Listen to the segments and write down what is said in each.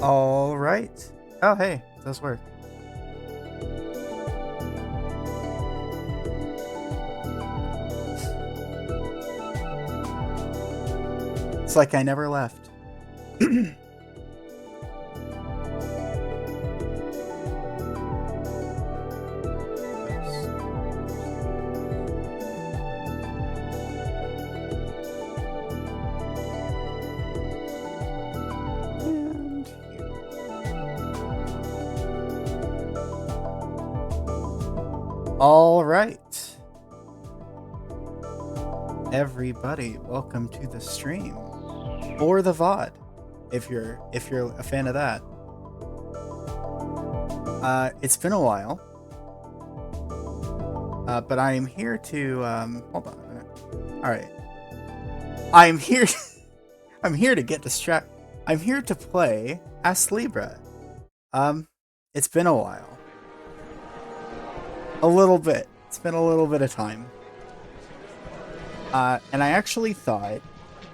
All right. Oh, hey, it does work. It's like I never left. And here. All right. Everybody, welcome to the stream. Or the VOD, if you're a fan of that. It's been a while, but I am here to hold on a minute. All right, I'm here. I'm here to get distracted. I'm here to play Astlibra. It's been a while, a little bit. It's been a little bit of time, and I actually thought.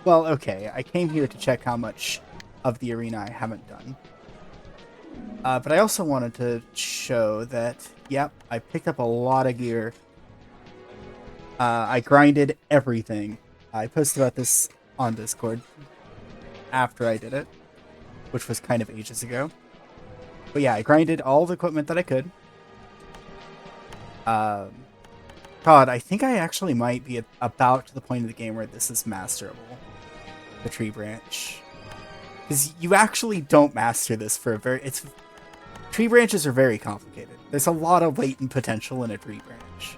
Well, okay, I came here to check how much of the arena I haven't done. But I also wanted to show that, yep, I picked up a lot of gear. I grinded everything. I posted about this on Discord after I did it, which was kind of ages ago. But yeah, I grinded all the equipment that I could. God, I think I actually might be about to the point of the game where this is masterable. The tree branch, because you actually don't master this for a tree branches are very complicated. There's a lot of latent potential in a tree branch.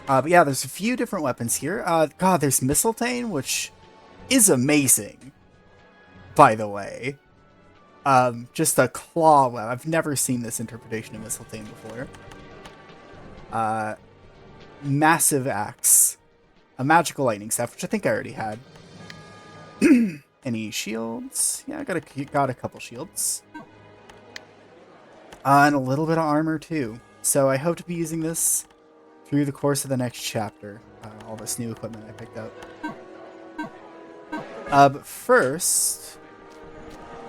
But yeah, there's a few different weapons here. God, there's Mistletoe, which is amazing, by the way. Just a claw web. I've never seen this interpretation of Mistletoe before. Massive axe. A magical lightning staff, which I think I already had. Any shields? Yeah, I got a couple shields. And a little bit of armor too. So I hope to be using this through the course of the next chapter. All this new equipment I picked up. But first,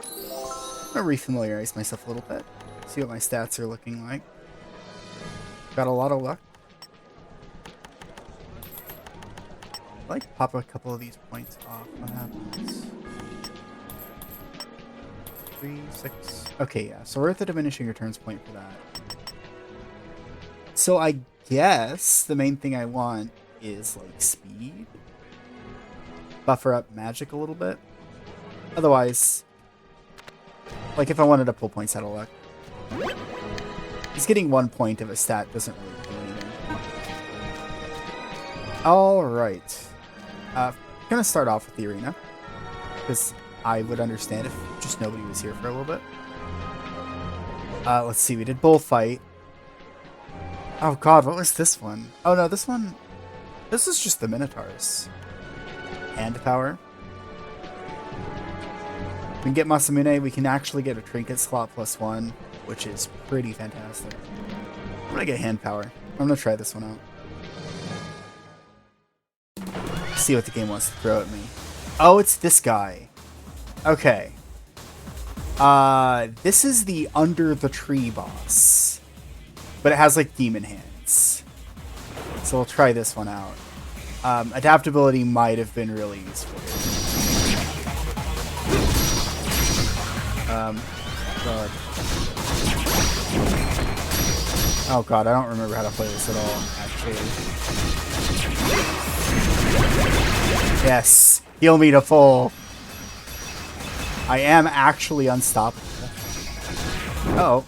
I'm gonna refamiliarize myself a little bit. See what my stats are looking like. Got a lot of luck. I like to pop a couple of these points off. What happens? 3, 6. Okay, yeah. So we're at the diminishing returns point for that. So I guess the main thing I want is like speed. Buffer up magic a little bit. Otherwise, like if I wanted to pull points out of luck. Just getting 1 point of a stat doesn't really do anything. Alright. I'm gonna start off with the arena, because I would understand if just nobody was here for a little bit. Let's see, we did bullfight. Oh god, what was this one? Oh no, this is just the Minotaurs. Hand power. We can get Masamune, we can actually get a trinket slot +1, which is pretty fantastic. I'm gonna get hand power. I'm gonna try this one out. See what the game wants to throw at me. Oh, it's this guy. Okay. This is the under the tree boss. But it has like demon hands. So we'll try this one out. Adaptability might have been really useful. God. Oh god, I don't remember how to play this at all, actually. Yes, heal me to full. I am actually unstoppable. Uh oh.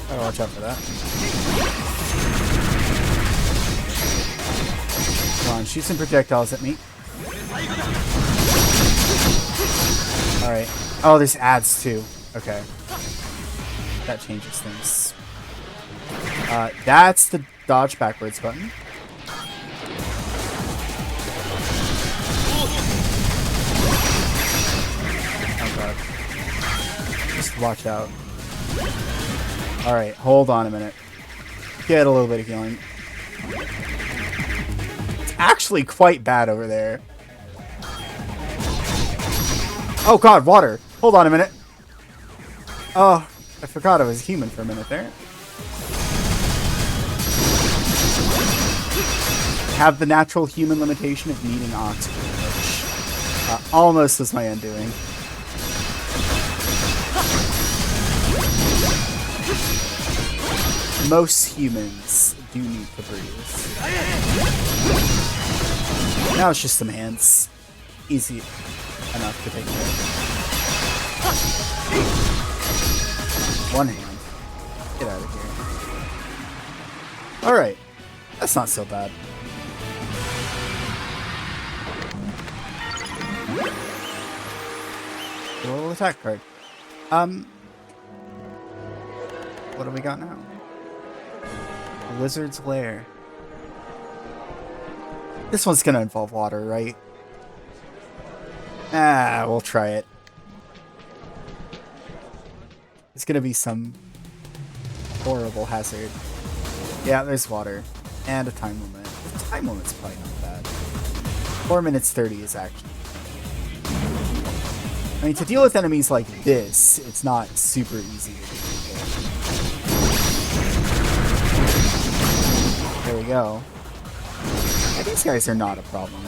Gotta watch out for that. Come on, shoot some projectiles at me. Alright. Oh, there's ads too. Okay. That changes things. That's the dodge backwards button. Oh god. Just watch out. Alright, hold on a minute. Get a little bit of healing. It's actually quite bad over there. Oh god, water! Hold on a minute. Oh, I forgot I was human for a minute there. Have the natural human limitation of needing oxygen, which almost was my undoing. Most humans do need to breathe. Now it's just some hands. Easy enough to take care of. One hand. Get out of here. Alright. That's not so bad. A little attack card. What do we got now? Lizard's Lair. This one's gonna involve water, right? Ah, we'll try it. It's gonna be some horrible hazard. Yeah, there's water. And a time limit. The time limit's probably not bad. 4 minutes 30 is actually... I mean, to deal with enemies like this, it's not super easy to do. There we go. Yeah, these guys are not a problem.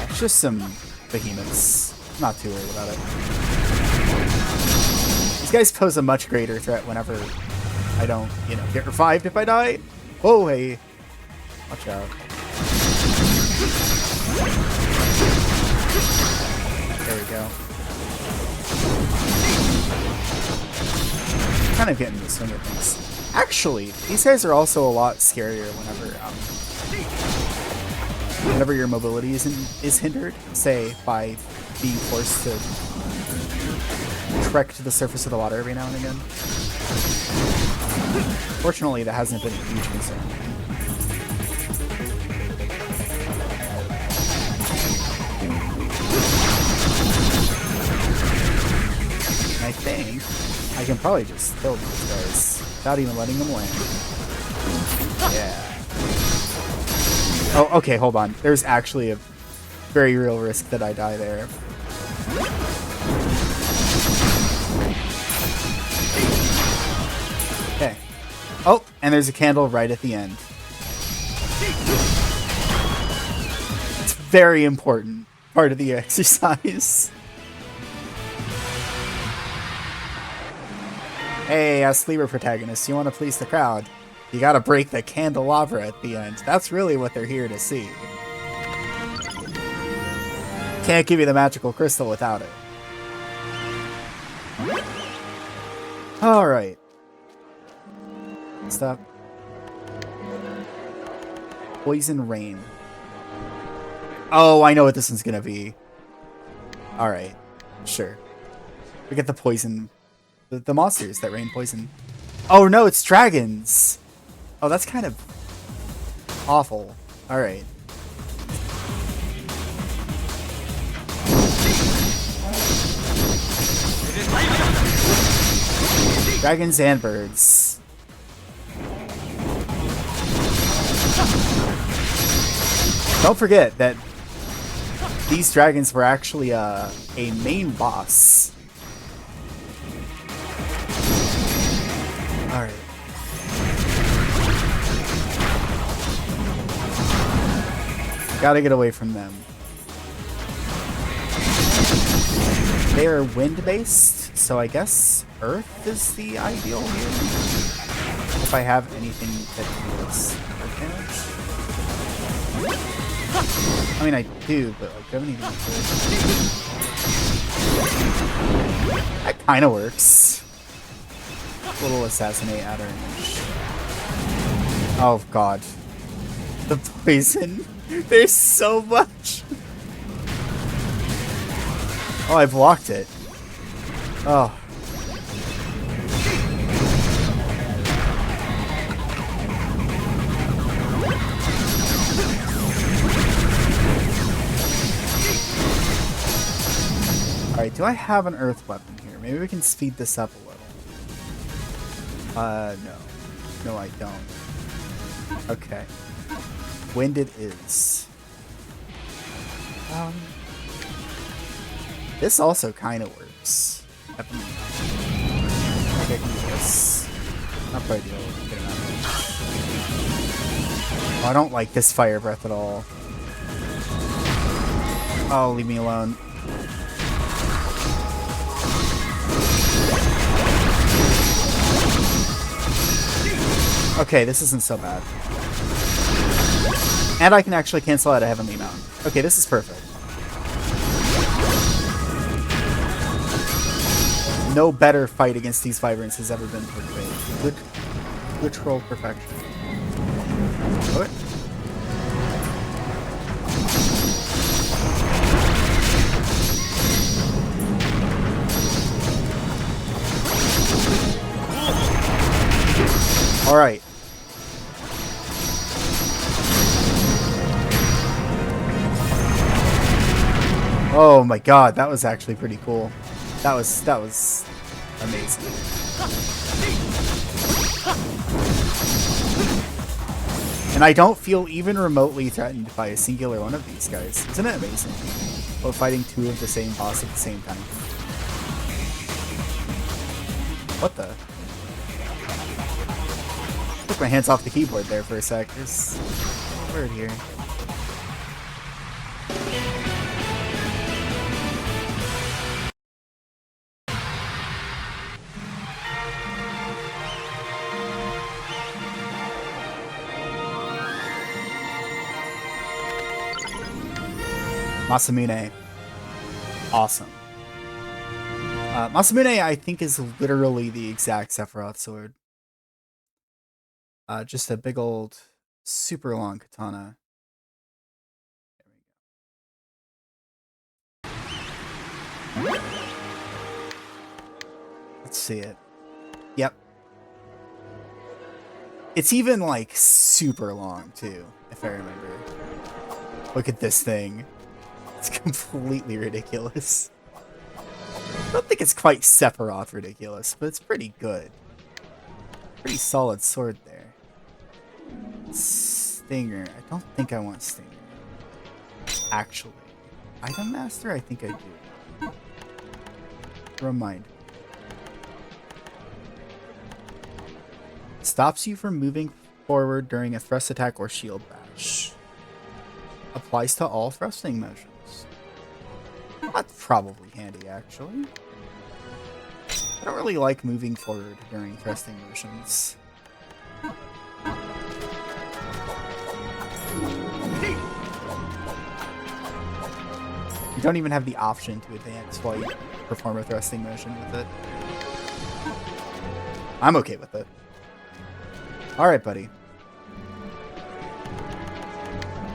It's just some behemoths. Not too worried about it. These guys pose a much greater threat whenever I don't, you know, get revived if I die. Whoa, hey. Watch out. There we go. Kind of getting the swing of things. Actually, these guys are also a lot scarier whenever your mobility is hindered, say by being forced to trek to the surface of the water every now and again. Fortunately, that hasn't been a huge concern. I think I can probably just kill these guys without even letting them land. Yeah. Oh, okay, hold on. There's actually a very real risk that I die there. Okay. Oh, and there's a candle right at the end. It's very important part of the exercise. Hey, Astlibra protagonist, you want to please the crowd? You gotta break the candelabra at the end. That's really what they're here to see. Can't give you the magical crystal without it. Alright. Stop. Poison Rain. Oh, I know what this one's gonna be. Alright. Sure. We get the poison. The monsters that rain poison. Oh no, it's dragons! Oh, that's kind of awful. Alright. Dragons and birds. Don't forget that these dragons were actually a main boss. Alright. Gotta get away from them. They are wind-based, so I guess Earth is the ideal here. If I have anything that deals Earth damage. I mean, I do, but like, do I have anything good? That kind of works. Little assassinate outer image. Oh god. The poison. There's so much. Oh, I blocked it. Oh. Alright, do I have an earth weapon here? Maybe we can speed this up a little. No. No, I don't. Okay. Wind it is. This also kind of works. I can do this. Not quite ideal. Oh, I don't like this fire breath at all. Oh, leave me alone. Okay, this isn't so bad. And I can actually cancel out a Heavenly Mountain. Okay, this is perfect. No better fight against these Vibrants has ever been portrayed. Good troll perfection. Okay. All right. Oh my god, that was actually pretty cool. That was amazing. And I don't feel even remotely threatened by a singular one of these guys. Isn't it amazing? While fighting two of the same boss at the same time. What the? Took my hands off the keyboard there for a sec. There's a word here. Masamune. Awesome. Masamune, I think, is literally the exact Sephiroth sword. Just a big old, super long katana. There we go. Let's see it. Yep. It's even, like, super long, too, if I remember. Look at this thing. It's completely ridiculous. I don't think it's quite Sephiroth ridiculous, but it's pretty good. Pretty solid sword there. Stinger. I don't think I want Stinger. Actually. Item Master? I think I do. Remind me. Stops you from moving forward during a thrust attack or shield bash. Applies to all thrusting motions. That's probably handy, actually. I don't really like moving forward during thrusting motions. You don't even have the option to advance while you perform a thrusting motion with it. I'm okay with it. Alright, buddy.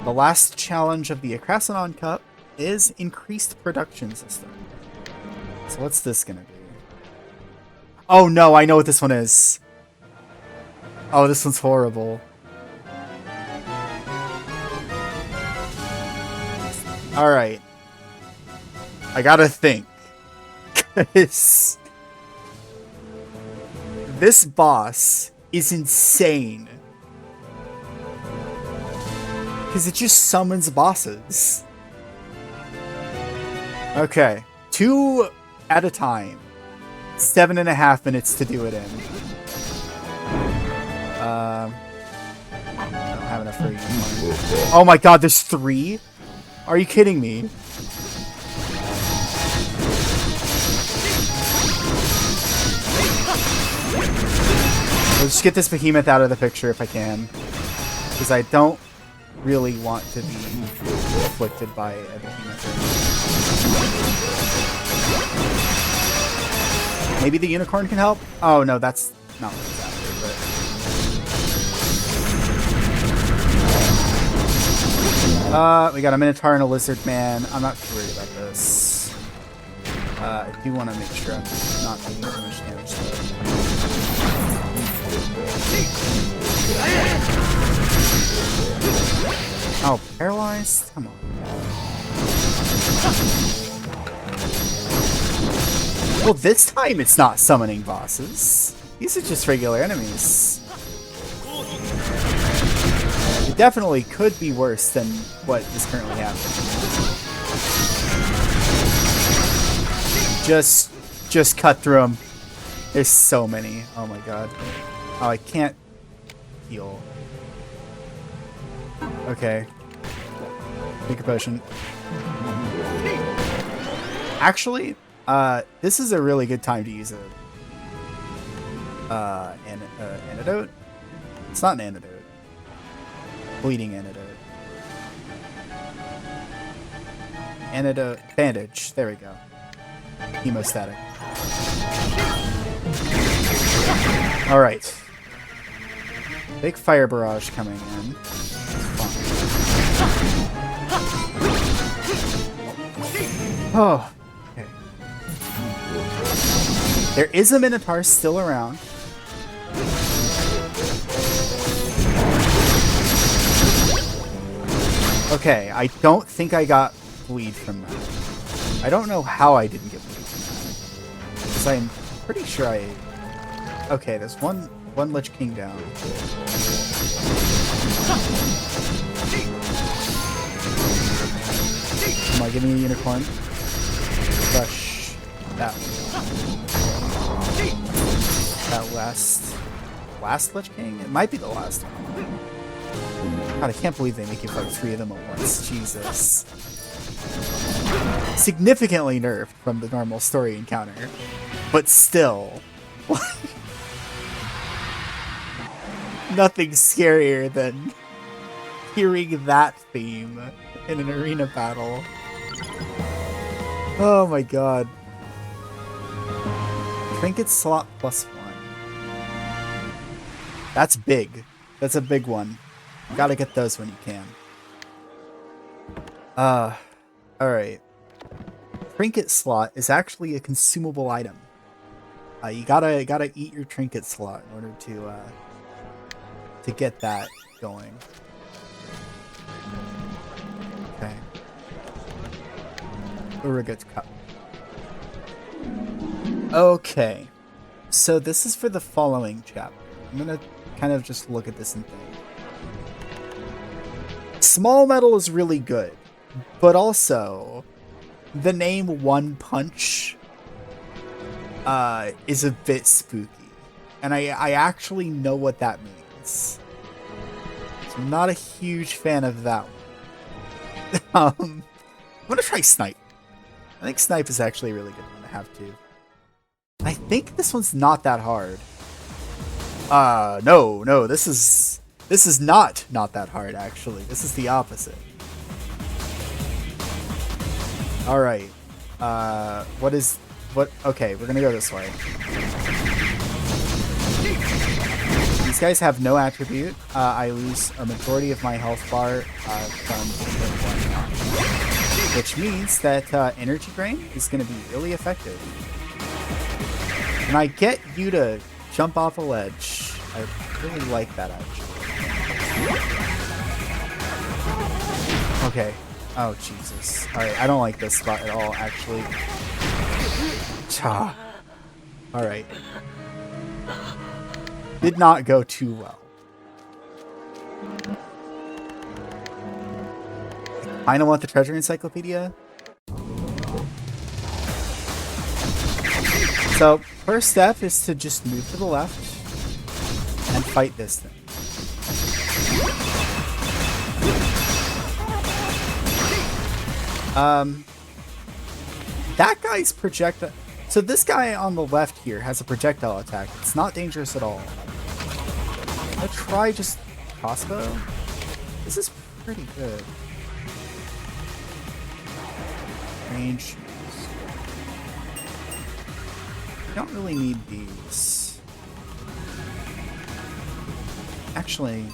The last challenge of the Akrasanon Cup is increased production system. So what's this gonna be? Oh no, I know what this one is. Oh, this one's horrible. Alright. I gotta think. 'Cause this boss is insane. Because it just summons bosses. Okay. 2 at a time. 7.5 minutes to do it in. I don't have enough for you. Oh my god, there's 3? Are you kidding me? Let's just get this behemoth out of the picture if I can. Because I don't really want to be afflicted by a behemoth. Maybe the unicorn can help? Oh no, that's not what it's after, but... we got a Minotaur and a Lizard Man. I'm not too worried about this. I do want to make sure I'm not taking too much damage though. Oh, paralyzed? Come on. Well, this time it's not summoning bosses. These are just regular enemies. definitely could be worse than what is currently happening. Just cut through them. There's so many. Oh my god. Oh, I can't heal. Okay. Make a potion. Actually, this is a really good time to use an antidote. It's not an antidote. Bleeding antidote. Antidote. Bandage. There we go. Hemostatic. Alright. Big fire barrage coming in. Oh. Okay. There is a Minotaur still around. Okay, I don't think I got bleed from that. I don't know how I didn't get bleed from that. Because I'm pretty sure I... Okay, there's one Lich King down. Come on, give me a unicorn. Crush that one. That last Lich King? It might be the last one. God, I can't believe they make you fight 3 of them at once. Jesus. Significantly nerfed from the normal story encounter. But still. Nothing scarier than hearing that theme in an arena battle. Oh my god. Trinket slot +1. That's big. That's a big one. Gotta get those when you can. Alright. Trinket slot is actually a consumable item. You gotta eat your trinket slot in order to get that going. Okay. Urugut's cup. Okay. So this is for the following chapter. I'm gonna kind of just look at this and think. Small metal is really good, but also the name One Punch is a bit spooky, and I actually know what that means. So I'm not a huge fan of that one. I'm gonna try Snipe. I think Snipe is actually a really good one to have too. I think this one's not that hard. No, this is not that hard, actually. This is the opposite. Alright. Okay, we're gonna go this way. These guys have no attribute. I lose a majority of my health bar from hit 1. Which means that energy drain is gonna be really effective. And I get you to jump off a ledge. I really like that, actually. Okay. Oh, Jesus. Alright, I don't like this spot at all, actually. Alright. Did not go too well. I don't want the treasure encyclopedia. So, first step is to just move to the left and fight this thing. That guy's projectile... So this guy on the left here has a projectile attack. It's not dangerous at all. I'm gonna try just crossbow. This is pretty good. Range. I don't really need these. Actually,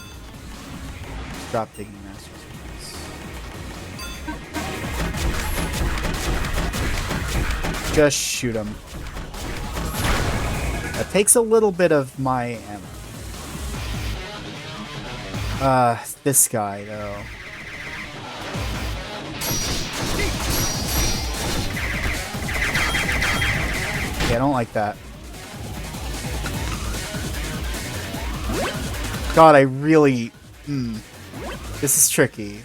drop digging masters. Just shoot him. That takes a little bit of my ammo. This guy though. Yeah, I don't like that. God, I really... This is tricky.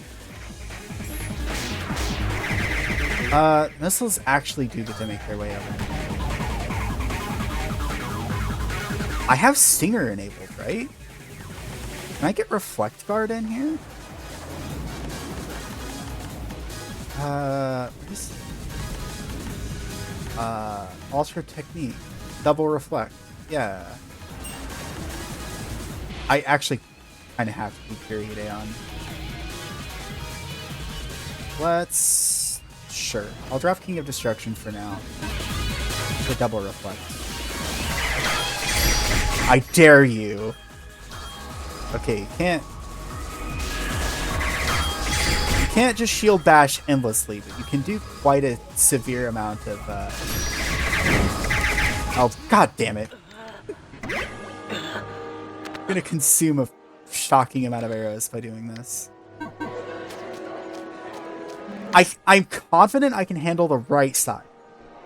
Missiles actually do get to make their way over. I have Stinger enabled, right? Can I get Reflect Guard in here? What is... Alter Technique. Double Reflect. Yeah. I actually kind of have to keep Period A on. Let's... Sure. I'll drop King of Destruction for now. For Double Reflect. I dare you. Okay, you can't just shield bash endlessly, but you can do quite a severe amount of oh, god damn it. I'm gonna consume a shocking amount of arrows by doing this. I'm confident I can handle the right side.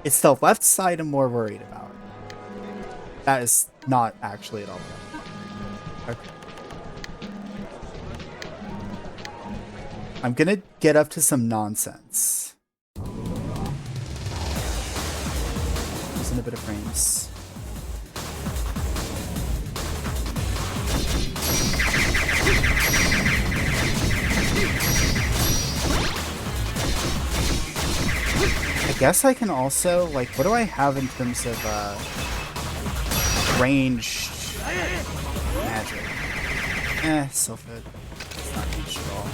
It's the left side I'm more worried about. That is not actually at all bad. Okay. I'm gonna get up to some nonsense. Using a bit of frames. I guess I can also, like, what do I have in terms of ranged magic? Sylphid. It's not ranged at all.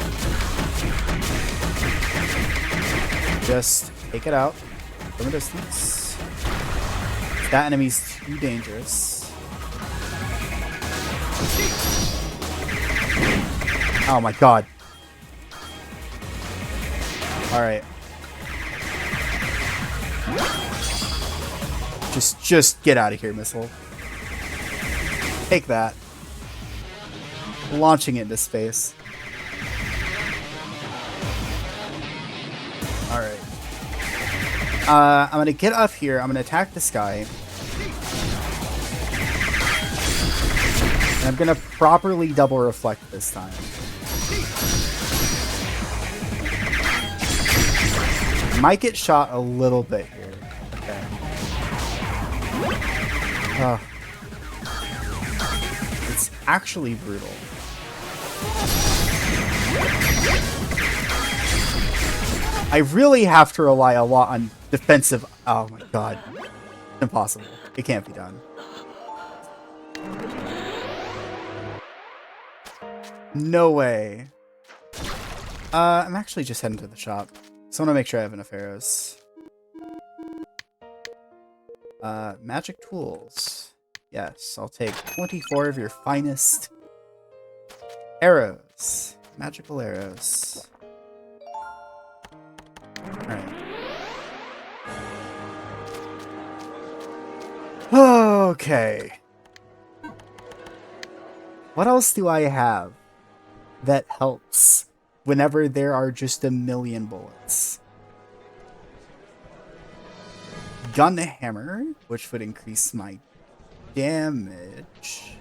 Just take it out from a distance. That enemy's too dangerous. Oh my god. Alright. Just get out of here, missile. Take that. Launching it into space. Alright. I'm gonna get up here. I'm gonna attack this guy. And I'm gonna properly double reflect this time. Might get shot a little bit here. Okay. It's actually brutal. I really have to rely a lot on defensive... Oh my god. Impossible. It can't be done. No way. I'm actually just heading to the shop. So I want to make sure I have enough arrows. Magic tools. Yes, I'll take 24 of your finest arrows. Magical arrows. Alright. Okay. What else do I have that helps whenever there are just a million bullets? Gun hammer, which would increase my damage.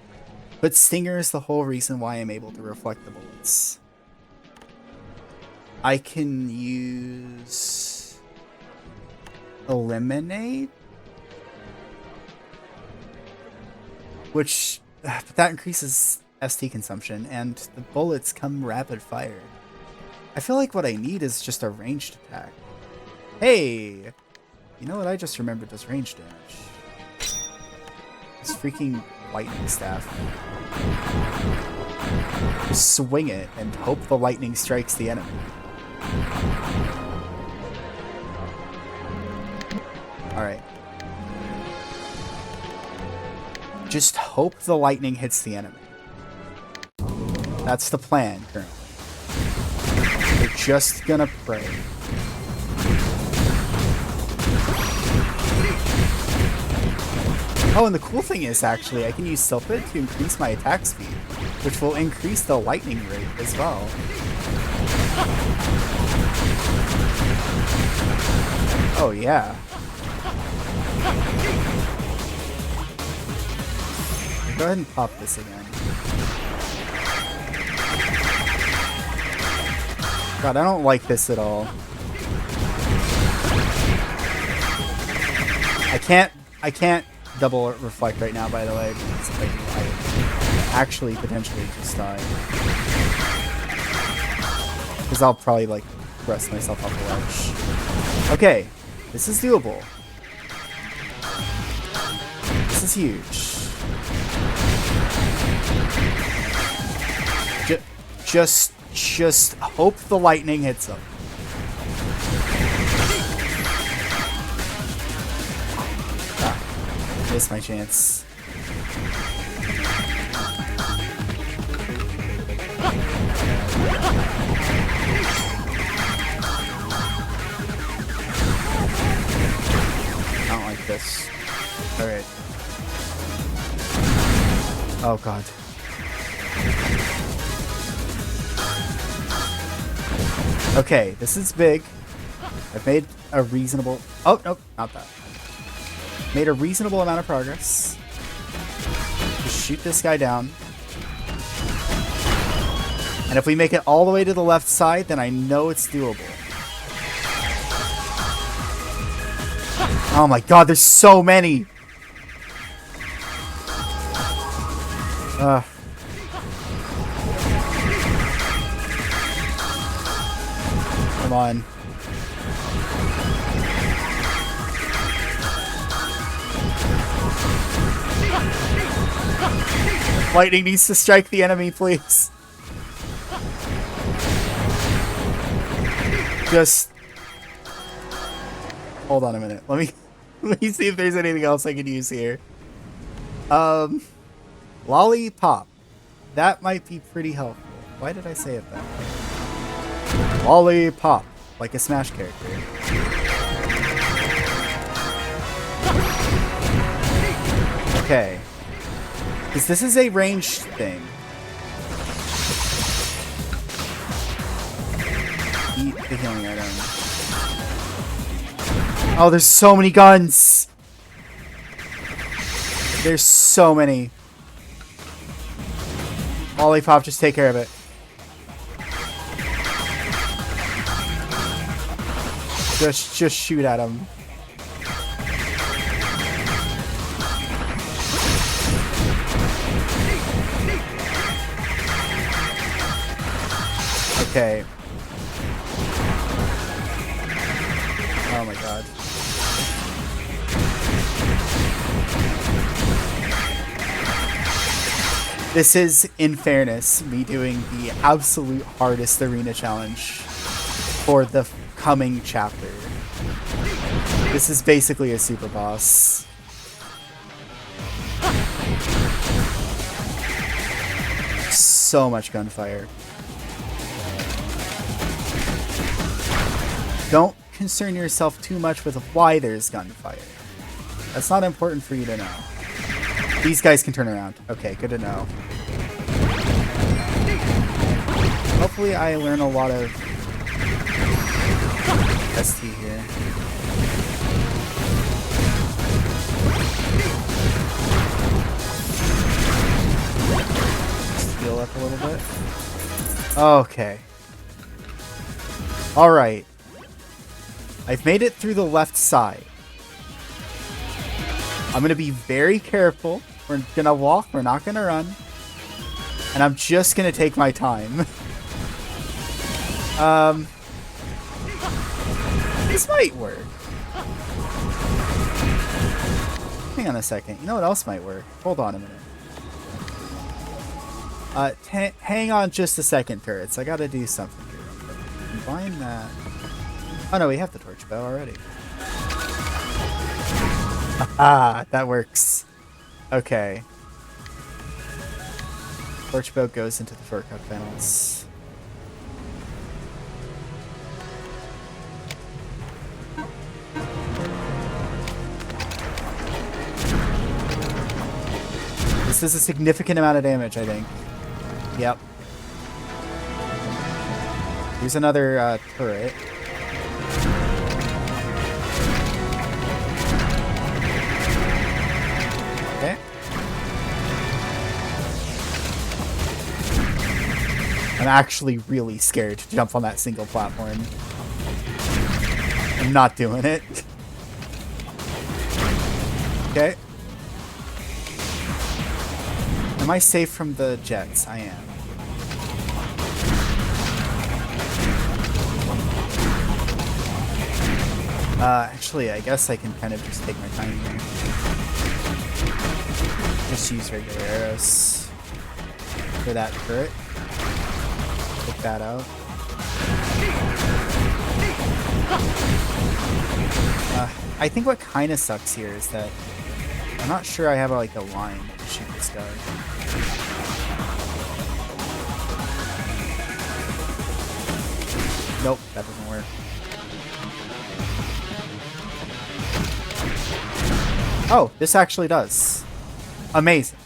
But Stinger is the whole reason why I'm able to reflect the bullets. I can use Eliminate, which but that increases ST consumption, and the bullets come rapid fire. I feel like what I need is just a ranged attack. Hey! You know what I just remembered does range damage? This freaking lightning staff. Just swing it and hope the lightning strikes the enemy. Alright. Just hope the lightning hits the enemy. That's the plan currently. We're just gonna pray. Oh, and the cool thing is, actually, I can use Sylphid to increase my attack speed, which will increase the lightning rate as well. Oh, yeah. Go ahead and pop this again. God, I don't like this at all. I can't double reflect right now, by the way, because I actually potentially just die. Because I'll probably like rest myself off the ledge. Okay, this is doable. This is huge. Just hope the lightning hits him. Ah, missed my chance. I don't like this. Alright. Oh god. Okay, this is big. I've made a reasonable... Oh, nope, not that. Made a reasonable amount of progress. Just shoot this guy down. And if we make it all the way to the left side, then I know it's doable. Oh my god, there's so many! Come on. Lightning needs to strike the enemy, please. Just hold on a minute. Let me see if there's anything else I can use here. Lollipop. That might be pretty helpful. Why did I say it that way? Lollipop, like a Smash character. Okay. Because this is a ranged thing. Eat the healing item. Oh, there's so many guns! There's so many. Lollipop, just take care of it. Just shoot at him. Okay. Oh my god. This is, in fairness, me doing the absolute hardest arena challenge for the coming chapter. This is basically a super boss. So much gunfire. Don't concern yourself too much with why there's gunfire. That's not important for you to know. These guys can turn around. Okay, good to know. Hopefully I learn a lot of ST here. Just heal up a little bit. Okay. Alright. I've made it through the left side. I'm going to be very careful. We're going to walk. We're not going to run. And I'm just going to take my time. This might work. Hang on a second. You know what else might work? Hold on a minute. Hang on just a second, turrets. I gotta do something here. Combine that. Oh no, we have the torch bow already. Ah, that works. Okay. Torch bow goes into the fur cut panels. This is a significant amount of damage, I think. Yep. Here's another turret. Okay. I'm actually really scared to jump on that single platform. I'm not doing it. Okay. Am I safe from the jets? I am. Actually, I guess I can kind of just take my time here. Just use regular arrows for that turret. Take that out. I think what kind of sucks here is that I'm not sure I have like a line to shoot this guy. Nope, that doesn't work. Oh, this actually does. Amazing.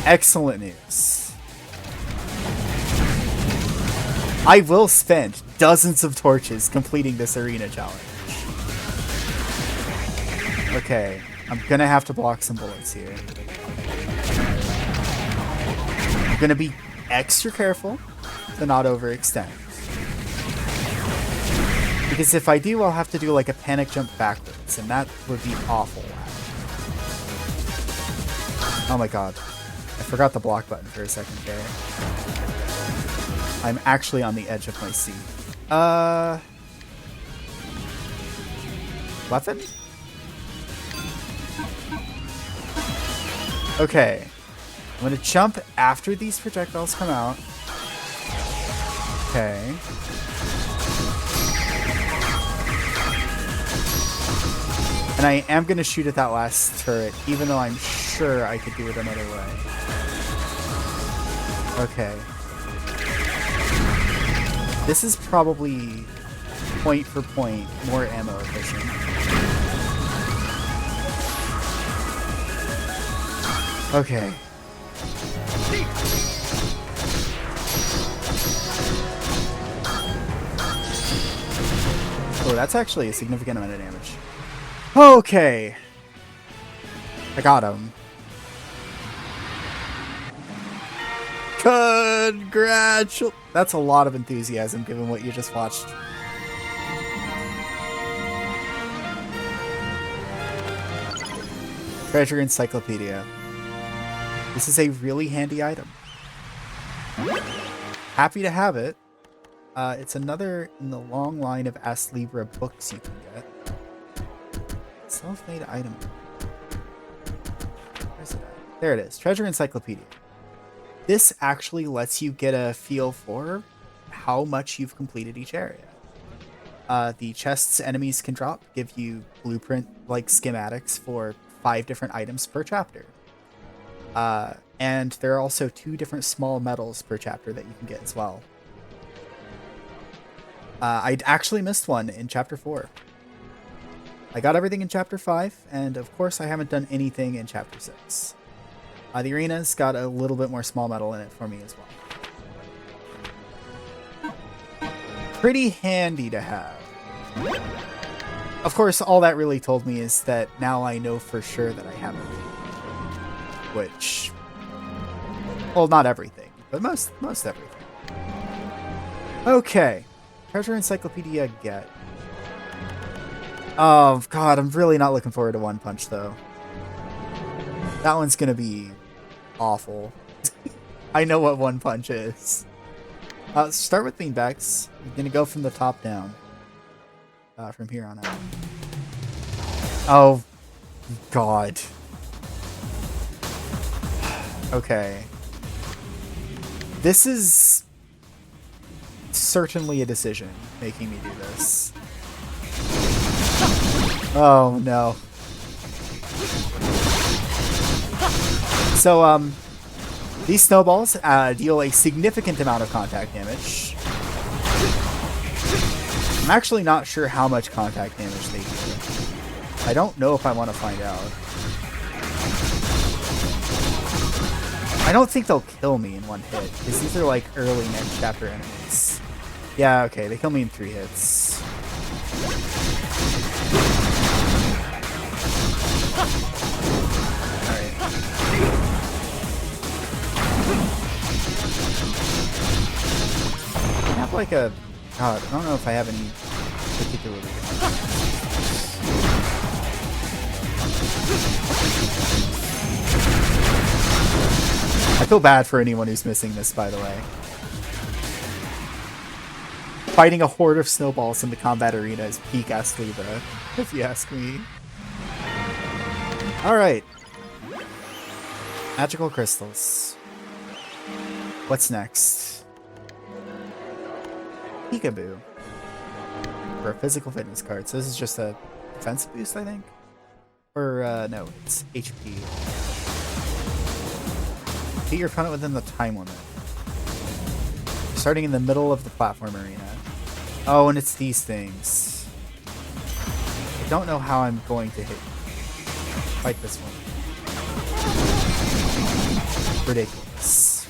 Excellent news. I will spend dozens of torches completing this arena challenge. Okay, I'm gonna have to block some bullets here. I'm gonna be extra careful to not overextend. Because if I do, I'll have to do like a panic jump backwards, and that would be awful. Oh my god. I forgot the block button for a second there. I'm actually on the edge of my seat. Weapon? Okay. I'm gonna jump after these projectiles come out. Okay. And I am going to shoot at that last turret, even though I'm sure I could do it another way. Okay. This is probably point for point more ammo efficient. Okay. Oh, that's actually a significant amount of damage. Okay. I got him. Congratulations. That's a lot of enthusiasm given what you just watched. Treasure Encyclopedia. This is a really handy item. Happy to have it. It's another in the long line of Astlibra books you can get. Self-made item. Where's it at? There it is. Treasure Encyclopedia. This actually lets you get a feel for how much you've completed each area. The chests enemies can drop give you blueprint-like schematics for 5 different items per chapter. And there are also 2 different small medals per chapter that you can get as well. I actually missed one in Chapter 4. I got everything in Chapter 5, and of course I haven't done anything in Chapter 6. The arena's got a little bit more small metal in it for me as well. Pretty handy to have. Of course, all that really told me is that now I know for sure that I have everything. Which... well, not everything, but most everything. Okay. Treasure Encyclopedia get. Oh, God, I'm really not looking forward to One Punch, though. That one's gonna be awful. I know what One Punch is. Start with beanbags. I'm gonna go from the top down. From here on out. Oh, God. Okay. This is certainly a decision making me do this. Oh, no. So, these snowballs deal a significant amount of contact damage. I'm actually not sure how much contact damage they do. I don't know if I want to find out. I don't think they'll kill me in one hit, because these are like early next chapter enemies. Yeah, okay, they kill me in 3 hits. Alright. have like a... God, I don't know if I have any particularly good I feel bad for anyone who's missing this, by the way. Fighting a horde of snowballs in the combat arena is peak Astlibra, if you ask me. Alright. Magical crystals. What's next? Peekaboo. For a physical fitness card. So this is just a defense boost, I think? Or, no, it's HP. Beat your opponent within the time limit. Starting in the middle of the platform arena. Oh, and it's these things. I don't know how I'm going to fight this one. Ridiculous.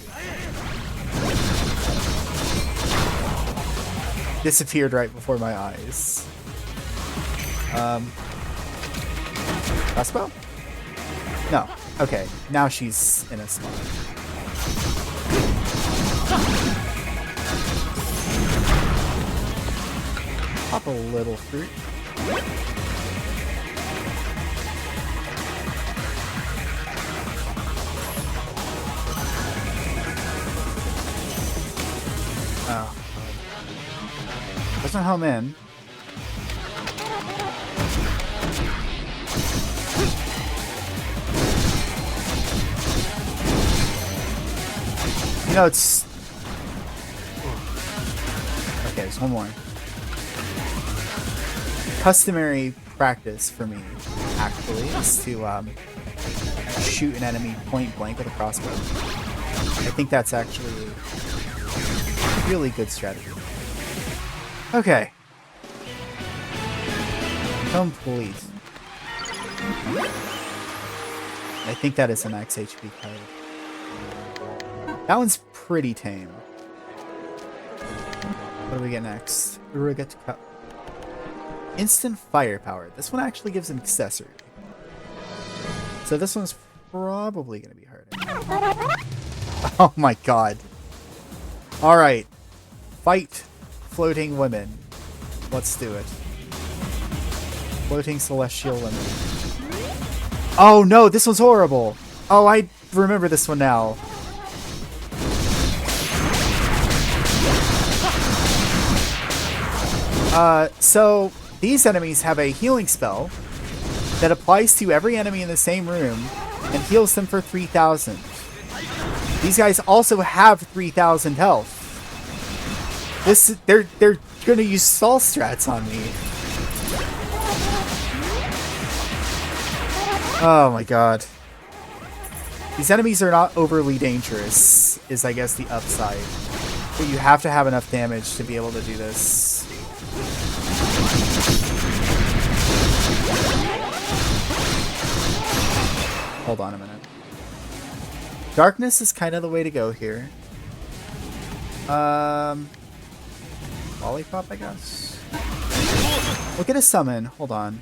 Disappeared right before my eyes. Crossbow? No. Okay, now she's in a spot. Pop a little fruit. Oh. Doesn't home in. You know, it's... Okay, there's one more. Customary practice for me, actually, is to shoot an enemy point blank with a crossbow. I think that's actually a really good strategy. Okay. Complete. I think that is a max HP card. That one's pretty tame. What do we get next? What do we get to cut? Instant firepower. This one actually gives an accessory. So this one's probably going to be harder. Oh my god. Alright. Fight floating women. Let's do it. Floating celestial women. Oh no, this one's horrible. Oh, I remember this one now. So these enemies have a healing spell that applies to every enemy in the same room and heals them for 3,000. These guys also have 3,000 health. They're gonna use stall strats on me. Oh my god. These enemies are not overly dangerous, is I guess the upside. But you have to have enough damage to be able to do this. Hold on a minute. Darkness is kind of the way to go here. Lollipop, I guess. We'll get a summon. Hold on.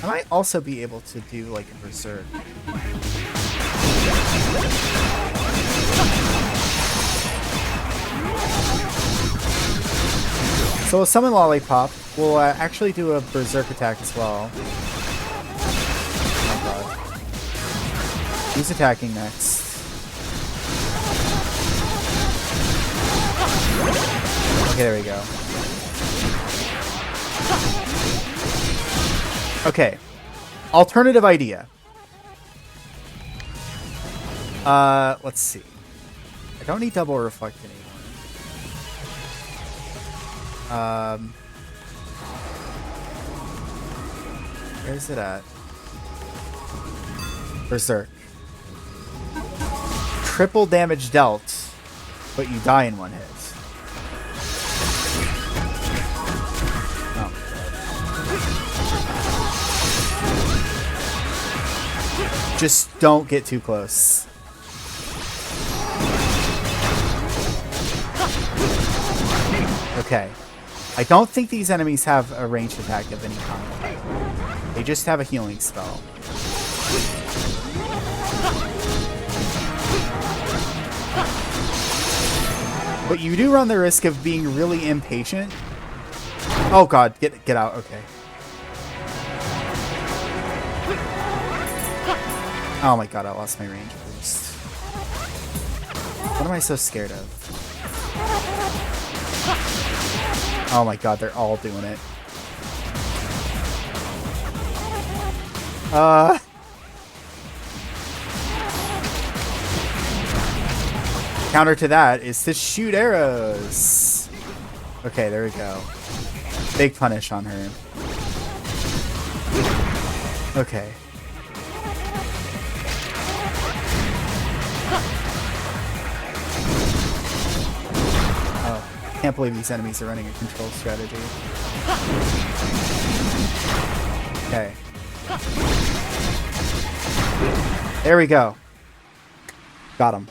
I might also be able to do like a berserk. So we'll summon Lollipop. We'll actually do a berserk attack as well. Oh god. Who's attacking next? Okay, there we go. Okay. Alternative idea. Let's see. I don't need double reflect anymore. Where's it at? Berserk. Triple damage dealt, but you die in one hit. Oh. Just don't get too close. Okay. I don't think these enemies have a ranged attack of any kind. They just have a healing spell. But you do run the risk of being really impatient. Oh god, get out, okay. Oh my god, I lost my range boost. What am I so scared of? Oh my god, they're all doing it. Counter to that is to shoot arrows. Okay, there we go. Big punish on her. Okay. Oh, can't believe these enemies are running a control strategy. Okay. There we go. Got him.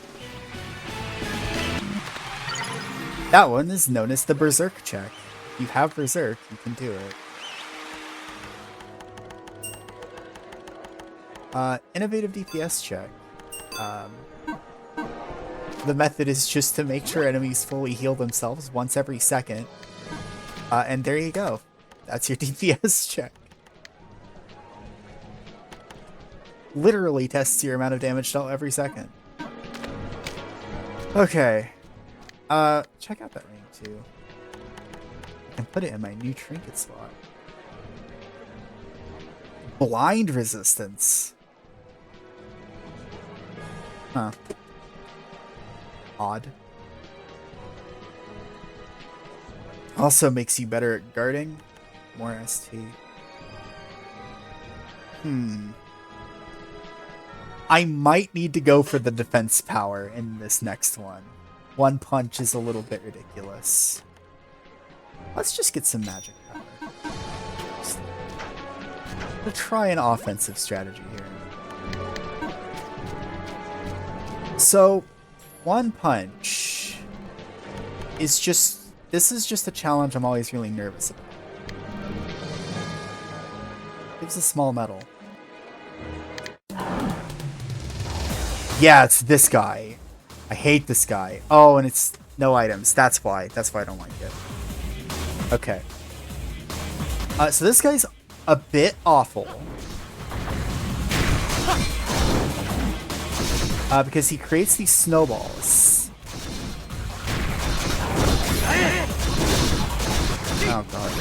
That one is known as the Berserk check. If you have Berserk, you can do it. Innovative DPS check. The method is just to make sure enemies fully heal themselves once every second. And there you go. That's your DPS check. Literally tests your amount of damage dealt every second. Okay. Check out that ring too. I can put it in my new trinket slot. Blind resistance. Huh. Odd. Also makes you better at guarding. More ST. I might need to go for the defense power in this next one. One punch is a little bit ridiculous. Let's just get some magic power. We'll try an offensive strategy here. So, one punch is just... This is just a challenge I'm always really nervous about. Gives a small medal. Yeah, it's this guy. I hate this guy. Oh, and it's no items. That's why. That's why I don't like it. Okay. So this guy's a bit awful. Because he creates these snowballs. Oh, God.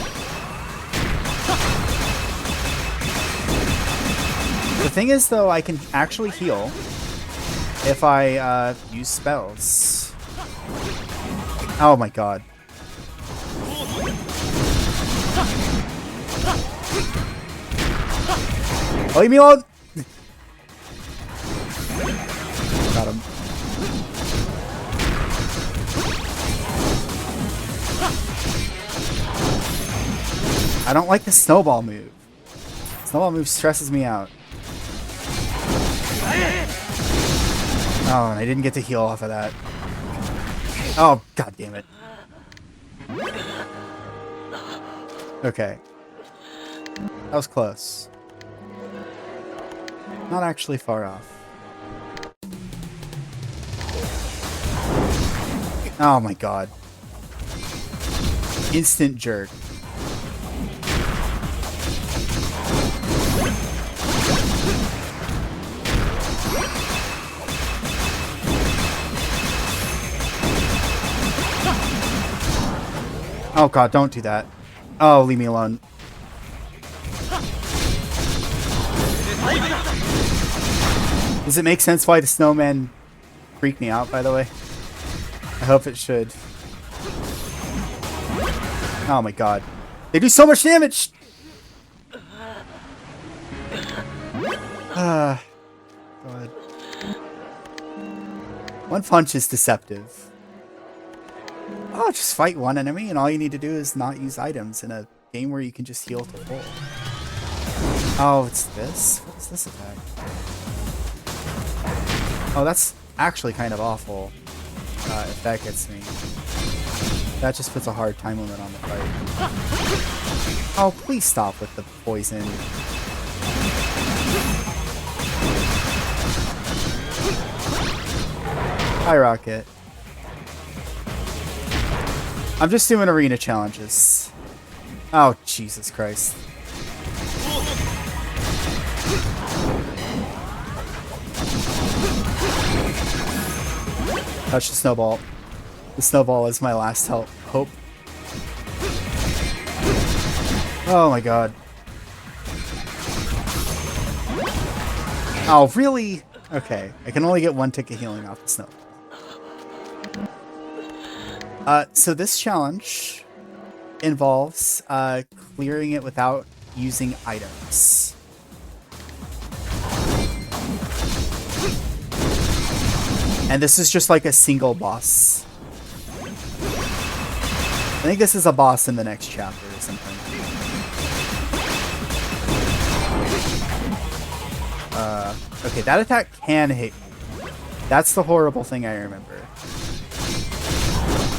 The thing is, though, I can actually heal if I use spells. Oh my god. Oh, leave me alone! Got him. I don't like the snowball move. Snowball move stresses me out. Oh, and I didn't get to heal off of that. Oh, god damn it. Okay. That was close. Not actually far off. Oh my god. Instant jerk. Oh god, don't do that. Oh, leave me alone. Does it make sense why the snowman freaked me out, by the way? I hope it should. Oh my god. They do so much damage! God. One punch is deceptive. Oh, just fight one enemy and all you need to do is not use items in a game where you can just heal to full. Oh, it's this? What is this attack? Oh, that's actually kind of awful. If that gets me. That just puts a hard time limit on the fight. Oh, please stop with the poison. Hi, Rocket. I'm just doing arena challenges. Oh, Jesus Christ. Touch the snowball. The snowball is my last hope. Oh my god. Oh, really? Okay. I can only get one tick of healing off the snowball. So this challenge involves clearing it without using items. And this is just like a single boss. I think this is a boss in the next chapter or something. Okay, that attack can hit you. That's the horrible thing I remember.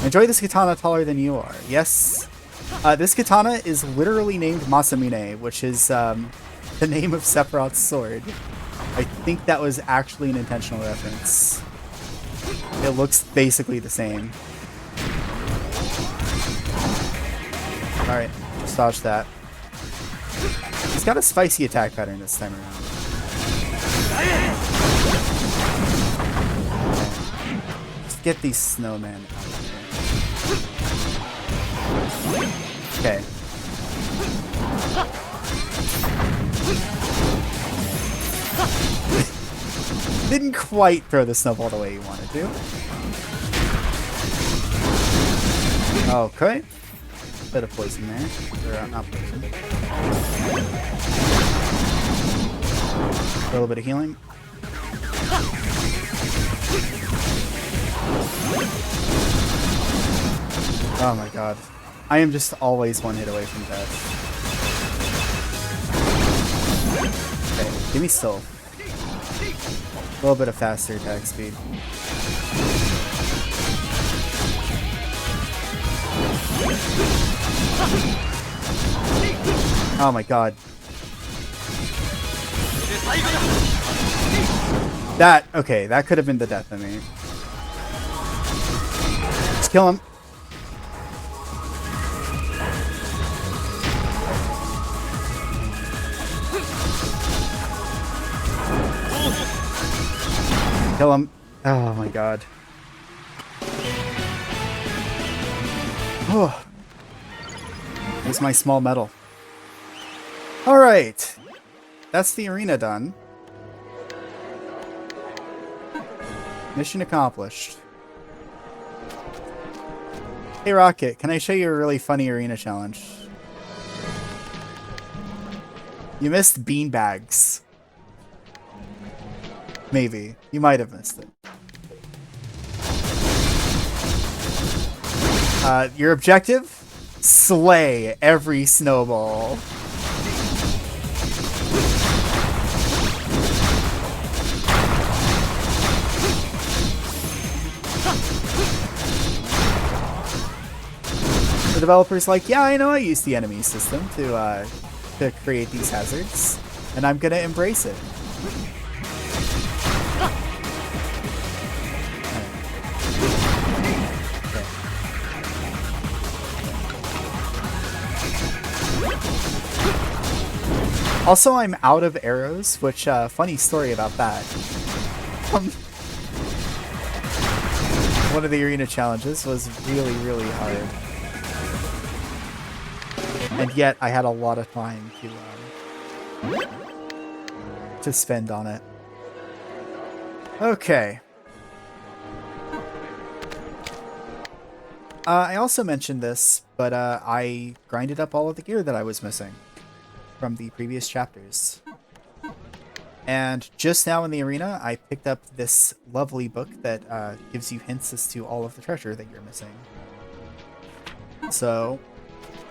Enjoy this katana taller than you are. Yes. This katana is literally named Masamune, which is the name of Sephiroth's sword. I think that was actually an intentional reference. It looks basically the same. Alright, just dodge that. He's got a spicy attack pattern this time around. Just get these snowmen out of here. Okay. Didn't quite throw the snowball the way you wanted to. Okay. Bit of poison there. Or not poison. A little bit of healing. Oh my god. I am just always one hit away from death. Okay, give me still. A little bit of faster attack speed. Oh my god. Okay, that could have been the death of me. Let's kill him. Kill him. Oh my god. Oh. Here's my small medal. Alright. That's the arena done. Mission accomplished. Hey Rocket, can I show you a really funny arena challenge? You missed beanbags. Maybe. You might have missed it. Your objective? Slay every snowball. The developer's like, yeah, I know I used the enemy system to create these hazards, and I'm gonna embrace it. Also, I'm out of arrows, which, funny story about that. One of the arena challenges was really, really hard. And yet, I had a lot of time to spend on it. Okay. I also mentioned this, but I grinded up all of the gear that I was missing from the previous chapters. And just now in the arena, I picked up this lovely book that gives you hints as to all of the treasure that you're missing. So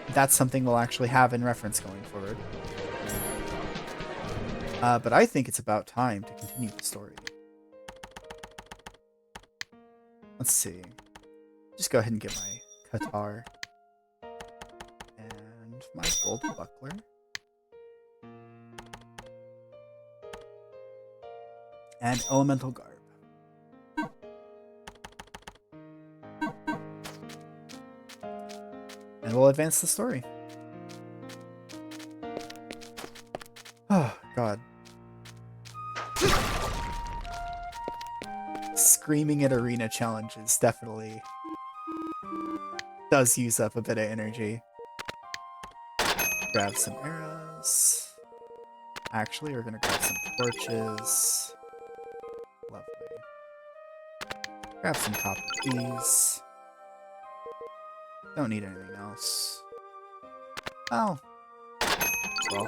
that's something we'll actually have in reference going forward. But I think it's about time to continue the story. Let's see. Just go ahead and get my Qatar and my golden buckler. And elemental garb. and we'll advance the story. Oh, God. Screaming at arena challenges definitely does use up a bit of energy. Grab some arrows. Actually, we're gonna grab some torches. Lovely. Grab some copper keys. Don't need anything else. Oh. Well.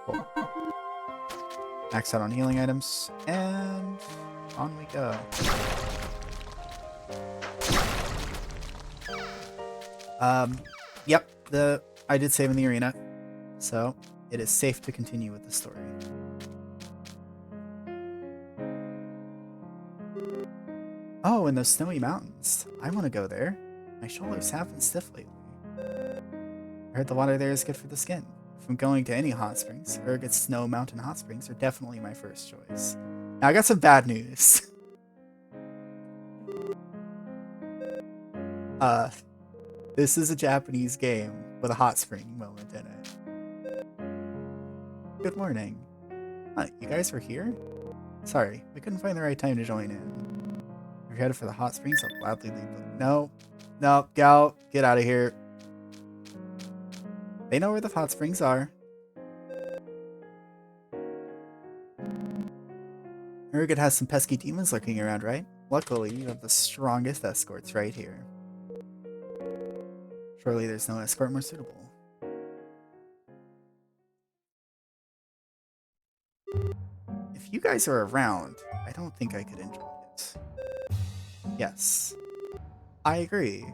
Cool. Max out on healing items, and on we go. Yep, I did save in the arena, so it is safe to continue with the story. Oh, and those snowy mountains. I want to go there. My shoulders have been stiff lately. I heard the water there is good for the skin. If I'm going to any hot springs, Urget's Snow Mountain hot springs are definitely my first choice. Now I got some bad news. This is a Japanese game with a hot spring moment in it. Good morning. You guys were here? Sorry, we couldn't find the right time to join in. If you're headed for the hot springs, I'll gladly lead them. No, gal, get out of here. They know where the hot springs are. Urget has some pesky demons lurking around, right? Luckily, you have the strongest escorts right here. Surely there's no escort more suitable. If you guys are around, I don't think I could enjoy it. Yes. I agree.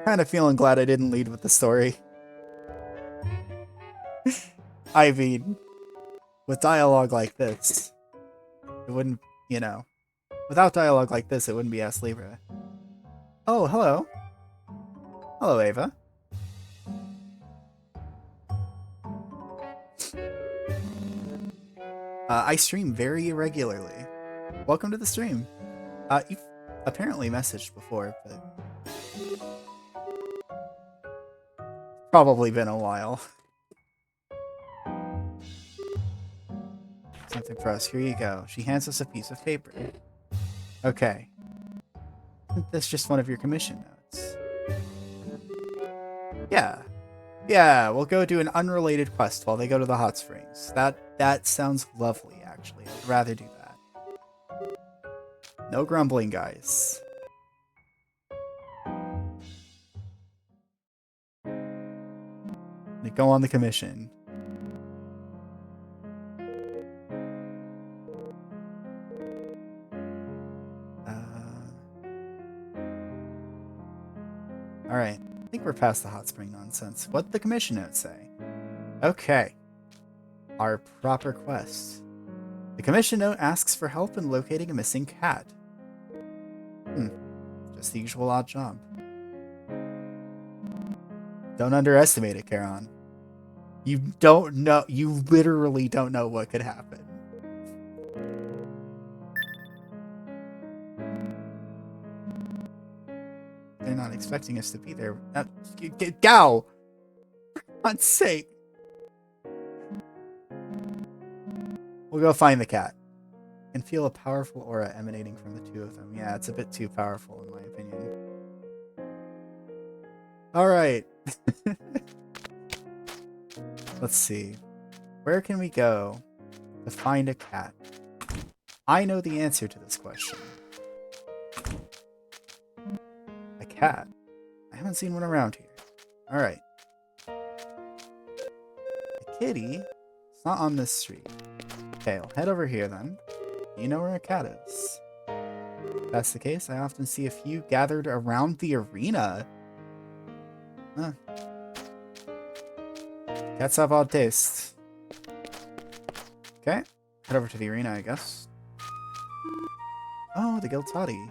Kind of feeling glad I didn't lead with the story. I mean, with dialogue like this, it wouldn't, you know, without dialogue like this, it wouldn't be Astlibra. Oh, hello. Hello, Ava. I stream very irregularly. Welcome to the stream. You've apparently messaged before, but probably been a while. Something for us. Here you go. She hands us a piece of paper. Okay. That's just one of your commission notes. Yeah, we'll go do an unrelated quest while they go to the hot springs. That sounds lovely, actually. I'd rather do that. No grumbling, guys. They go on the commission. Alright, I think we're past the hot spring nonsense. What'd the commission note say? Okay. Our proper quest. The commission note asks for help in locating a missing cat. Just the usual odd job. Don't underestimate it, Charon. You don't know, you literally don't know what could happen. They're not expecting us to be there. Gao! For God's sake. We'll go find the cat. I can feel a powerful aura emanating from the two of them. Yeah, it's a bit too powerful in my opinion. Alright. Let's see. Where can we go to find a cat? I know the answer to this question. A cat? I haven't seen one around here. Alright. A kitty? It's not on this street. Okay, I'll head over here then. You know where a cat is. If that's the case, I often see a few gathered around the arena. Huh. Cats have odd taste. Okay, head over to the arena, I guess. Oh, the guild's hottie.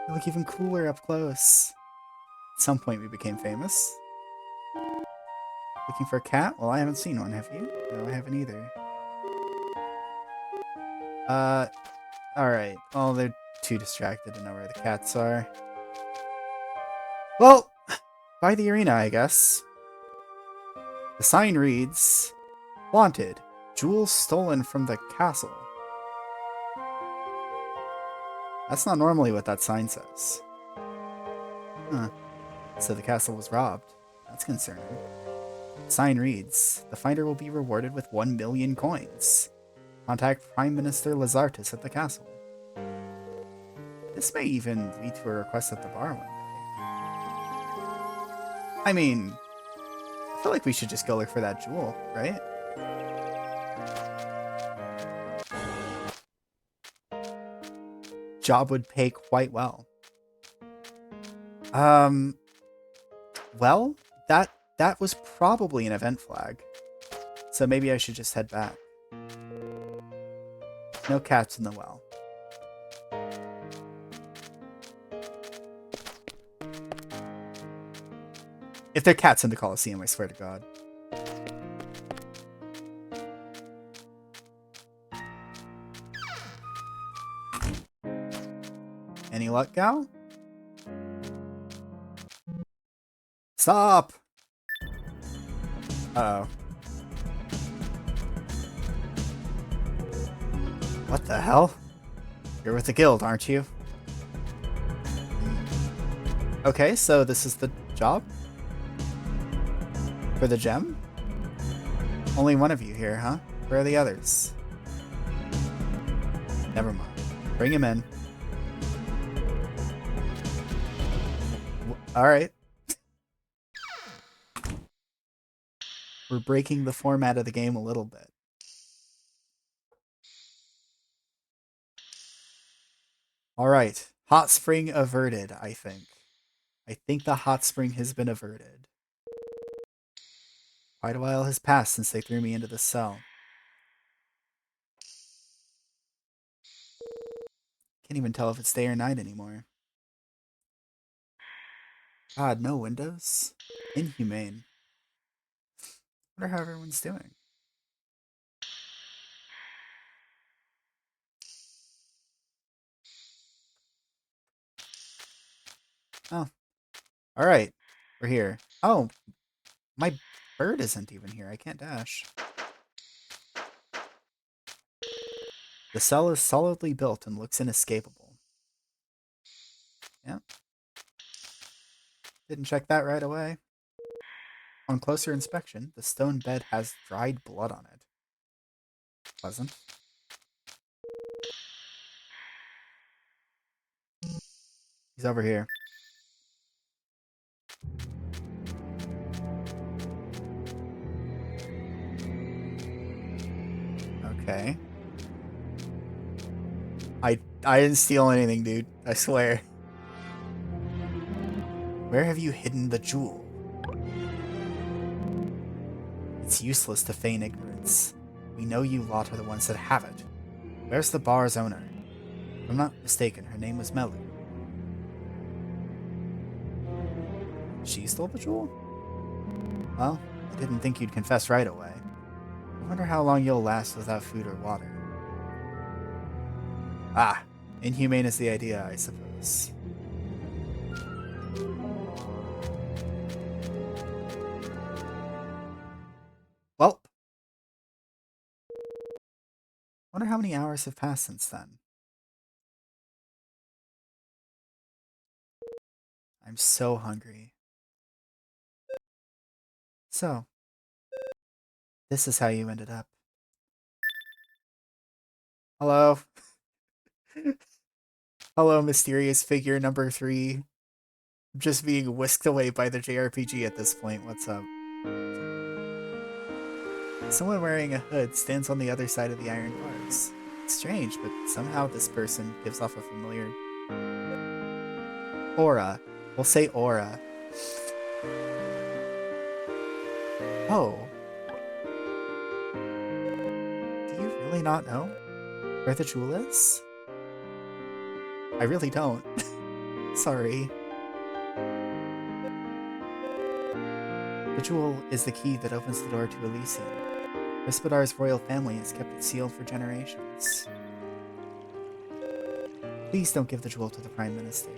They look even cooler up close. At some point we became famous. Looking for a cat? Well, I haven't seen one, have you? No, I haven't either. Alright. Well, they're too distracted to know where the cats are. Well, by the arena, I guess. The sign reads, Wanted. Jewels stolen from the castle. That's not normally what that sign says. Huh. So the castle was robbed. That's concerning. The sign reads, The finder will be rewarded with 1,000,000 coins. Contact Prime Minister Lazartus at the castle. This may even lead to a request at the bar one day. I mean, I feel like we should just go look for that jewel, right? Job would pay quite well. Well, that was probably an event flag. So maybe I should just head back. No cats in the well. If they're cats in the Coliseum, I swear to God. Any luck, gal? Stop! Uh-oh. What the hell? You're with the guild, aren't you? Okay, so this is the job? For the gem? Only one of you here, huh? Where are the others? Never mind. Bring him in. Alright. We're breaking the format of the game a little bit. Alright. Hot spring averted, I think. I think the hot spring has been averted. Quite a while has passed since they threw me into the cell. Can't even tell if it's day or night anymore. God, no windows? Inhumane. Wonder how everyone's doing. Oh. Alright. We're here. Oh. My bird isn't even here. I can't dash. The cell is solidly built and looks inescapable. Yep. Didn't check that right away. On closer inspection, the stone bed has dried blood on it. Pleasant. He's over here. Okay. I didn't steal anything, dude. I swear. Where have you hidden the jewel? It's useless to feign ignorance. We know you lot are the ones that have it. Where's the bar's owner? If I'm not mistaken, her name was Melu. She stole the jewel? Well, I didn't think you'd confess right away. I wonder how long you'll last without food or water. Ah, inhumane is the idea, I suppose. Welp. Wonder how many hours have passed since then. I'm so hungry. So, this is how you ended up. Hello? Hello, mysterious figure number 3. I'm just being whisked away by the JRPG at this point. What's up? Someone wearing a hood stands on the other side of the iron bars. It's strange, but somehow this person gives off a familiar aura. We'll say aura. Oh. Do you really not know where the jewel is? I really don't. Sorry. The jewel is the key that opens the door to Elysium. Rispidar's royal family has kept it sealed for generations. Please don't give the jewel to the Prime Minister.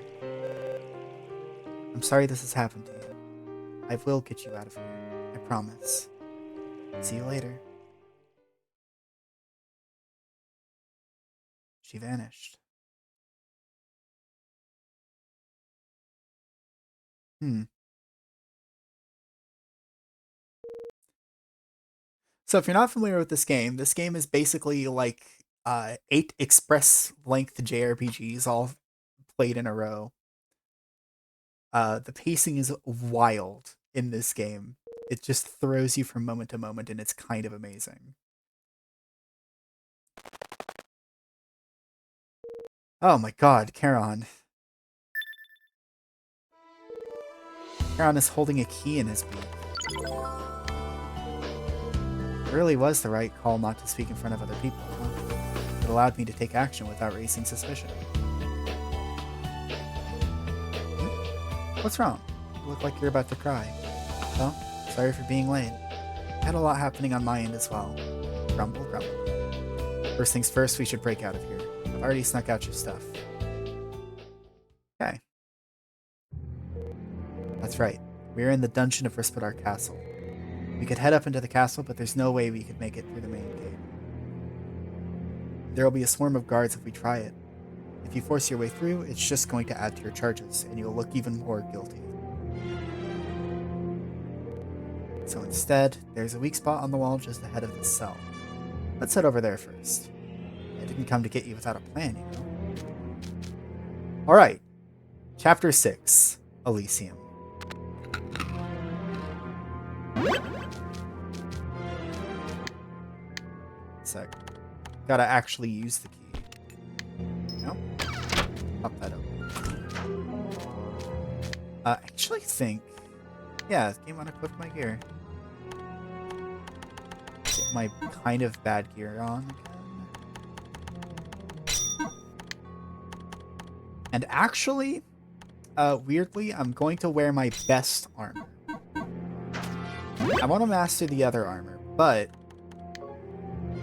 I'm sorry this has happened to you. I will get you out of here. I promise. See you later. She vanished. So if you're not familiar with this game is basically like 8 express length JRPGs all played in a row. The pacing is wild in this game. It just throws you from moment to moment, and it's kind of amazing. Oh my god, Charon. Charon is holding a key in his beak. It really was the right call not to speak in front of other people, huh? It allowed me to take action without raising suspicion. What's wrong? You look like you're about to cry. Well, sorry for being late. I had a lot happening on my end as well. Grumble, grumble. First things first, we should break out of here. I've already snuck out your stuff. Okay. That's right. We're in the dungeon of Rispidar Castle. We could head up into the castle, but there's no way we could make it through the main gate. There will be a swarm of guards if we try it. If you force your way through, it's just going to add to your charges, and you'll look even more guilty. So instead, there's a weak spot on the wall just ahead of this cell. Let's head over there first. I didn't come to get you without a plan, you know. Alright. Chapter 6. Elysium. Sec. Gotta actually use the key. No? Pop that up. Actually think... Yeah, this game unequipped my gear. Get my kind of bad gear on again. And actually, weirdly, I'm going to wear my best armor. I want to master the other armor, but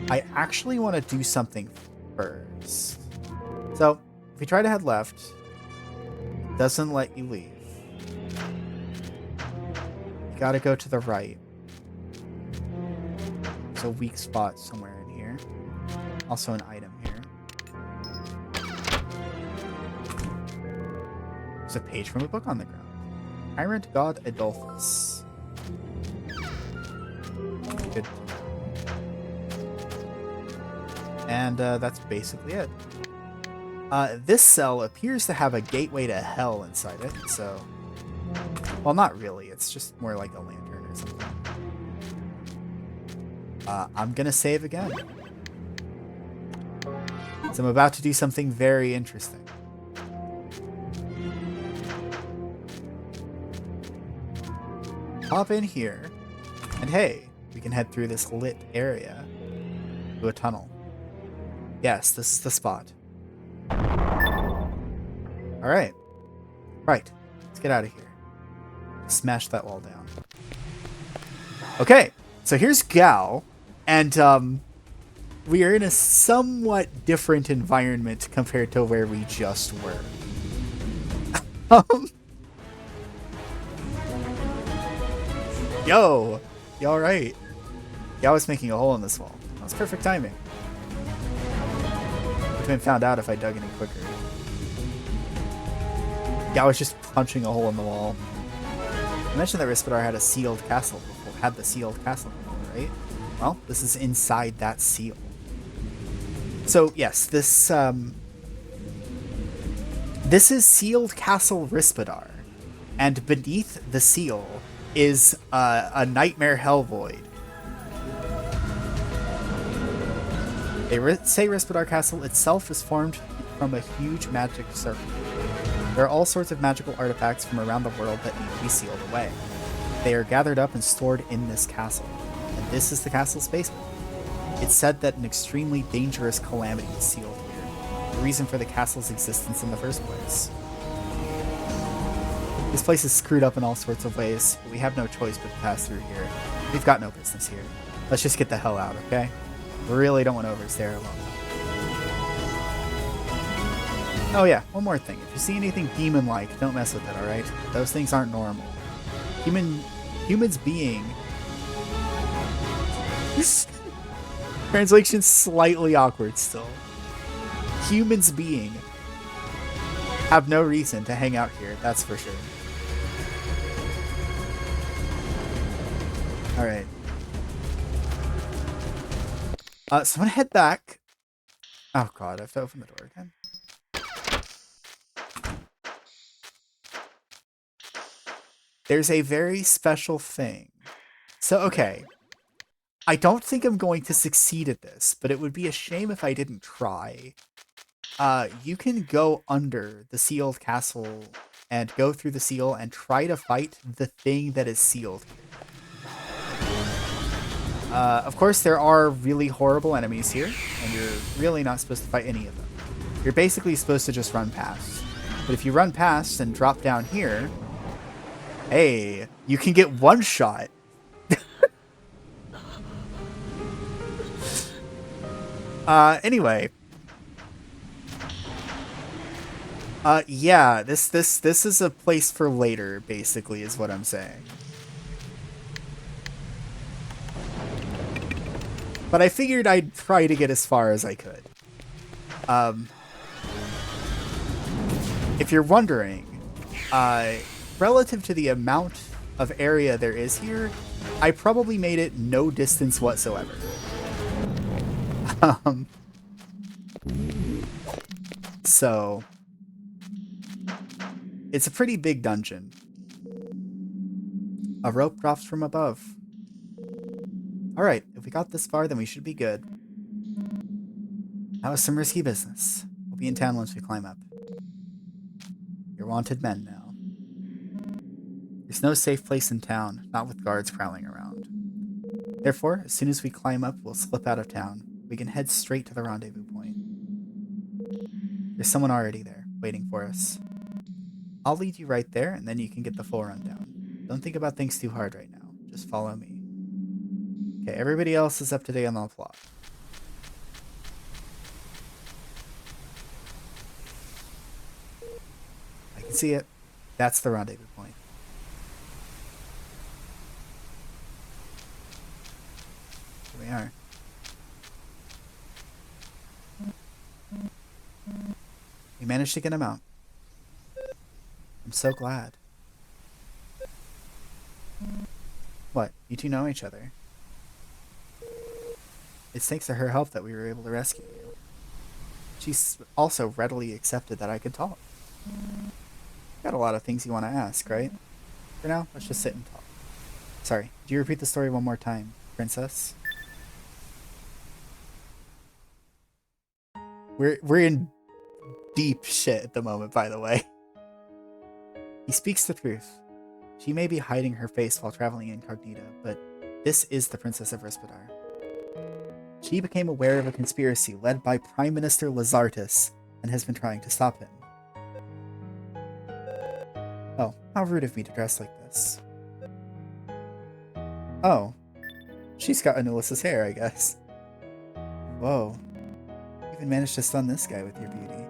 I actually want to do something first. So, if you try to head left, it doesn't let you leave. You gotta go to the right. There's a weak spot somewhere in here. Also an item here. There's a page from a book on the ground. Tyrant God Adolphus. Good. And that's basically it. This cell appears to have a gateway to hell inside it, so... Well, not really. It's just more like a lantern or something. I'm gonna save again. So I'm about to do something very interesting. Hop in here, and hey, we can head through this lit area to a tunnel. Yes, this is the spot. Alright. Right. Let's get out of here. Smash that wall down. Okay, so here's Gal, and we are in a somewhat different environment compared to where we just were. Yo! You alright? Gal was making a hole in this wall. That was perfect timing. Would have been found out if I dug any quicker. Gal was just punching a hole in the wall. I mentioned that Rispidar had a sealed castle before, had the sealed castle before, right? Well, this is inside that seal. So yes, this is sealed Castle Rispidar, and beneath the seal is a nightmare hell void. They say Rispidar Castle itself is formed from a huge magic circle. There are all sorts of magical artifacts from around the world that need to be sealed away. They are gathered up and stored in this castle, and this is the castle's basement. It's said that an extremely dangerous calamity is sealed here, the reason for the castle's existence in the first place. This place is screwed up in all sorts of ways, but we have no choice but to pass through here. We've got no business here. Let's just get the hell out, okay? We really don't want to overstay our alone. Oh yeah, one more thing. If you see anything demon-like, don't mess with it, alright? Those things aren't normal. Humans being... Translation slightly awkward still. Humans being have no reason to hang out here, that's for sure. Alright. So I'm gonna head back. Oh god, I have to open the door again. There's a very special thing. So, okay. I don't think I'm going to succeed at this, but it would be a shame if I didn't try. You can go under the sealed castle and go through the seal and try to fight the thing that is sealed here. Of course, there are really horrible enemies here, and you're really not supposed to fight any of them. You're basically supposed to just run past. But if you run past and drop down here, hey, you can get one shot. Anyway. Yeah, this is a place for later, basically, is what I'm saying. But I figured I'd try to get as far as I could. If you're wondering, relative to the amount of area there is here, I probably made it no distance whatsoever. So it's a pretty big dungeon. A rope drops from above. Alright, if we got this far, then we should be good. That was some risky business. We'll be in town once we climb up. You're wanted men now. There's no safe place in town, not with guards prowling around. Therefore, as soon as we climb up, we'll slip out of town. We can head straight to the rendezvous point. There's someone already there, waiting for us. I'll lead you right there, and then you can get the full rundown. Don't think about things too hard right now. Just follow me. Okay, everybody else is up to date on the plot. I can see it. That's the rendezvous point. Here we are. We managed to get him out. I'm so glad. What? You two know each other? It's thanks to her help that we were able to rescue you. She's also readily accepted that I could talk. Got a lot of things you want to ask, right? For now, let's just sit and talk. Sorry, do you repeat the story one more time, princess? We're in deep shit at the moment, by the way. He speaks the truth. She may be hiding her face while traveling incognito, but this is the Princess of Rispidar. She became aware of a conspiracy led by Prime Minister Lazartus and has been trying to stop him. Oh, how rude of me to dress like this. Oh, she's got Anulis's hair, I guess. Whoa, you even managed to stun this guy with your beauty.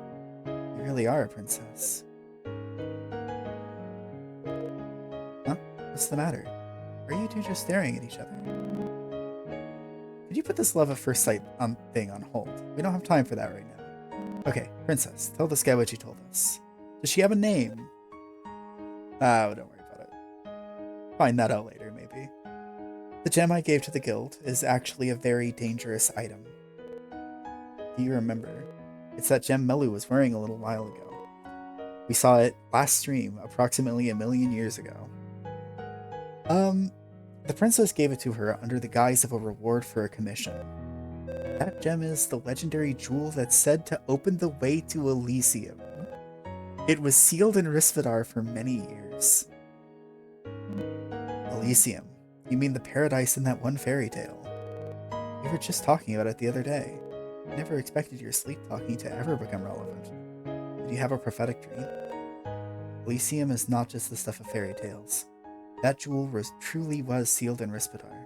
You really are a princess. Huh? What's the matter? Are you two just staring at each other? Could you put this love at first sight thing on hold? We don't have time for that right now. Okay, princess, tell this guy what you told us. Does she have a name? Oh, don't worry about it. Find that out later, maybe. The gem I gave to the guild is actually a very dangerous item. Do you remember? It's that gem Melu was wearing a little while ago. We saw it last stream, approximately 1,000,000 years ago. The princess gave it to her under the guise of a reward for a commission. That gem is the legendary jewel that's said to open the way to Elysium. It was sealed in Rispidar for many years. Elysium? You mean the paradise in that one fairy tale? We were just talking about it the other day. I never expected your sleep talking to ever become relevant. Did you have a prophetic dream? Elysium is not just the stuff of fairy tales. That jewel truly was sealed in Rispidar.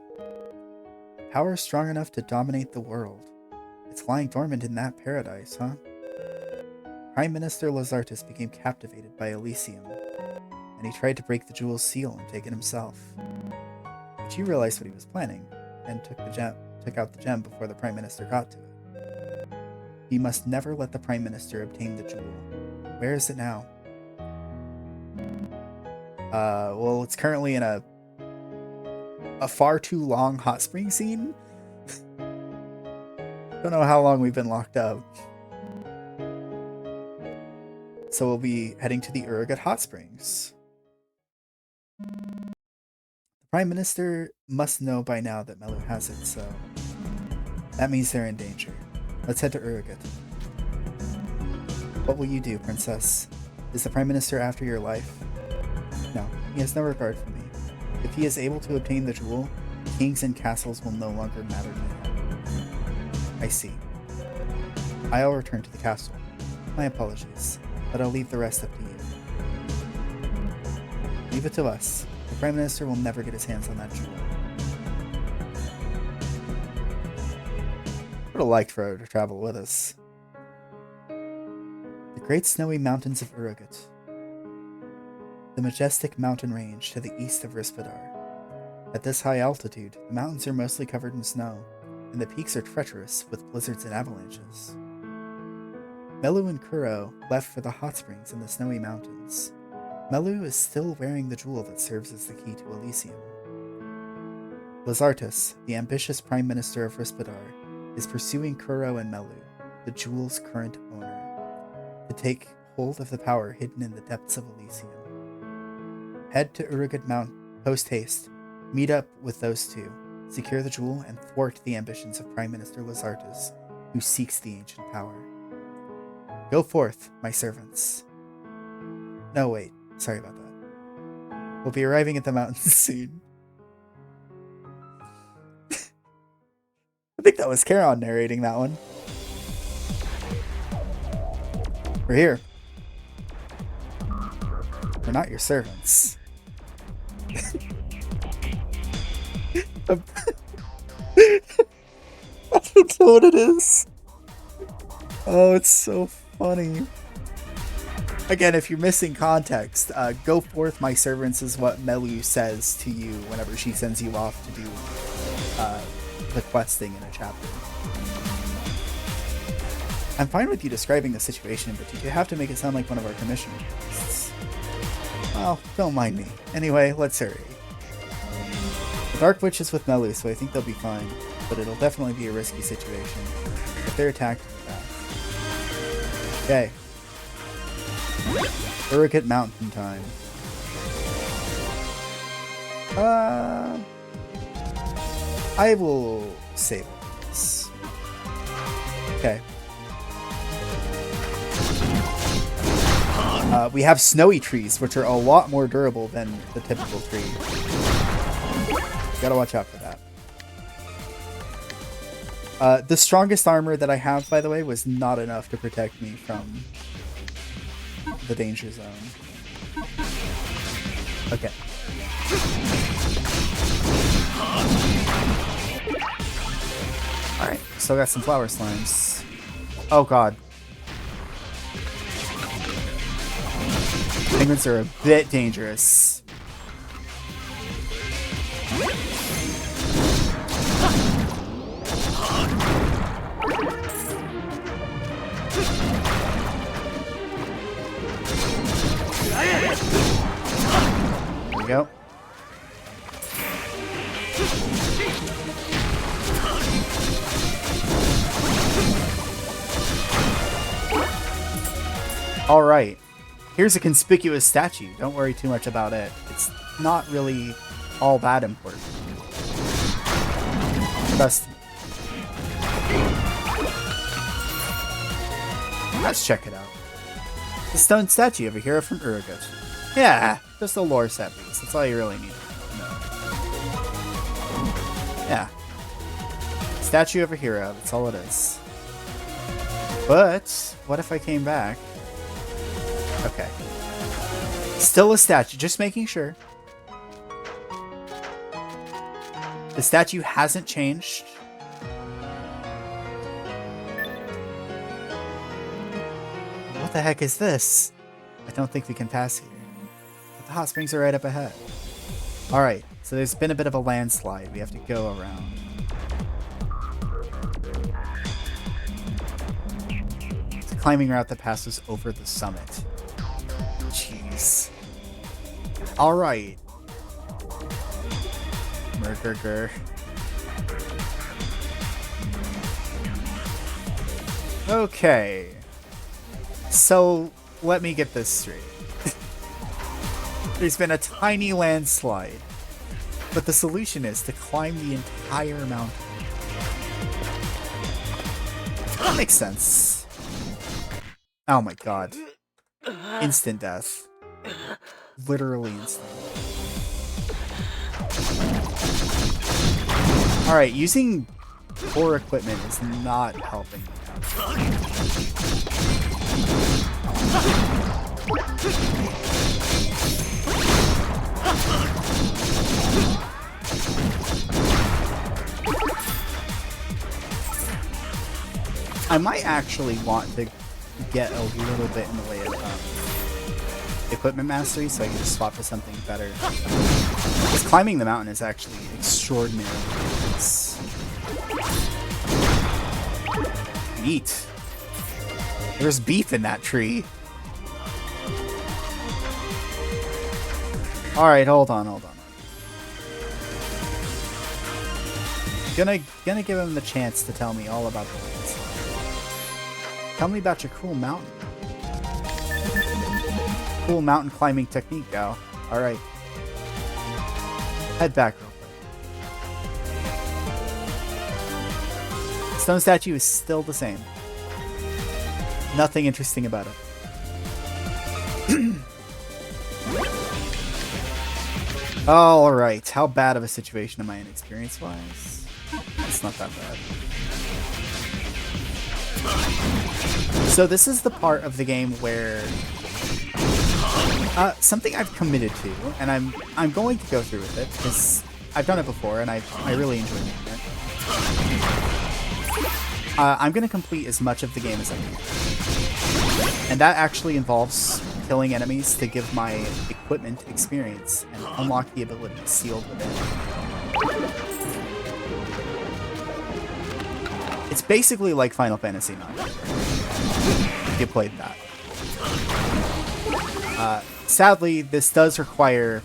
Power strong enough to dominate the world. It's lying dormant in that paradise, huh? Prime Minister Lazartus became captivated by Elysium, and he tried to break the jewel's seal and take it himself. But you realized what he was planning, and took out the gem before the Prime Minister got to it. You must never let the Prime Minister obtain the jewel. Where is it now? Well, it's currently in a far too long hot spring scene. Don't know how long we've been locked up. So we'll be heading to the Urugut Hot Springs. The Prime Minister must know by now that Melu has it, so that means they're in danger. Let's head to Urugut. What will you do, Princess? Is the Prime Minister after your life? No, he has no regard for me. If he is able to obtain the jewel, kings and castles will no longer matter to him. I see. I'll return to the castle. My apologies, but I'll leave the rest up to you. Leave it to us. The Prime Minister will never get his hands on that jewel. Would have liked for her to travel with us. The great snowy mountains of Urugut. The majestic mountain range to the east of Rispidar. At this high altitude, the mountains are mostly covered in snow, and the peaks are treacherous with blizzards and avalanches. Melu and Kuro left for the hot springs in the snowy mountains. Melu is still wearing the jewel that serves as the key to Elysium. Lazartus, the ambitious Prime Minister of Rispidar, is pursuing Kuro and Melu, the jewel's current owner, to take hold of the power hidden in the depths of Elysium. Head to Urugut Mount post-haste, meet up with those two, secure the jewel, and thwart the ambitions of Prime Minister Lazartus, who seeks the ancient power. Go forth, my servants. No, wait. Sorry about that. We'll be arriving at the mountains soon. I think that was Charon narrating that one. We're here. We're not your servants. I don't know what it is. Oh, it's so funny. Again, if you're missing context, go forth, my servants is what Melu says to you whenever she sends you off to do the questing in a chapter. I'm fine with you describing the situation, but you have to make it sound like one of our commissioners. Well, don't mind me. Anyway, let's hurry. The Dark Witch is with Melu, so I think they'll be fine, but it'll definitely be a risky situation. If they're attacked, okay. Urugut Mountain time. I will save this. Okay. We have snowy trees, which are a lot more durable than the typical tree. Gotta watch out for that. The strongest armor that I have, by the way, was not enough to protect me from the danger zone. Okay. Alright, still got some flower slimes. Oh god. Penguins are a bit dangerous. There we go. All right. Here's a conspicuous statue. Don't worry too much about it. It's not really all that important. Trust me. Let's check it out. The stone statue of a hero from Urugut. Yeah, just a lore set piece. That's all you really need to know. Yeah. Statue of a hero. That's all it is. But, what if I came back? Okay. Still a statue. Just making sure. The statue hasn't changed. What the heck is this? I don't think we can pass here. But the hot springs are right up ahead. Alright, so there's been a bit of a landslide. We have to go around. It's a climbing route that passes over the summit. Jeez. Alright. Murder. Okay. So, let me get this straight. There's been a tiny landslide, but the solution is to climb the entire mountain. That makes sense. Oh my god. Instant death. Literally instant. Alright, using poor equipment is not helping me out. I might actually want to get a little bit in the way of equipment mastery so I can just swap to something better. Because climbing the mountain is actually extraordinarily nice. Neat. There's beef in that tree. Alright, hold on. Gonna give him the chance to tell me all about the landslide. Tell me about your cool mountain. Cool mountain climbing technique, gal. Alright. Head back real quick. Stone statue is still the same. Nothing interesting about it. Alright, how bad of a situation am I in experience-wise? It's not that bad. So this is the part of the game where something I've committed to, and I'm going to go through with it because I've done it before and I really enjoy doing it. I'm going to complete as much of the game as I can. And that actually involves killing enemies to give my equipment experience and unlock the abilities sealed within. It's basically like Final Fantasy IX. If you played that. Sadly, this does require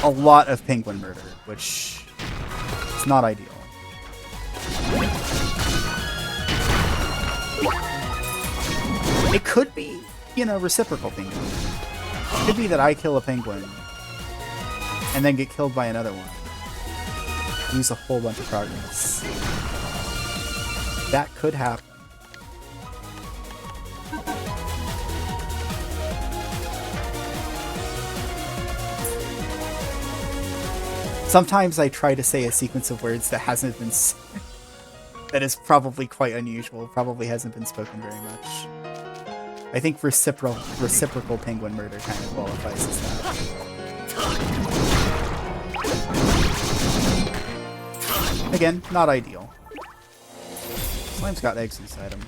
a lot of penguin murder, which is not ideal. It could be, you know, reciprocal penguin. It could be that I kill a penguin and then get killed by another one. Lose a whole bunch of progress. That could happen. Sometimes I try to say a sequence of words that hasn't been that is probably quite unusual, probably hasn't been spoken very much. I think reciprocal penguin murder kind of qualifies as that. Again, not ideal. Slime's got eggs inside him.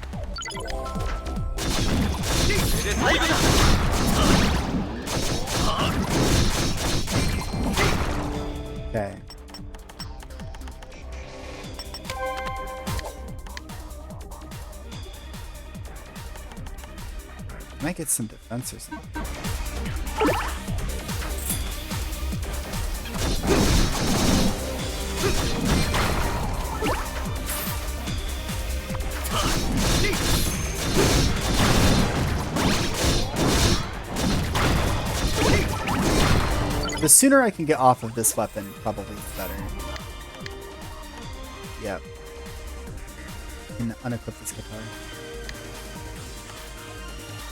Okay. Might get some defense or something. The sooner I can get off of this weapon, probably the better. Yep. I can unequip this guitar.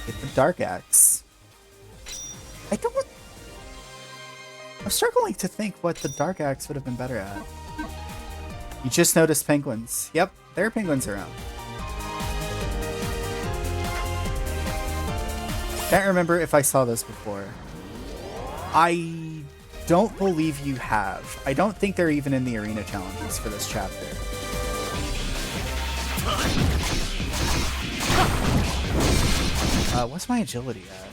Get the Dark Axe. I'm struggling to think what the Dark Axe would have been better at. You just noticed penguins. Yep, there are penguins around. Can't remember if I saw this before. I don't believe you have. I don't think they're even in the arena challenges for this chapter. What's my agility at?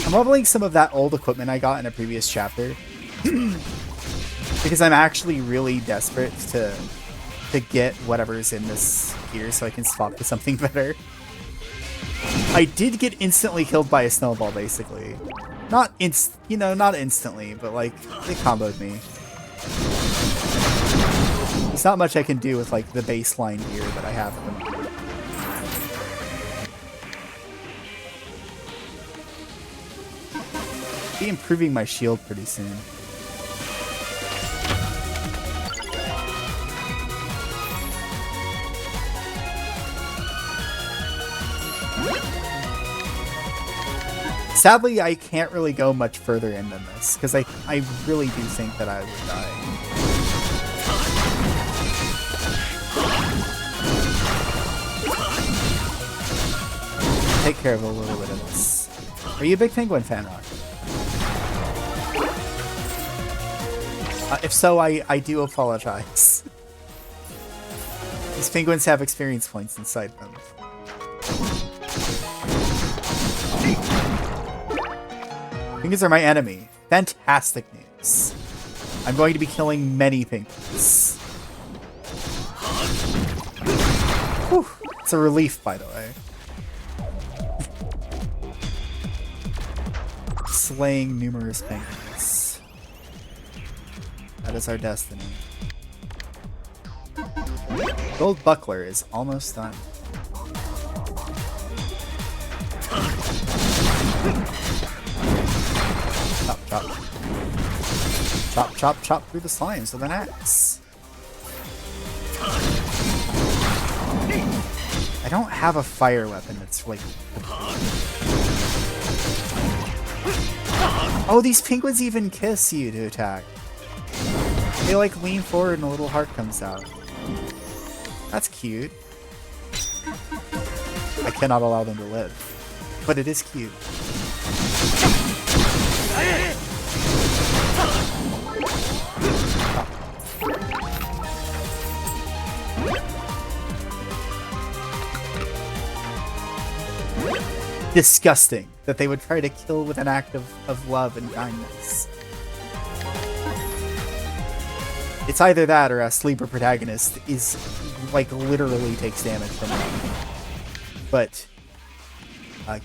I'm leveling some of that old equipment I got in a previous chapter. Because I'm actually really desperate to get whatever's in this gear so I can swap to something better. I did get instantly killed by a snowball, basically. Not instantly, but like, it comboed me. There's not much I can do with like the baseline gear that I have at the moment. Be improving my shield pretty soon. Sadly, I can't really go much further in than this, because I really do think that I would die. Take care of a little bit of this. Are you a big Penguin fan, Rock? If so, I do apologize. These penguins have experience points inside them. Penguins are my enemy. Fantastic news. I'm going to be killing many penguins. Whew. It's a relief, by the way. Slaying numerous penguins. That is our destiny. Gold buckler is almost done. Chop, chop. Chop, chop, chop through the slimes with an axe. I don't have a fire weapon that's like... Oh, these penguins even kiss you to attack. They like lean forward and a little heart comes out. That's cute. I cannot allow them to live. But it is cute. Disgusting that they would try to kill with an act of love and kindness. It's either that or a Astlibra protagonist is, like, literally takes damage from it. But,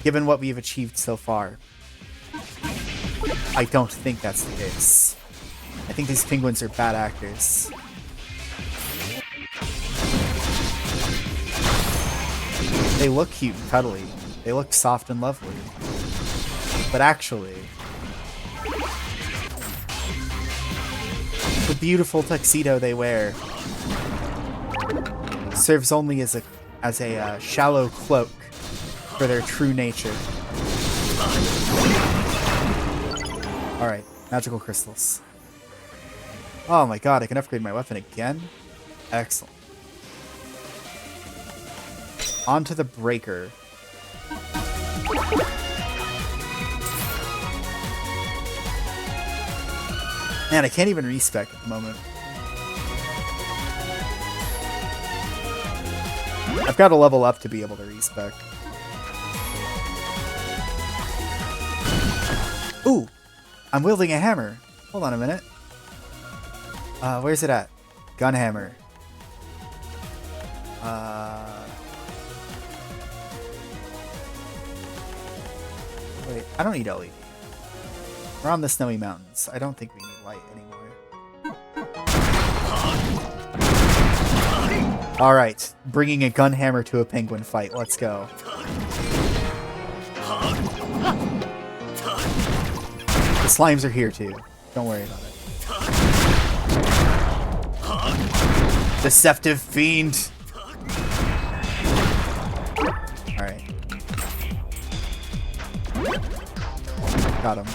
given what we've achieved so far, I don't think that's the case. I think these penguins are bad actors. They look cute and cuddly. They look soft and lovely. But actually, the beautiful tuxedo they wear serves only as a shallow cloak for their true nature. Alright, magical crystals. Oh my god, I can upgrade my weapon again? Excellent. On to the breaker. Man, I can't even respec at the moment. I've got to level up to be able to respec. Ooh! I'm wielding a hammer. Hold on a minute. Where's it at? Gun hammer. Wait, I don't need LED. We're on the snowy mountains. I don't think we need light anymore. Alright, bringing a gun hammer to a penguin fight. Let's go. The slimes are here too. Don't worry about it. Deceptive fiend! Alright. Got him.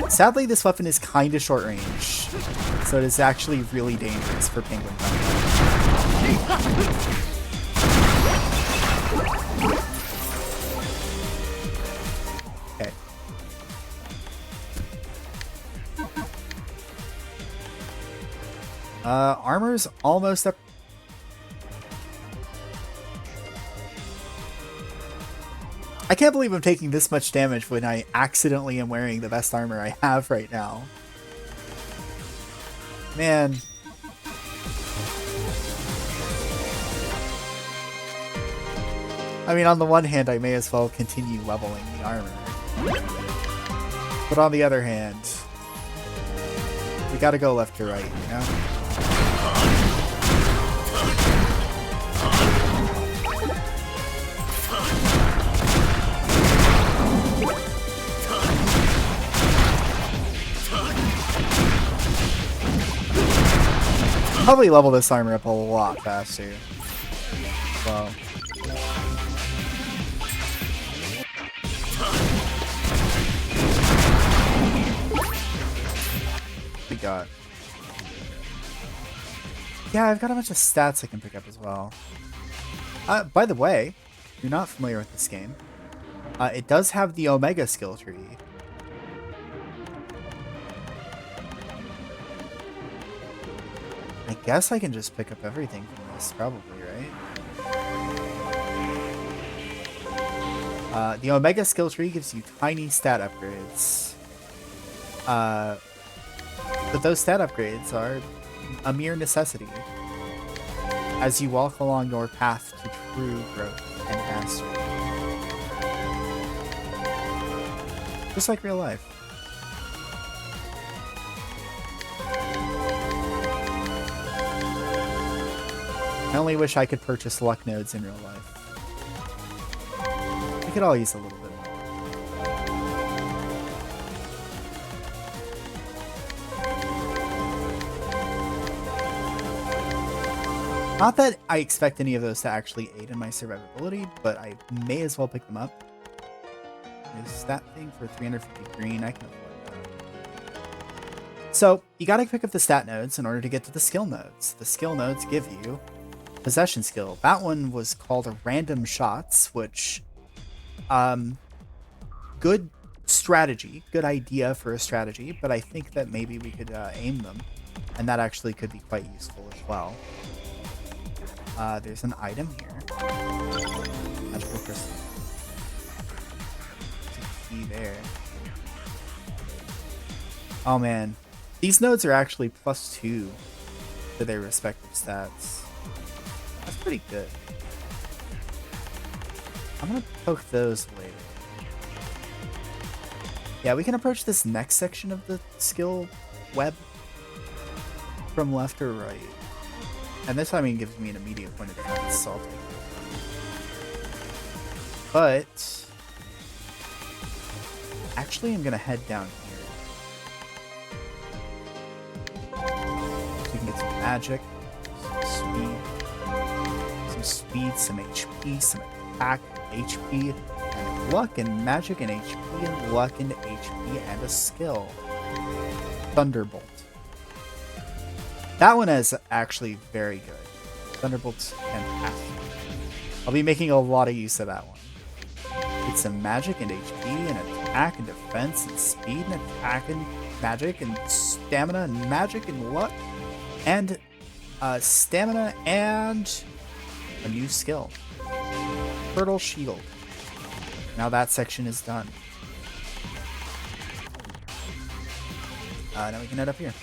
Sadly, this weapon is kinda short range, so it is actually really dangerous for penguin combat. Okay. Armor's almost up. I can't believe I'm taking this much damage when I accidentally am wearing the best armor I have right now. Man. I mean, on the one hand, I may as well continue leveling the armor. But on the other hand, we gotta go left to right, you know? Probably level this armor up a lot faster. Wow. We got. Yeah, I've got a bunch of stats I can pick up as well. By the way, if you're not familiar with this game, it does have the Omega skill tree. I guess I can just pick up everything from this, probably, right? The Omega skill tree gives you tiny stat upgrades. But those stat upgrades are a mere necessity as you walk along your path to true growth and mastery. Just like real life. I only wish I could purchase luck nodes in real life. We could all use a little bit more. Not that I expect any of those to actually aid in my survivability, but I may as well pick them up. Is that thing for 350 green? I can afford that. So, you gotta pick up the stat nodes in order to get to the skill nodes. The skill nodes give you possession skill. That one was called a random shots, which good strategy, good idea for a strategy, but I think that maybe we could aim them, and that actually could be quite useful as well. There's an item here. Magical crystal. There's a key there. Oh man, these nodes are actually +2 to their respective stats. That's pretty good. I'm gonna poke those later. Yeah, we can approach this next section of the skill web from left or right. And this time it gives me an immediate point of defense, so I'll take it. But actually I'm gonna head down here. So we can get some magic, some speed, some HP, some attack, HP, and luck, and magic, and HP, and luck, and HP, and a skill. Thunderbolt. That one is actually very good. Thunderbolt's fantastic. I'll be making a lot of use of that one. It's some magic, and HP, and attack, and defense, and speed, and attack, and magic, and stamina, and magic, and luck, and stamina, and a new skill. Turtle Shield. Now that section is done. Now we can head up here.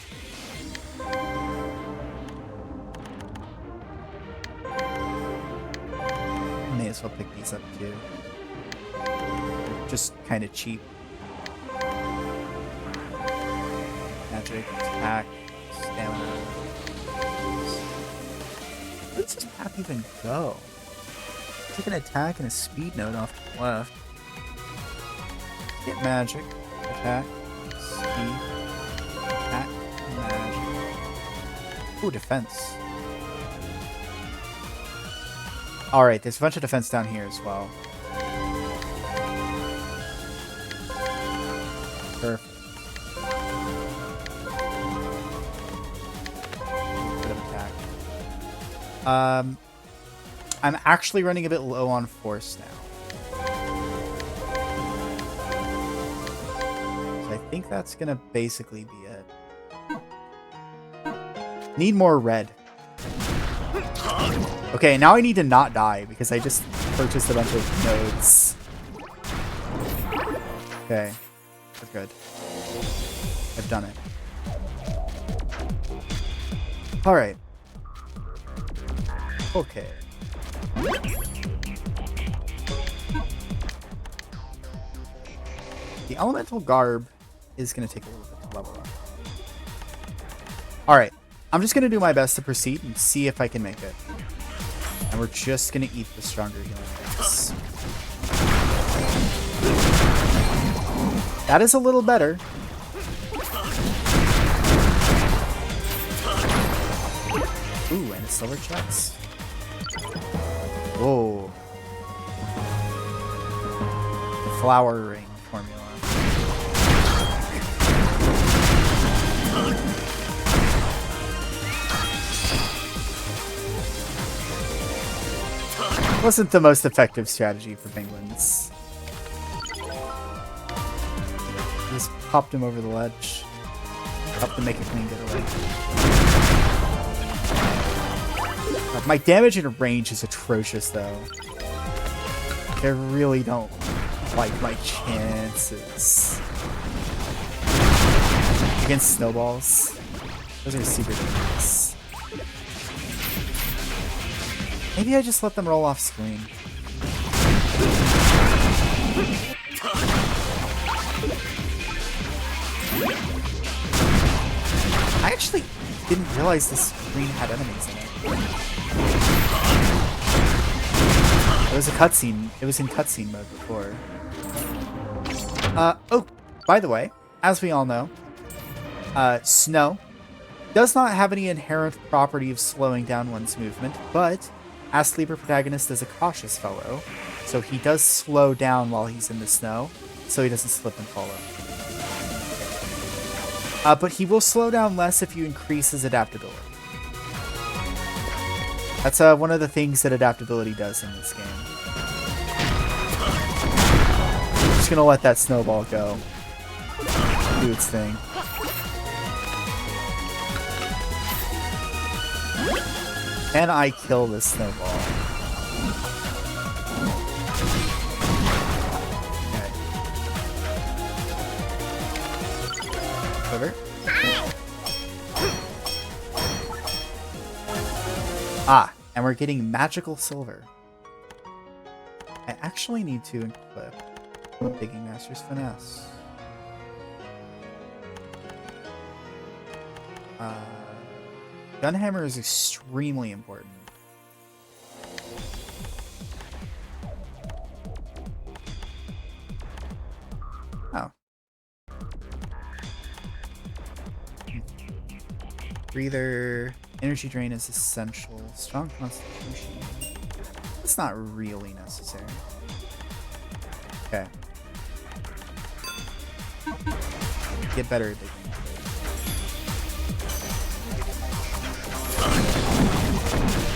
May as well pick these up too. They're just kind of cheap. Magic, attack, stamina. Where does this map even go? Take an attack and a speed node off to the left. Get magic, attack, speed, attack, magic. Ooh, defense. Alright, there's a bunch of defense down here as well. Perfect. Bit of attack. I'm actually running a bit low on force now. So I think that's gonna basically be it. Need more red. Okay, now I need to not die because I just purchased a bunch of nodes. Okay, we're good. I've done it. Alright. Okay. The elemental garb is going to take a little bit to level up. Alright. I'm just going to do my best to proceed and see if I can make it. And we're just going to eat the stronger healing items. That is a little better. Ooh, and a silver chest. Whoa. The flowering formula. Wasn't the most effective strategy for penguins. Just popped him over the ledge. Helped him make a clean getaway. My damage in range is atrocious, though. I really don't like my chances. Against snowballs. Those are super dangerous. Maybe I just let them roll off screen. I actually didn't realize this screen had enemies in it. It was a cutscene. It was in cutscene mode before. Oh, by the way, as we all know, snow does not have any inherent property of slowing down one's movement, but Astlibra protagonist is a cautious fellow, so he does slow down while he's in the snow, so he doesn't slip and fall over. But he will slow down less if you increase his adaptability. That's one of the things that adaptability does in this game. I'm just gonna let that snowball go. Do its thing. Can I kill this snowball? Okay. Over. Ah, and we're getting magical silver. I actually need to equip Digging Master's Finesse. Gunhammer is extremely important. Oh. Breather. Energy drain is essential. Strong constitution. That's not really necessary. Okay. Get better at digging.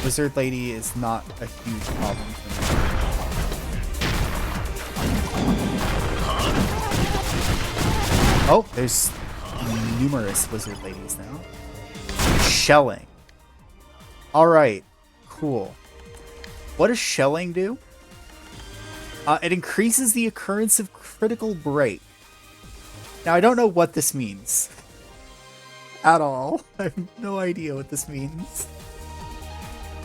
Wizard Lady is not a huge problem for me. Oh, there's numerous Wizard Ladies now. Shelling. Alright, cool. What does shelling do? It increases the occurrence of critical break. Now, I don't know what this means. At all. I have no idea what this means.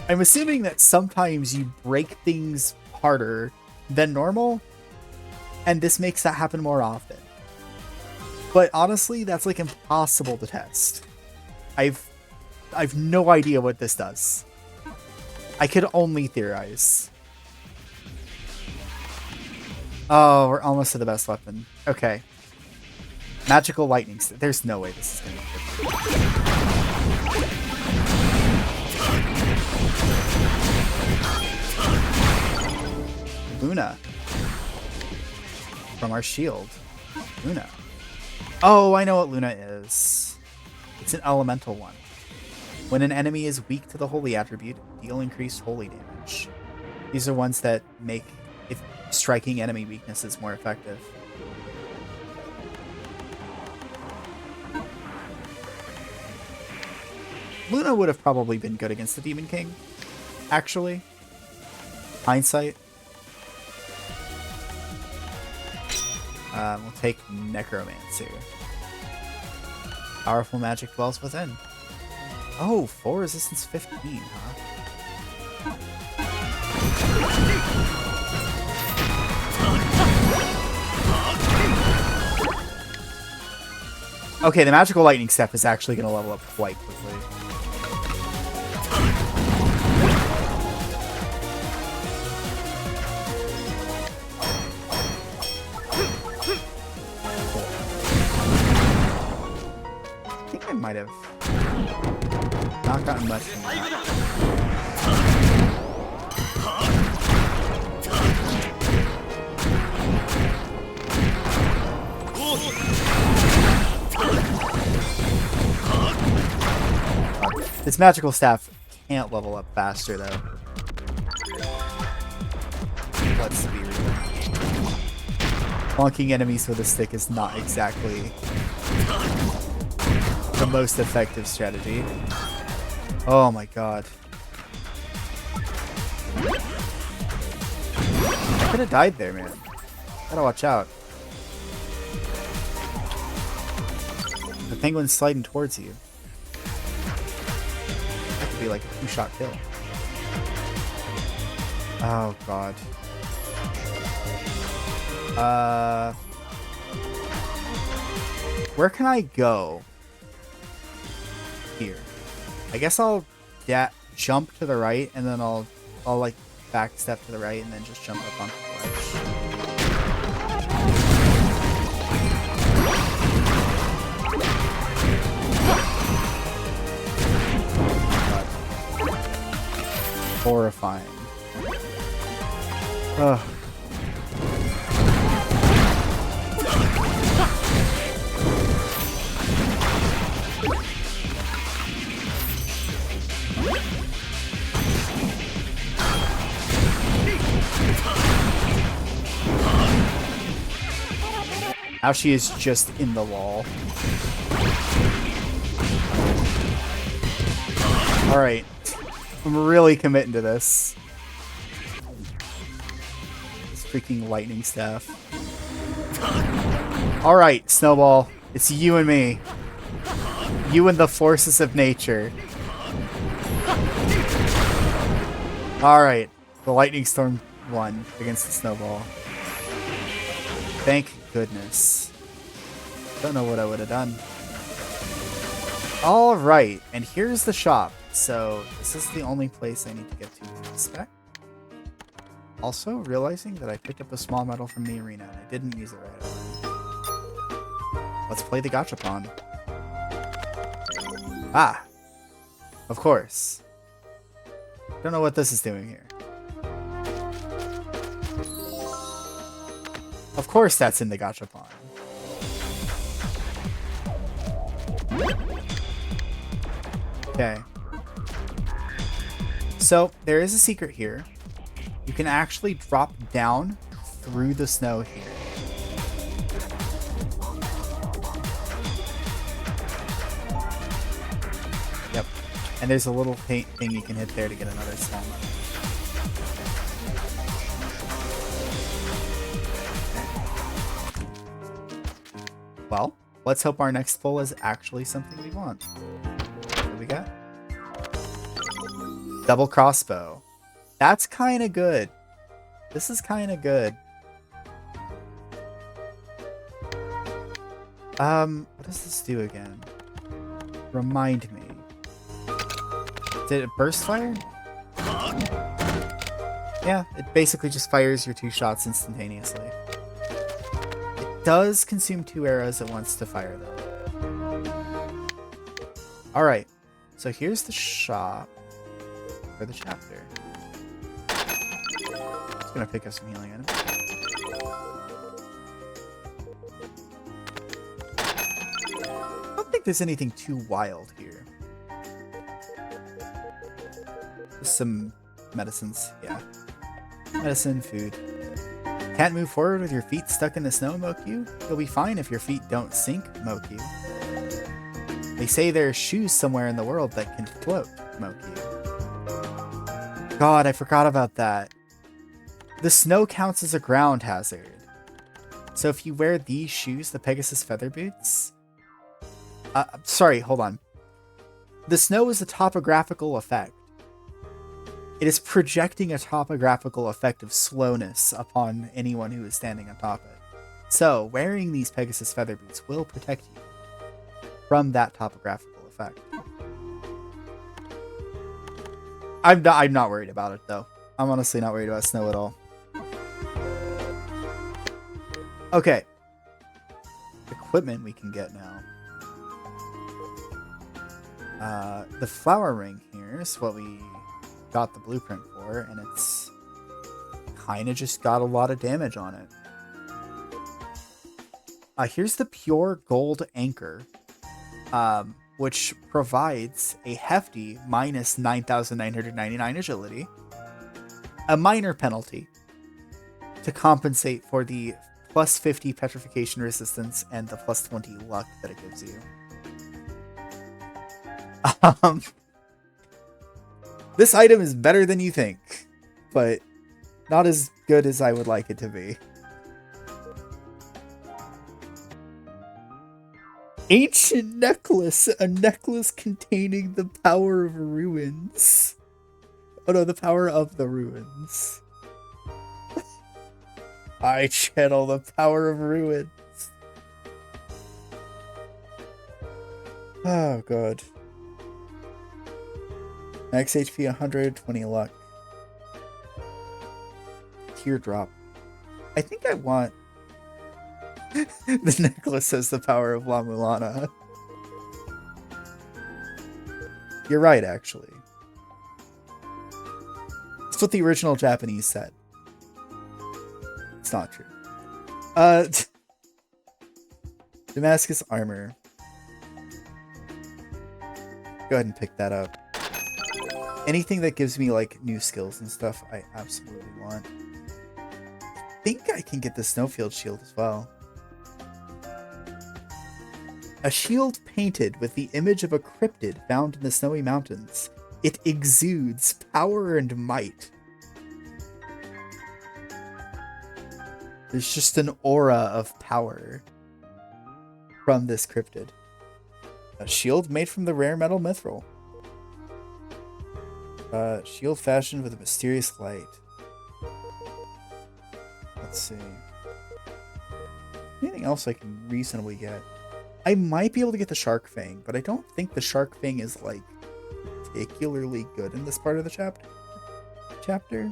I'm assuming that sometimes you break things harder than normal, and this makes that happen more often. But honestly, that's like impossible to test. I've no idea what this does. I could only theorize. Oh, we're almost to the best weapon. Okay. Magical lightning. There's no way this is going to be good. Luna. From our shield. Luna. Oh, I know what Luna is. It's an elemental one. When an enemy is weak to the holy attribute, deal increased holy damage. These are ones that make striking enemy weaknesses more effective. Luna would have probably been good against the Demon King, actually. Hindsight. We'll take Necromancer. Powerful magic dwells within. Oh, 4 resistance 15, huh? Okay, the magical lightning step is actually going to level up quite quickly. I think I might have not gotten much from that. This magical staff can't level up faster, though. Let's be real. Bonking enemies with a stick is not exactly the most effective strategy. Oh my god. I could have died there, man. Gotta watch out. The penguin's sliding towards you. That could be like a 2-shot kill. Oh god. Where can I go? Here. I guess I'll jump to the right, and then I'll like back step to the right, and then just jump up onto the ledge. Horrifying. Ugh. Now she is just in the wall. Alright. I'm really committing to this. This freaking lightning staff. Alright, Snowball. It's you and me. You and the forces of nature. Alright. The lightning storm won against the Snowball. Thank goodness. Don't know what I would have done. Alright, and here's the shop. So, this is the only place I need to get to for the spec. Also, realizing that I picked up a small medal from the arena and I didn't use it right away. Let's play the gachapon. Ah! Of course. Don't know what this is doing here. Of course that's in the gachapon. Okay. So, there is a secret here. You can actually drop down through the snow here. Yep. And there's a little paint thing you can hit there to get another small medal. Well, let's hope our next pull is actually something we want. What do we got? Double crossbow. That's kind of good. This is kind of good. What does this do again? Remind me. Did it burst fire? Yeah, it basically just fires your 2 shots instantaneously. It does consume 2 arrows at once to fire though. Alright, so here's the shop. For the chapter. Just gonna pick up some healing items. I don't think there's anything too wild here. Just some medicines, yeah. Medicine, food. Can't move forward with your feet stuck in the snow, Moku? You'll be fine if your feet don't sink, Moku. They say there are shoes somewhere in the world that can float, Moki. God, I forgot about that. The snow counts as a ground hazard. So if you wear these shoes, the Pegasus Feather Boots... sorry, hold on. The snow is a topographical effect. It is projecting a topographical effect of slowness upon anyone who is standing on top of it. So, wearing these Pegasus Feather Boots will protect you from that topographical effect. I'm not worried about it, though. I'm honestly not worried about snow at all. Okay. Equipment we can get now. The flower ring here is what we got the blueprint for, and it's kind of just got a lot of damage on it. Here's the pure gold anchor, which provides a hefty minus 9,999 agility, a minor penalty to compensate for the plus 50 petrification resistance and the plus 20 luck that it gives you. This item is better than you think, but not as good as I would like it to be. Ancient necklace, a necklace containing the power of ruins. Oh no, the power of the ruins. I channel the power of ruins. Oh god. Max HP 100, 20 luck. Teardrop. I think I want... The necklace has the power of La Mulana. You're right, actually. That's what the original Japanese said. It's not true. Damascus armor. Go ahead and pick that up. Anything that gives me, like, new skills and stuff, I absolutely want. I think I can get the Snowfield shield as well. A shield painted with the image of a cryptid found in the snowy mountains. It exudes power and might. There's just an aura of power from this cryptid. A shield made from the rare metal mithril. Shield fashioned with a mysterious light. Let's see. Anything else I can reasonably get? I might be able to get the Shark Fang, but I don't think the Shark Fang is, like, particularly good in this part of the chapter.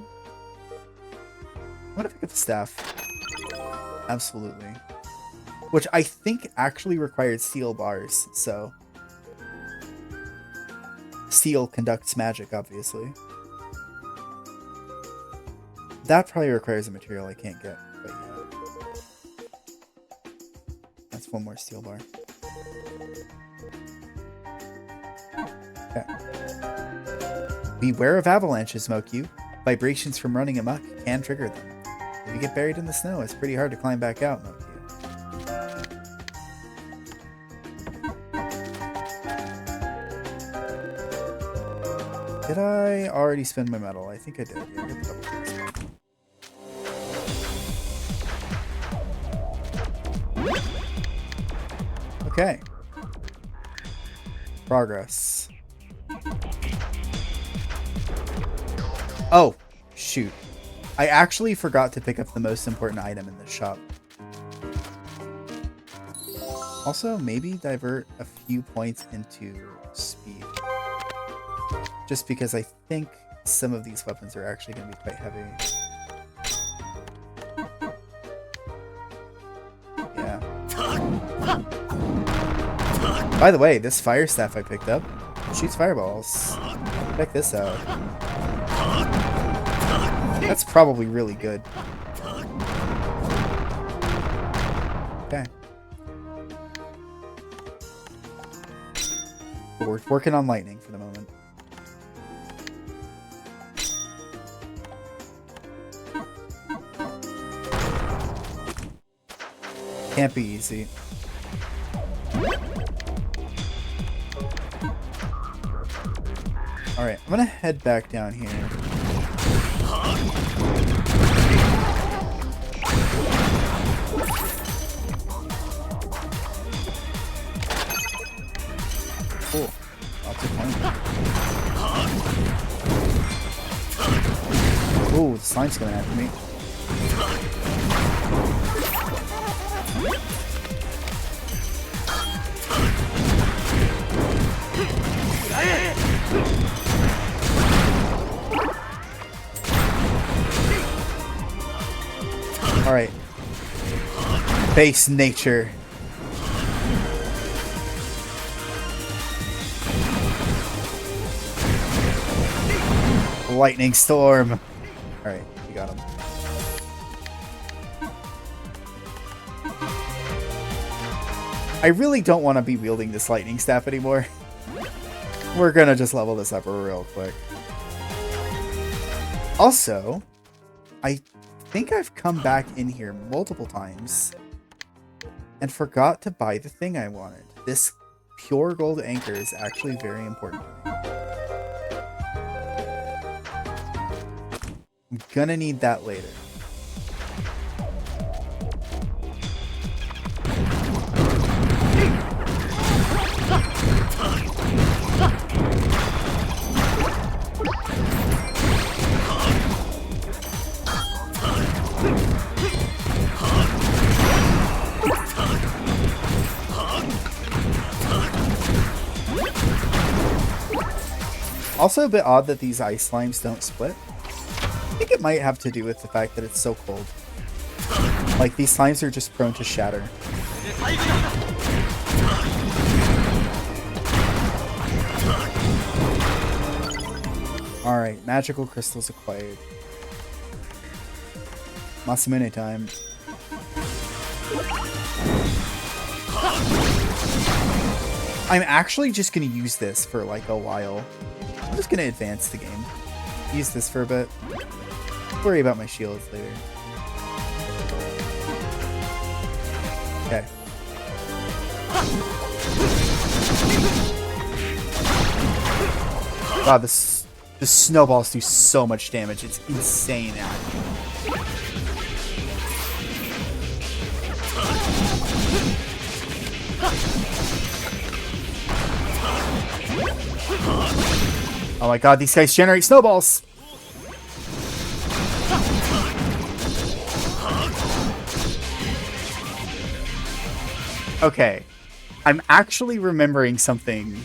What if I get the staff? Absolutely. Which I think actually required steel bars, so... Steel conducts magic, obviously. That probably requires a material I can't get, but yeah. That's one more steel bar. Okay. Beware of avalanches, Mokyu. Vibrations from running amok can trigger them. If you get buried in the snow, it's pretty hard to climb back out, Mokyu. Did I already spend my metal? I think I did. Yeah, I got the double points. Okay. Progress. Oh, shoot. I actually forgot to pick up the most important item in this shop. Also, maybe divert a few points into speed. Just because I think some of these weapons are actually going to be quite heavy. Yeah. By the way, this fire staff I picked up shoots fireballs. Check this out. That's probably really good. Okay. We're working on lightning for the moment. Can't be easy. Alright, I'm gonna head back down here. Cool. Lots of fun. Ooh, the slime's coming after me. Alright. Base nature. Lightning storm. Alright, we got him. I really don't want to be wielding this lightning staff anymore. We're gonna just level this up real quick. Also, I think I've come back in here multiple times and forgot to buy the thing I wanted. This pure gold anchor is actually very important to me. I'm gonna need that later. Also a bit odd that these ice slimes don't split. I think it might have to do with the fact that it's so cold. Like, these slimes are just prone to shatter. Alright, magical crystals acquired. Masamune time. I'm actually just gonna use this for like a while. I'm just gonna advance the game. Use this for a bit. Worry about my shields later. Okay. Wow, the snowballs do so much damage. It's insane. Oh my god, these guys generate snowballs! Okay. I'm actually remembering something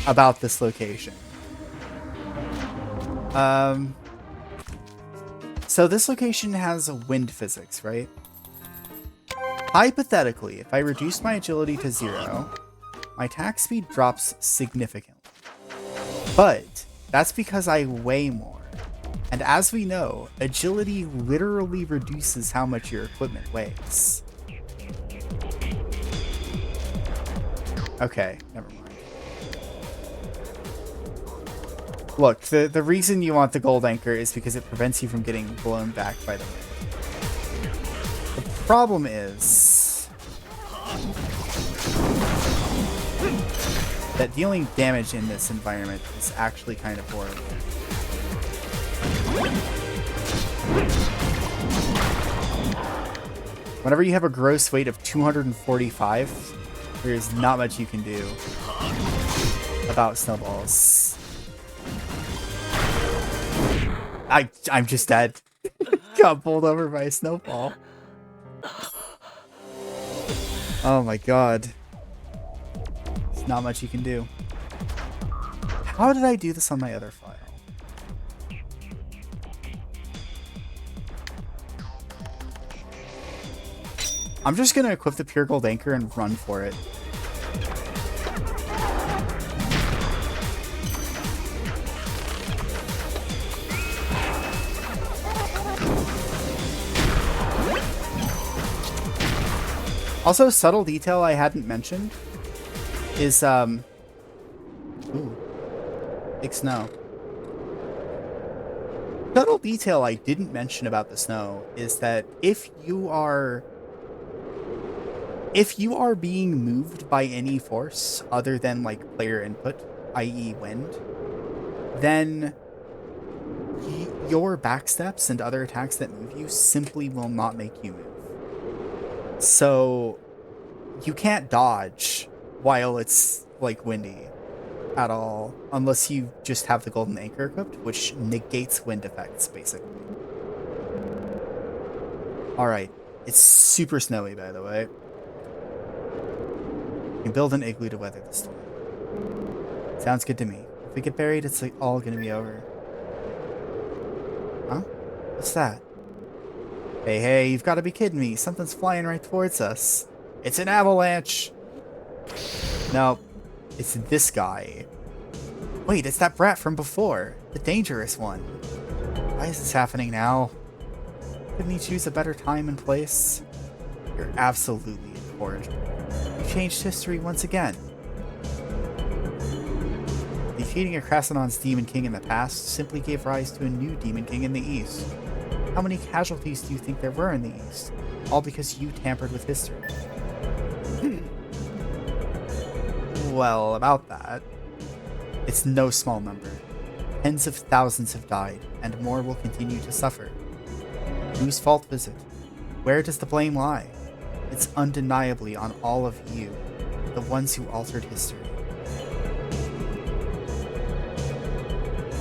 about this location. So this location has a wind physics, right? Hypothetically, if I reduce my agility to 0, my attack speed drops significantly. But that's because I weigh more. And as we know, agility literally reduces how much your equipment weighs. Okay, never mind. Look, the reason you want the gold anchor is because it prevents you from getting blown back by the wind. The problem is that dealing damage in this environment is actually kind of horrible. Whenever you have a gross weight of 245, there is not much you can do about snowballs. I'm just dead. Got pulled over by a snowball. Oh my god. There's not much you can do. How did I do this on my other file? I'm just gonna equip the pure gold anchor and run for it. Also, subtle detail I hadn't mentioned is, ooh, big snow. Subtle detail I didn't mention about the snow is that if you are being moved by any force other than like player input, i.e. wind, then your backsteps and other attacks that move you simply will not make you move. So you can't dodge while it's like windy at all, unless you just have the golden anchor equipped, which negates wind effects basically. All right, it's super snowy, by the way. You can build an igloo to weather the storm. Sounds good to me. If we get buried, it's like all gonna be over. Huh? What's that? Hey, hey, you've got to be kidding me. Something's flying right towards us. It's an avalanche. No, it's this guy. Wait, it's that brat from before. The dangerous one. Why is this happening now? Couldn't he choose a better time and place? You're absolutely incorrigible. You changed history once again. Defeating a Krasnodon's Demon King in the past simply gave rise to a new Demon King in the East. How many casualties do you think there were in the East? All because you tampered with history. Well, about that, it's no small number. Tens of thousands have died, and more will continue to suffer. Whose fault was it? Where does the blame lie? It's undeniably on all of you, the ones who altered history.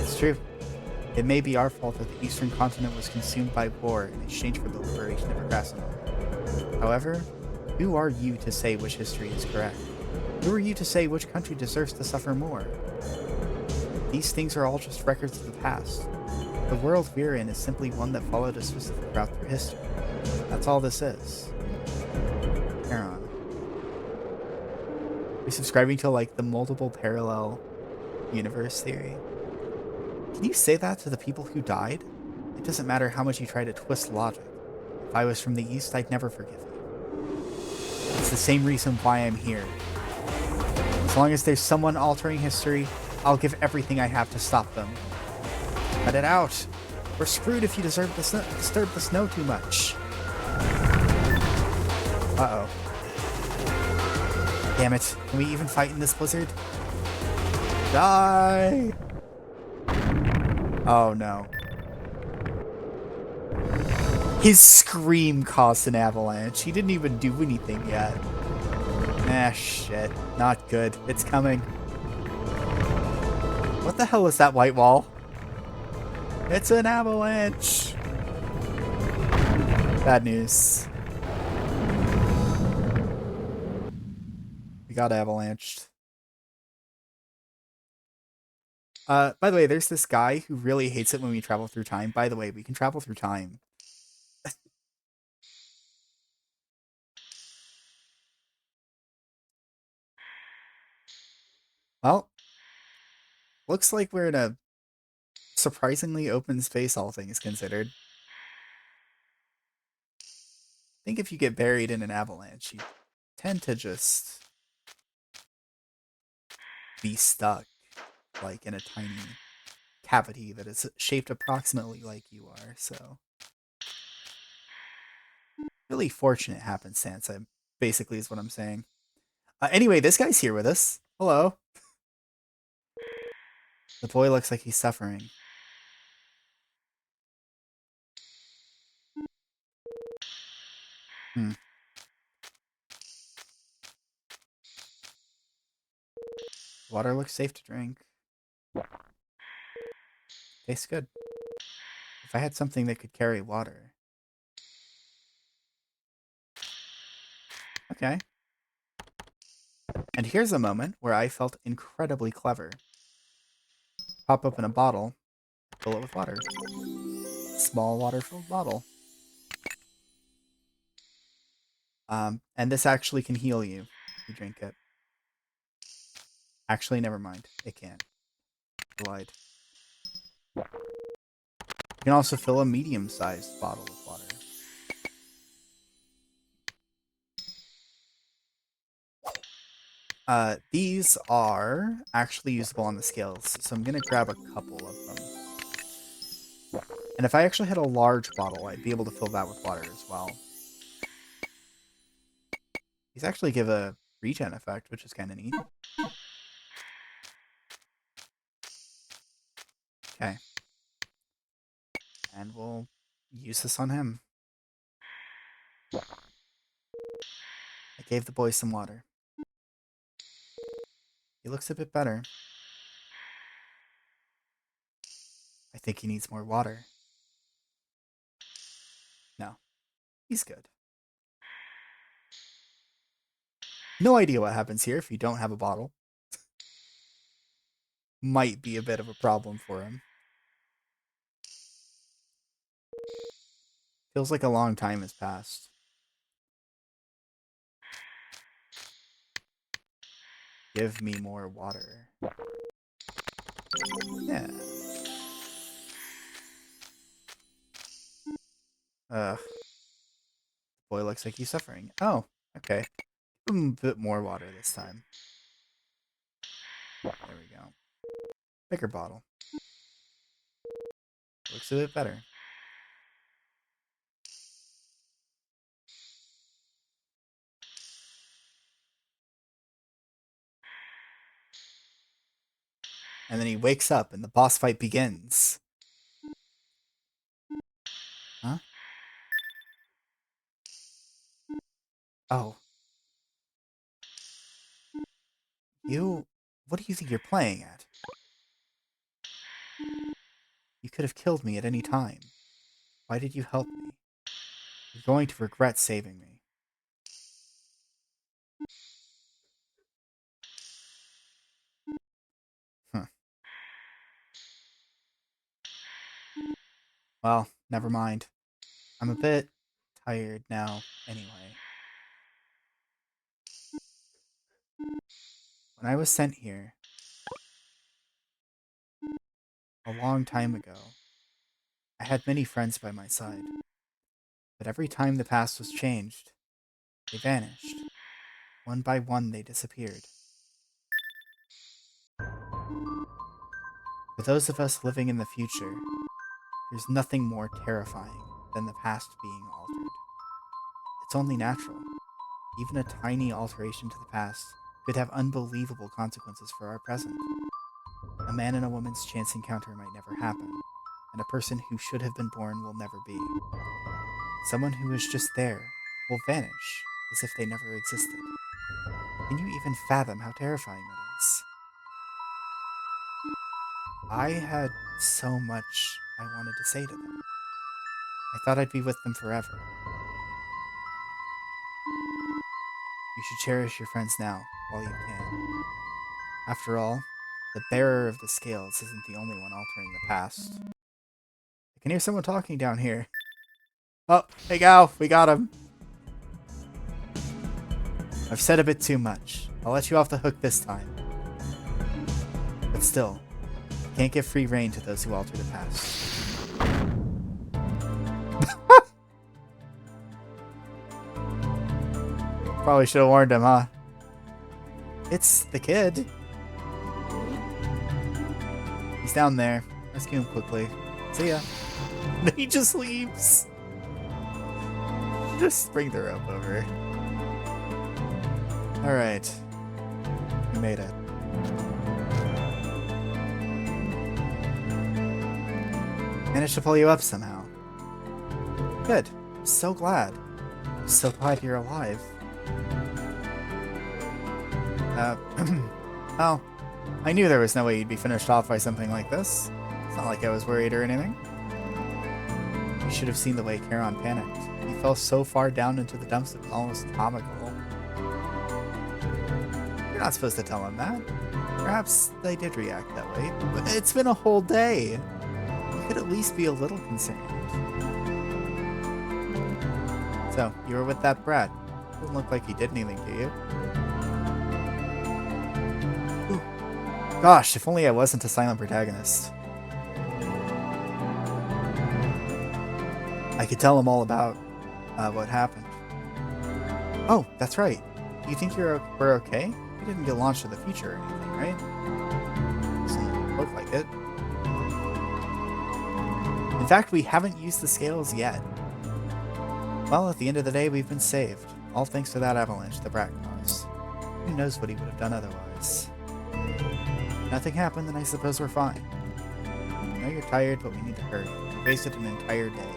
It's true. It may be our fault that the eastern continent was consumed by war in exchange for the liberation of Krasnodon. However, who are you to say which history is correct? Who are you to say which country deserves to suffer more? These things are all just records of the past. The world we're in is simply one that followed a specific route through history. That's all this is. Aaron. Are you subscribing to, like, the multiple parallel universe theory? Can you say that to the people who died? It doesn't matter how much you try to twist logic. If I was from the East, I'd never forgive you. It's the same reason why I'm here. As long as there's someone altering history, I'll give everything I have to stop them. Cut it out. We're screwed if you disturb the snow too much. Uh-oh. Damn it. Can we even fight in this blizzard? Die! Oh, no. His scream caused an avalanche. He didn't even do anything yet. Ah, shit. Not good. It's coming. What the hell is that white wall? It's an avalanche! Bad news. We got avalanched. By the way, there's this guy who really hates it when we travel through time. By the way, we can travel through time. Well, looks like we're in a surprisingly open space, all things considered. I think if you get buried in an avalanche, you tend to just be stuck, like, in a tiny cavity that is shaped approximately like you are, so... Really fortunate happenstance, basically is what I'm saying. Anyway, this guy's here with us. Hello. The boy looks like he's suffering. Hmm. Water looks safe to drink. Tastes good. If I had something that could carry water. Okay. And here's a moment where I felt incredibly clever. Pop open a bottle, fill it with water. Small water-filled bottle. And this actually can heal you if you drink it. Actually, never mind. It can't. I lied. You can also fill a medium-sized bottle with water. These are actually usable on the scales, so I'm gonna grab a couple of them. And if I actually had a large bottle, I'd be able to fill that with water as well. These actually give a regen effect, which is kind of neat. Okay. And we'll use this on him. I gave the boy some water. He looks a bit better. I think he needs more water. No, he's good. No idea what happens here if you don't have a bottle. Might be a bit of a problem for him. Feels like a long time has passed. Give me more water. Yeah. Ugh. Boy looks like he's suffering. Oh, okay. Give him a bit more water this time. There we go. Bigger bottle. Looks a bit better. And then he wakes up and the boss fight begins. Huh? Oh. You... What do you think you're playing at? You could have killed me at any time. Why did you help me? You're going to regret saving me. Huh. Well, never mind. I'm a bit tired now, anyway. When I was sent here, a long time ago, I had many friends by my side. But every time the past was changed, they vanished. One by one, they disappeared. For those of us living in the future, there's nothing more terrifying than the past being altered. It's only natural. Even a tiny alteration to the past could have unbelievable consequences for our present. A man and a woman's chance encounter might never happen, and a person who should have been born will never be. Someone who is just there will vanish as if they never existed. Can you even fathom how terrifying that is? I had so much I wanted to say to them. I thought I'd be with them forever. You should cherish your friends now, while you can. After all, the bearer of the scales isn't the only one altering the past. I can hear someone talking down here. Oh, hey Gal, we got him. I've said a bit too much. I'll let you off the hook this time. But still, you can't give free rein to those who alter the past. Probably should have warned him, huh? It's the kid. He's down there. Rescue him quickly. See ya. He just leaves. Just bring the rope over. Alright. We made it. Managed to pull you up somehow. Good. I'm so glad. I'm so glad you're alive. Well, I knew there was no way you'd be finished off by something like this. It's not like I was worried or anything. You should have seen the way Charon panicked. He fell so far down into the dumps it was almost comical. You're not supposed to tell him that. Perhaps they did react that way, but it's been a whole day. You could at least be a little concerned. So, you were with that brat. Doesn't look like he did anything to you. Gosh, if only I wasn't a silent protagonist. I could tell him all about what happened. Oh, that's right. Do you think we're okay? We didn't get launched to the future or anything, right? Doesn't look like it. In fact, we haven't used the scales yet. Well, at the end of the day, we've been saved. All thanks to that avalanche the brat caused. Who knows what he would have done otherwise? Nothing happened, then I suppose we're fine. know you're tired, but we need to hurry. We wasted an entire day.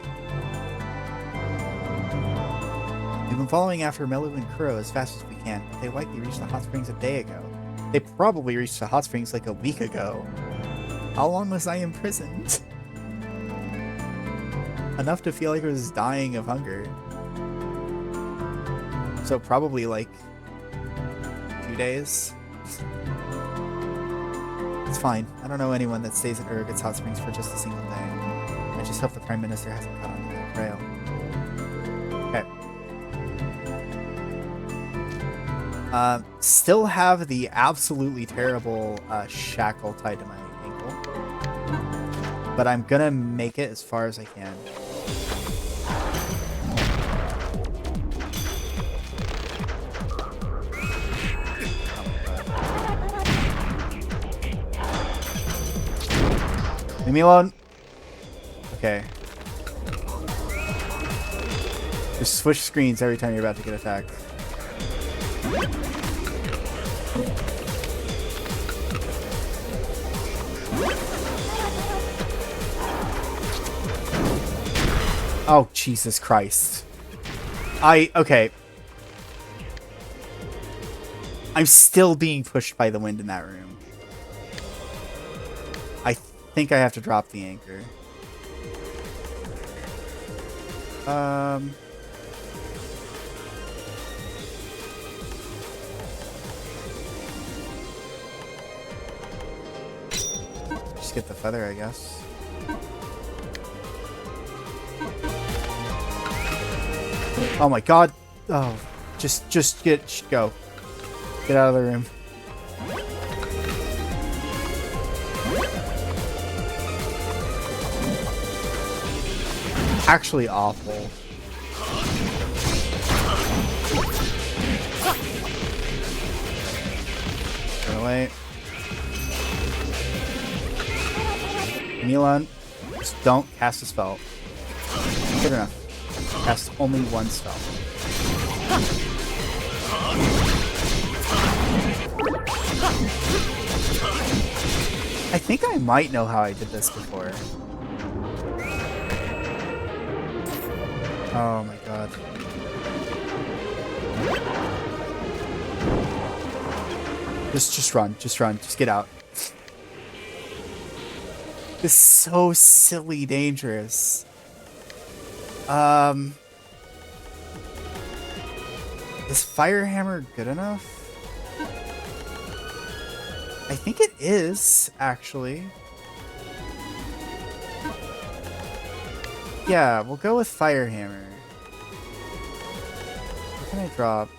We've been following after Melu and Kuro as fast as we can, but they likely reached the hot springs a day ago. They probably reached the hot springs like a week ago. How long was I imprisoned? Enough to feel like I was dying of hunger. So probably like 2 days. It's fine. I don't know anyone that stays at Urgat's hot springs for just a single day. I just hope the Prime Minister hasn't got onto that trail. Okay. Still have the absolutely terrible shackle tied to my ankle. But I'm gonna make it as far as I can. Leave me alone. Okay. Just switch screens every time you're about to get attacked. Oh, Jesus Christ. Okay. I'm still being pushed by the wind in that room. I think I have to drop the anchor. Just get the feather, I guess. Oh my god. Oh, just go. Get out of the room. Actually awful. Go away. Milan, just don't cast a spell. Good enough. Cast only one spell. I think I might know how I did this before. Oh my god. Just run. Just run. Just get out. This is so silly dangerous. Is Fire Hammer good enough? I think it is, actually. Yeah, we'll go with Fire Hammer. What can I drop?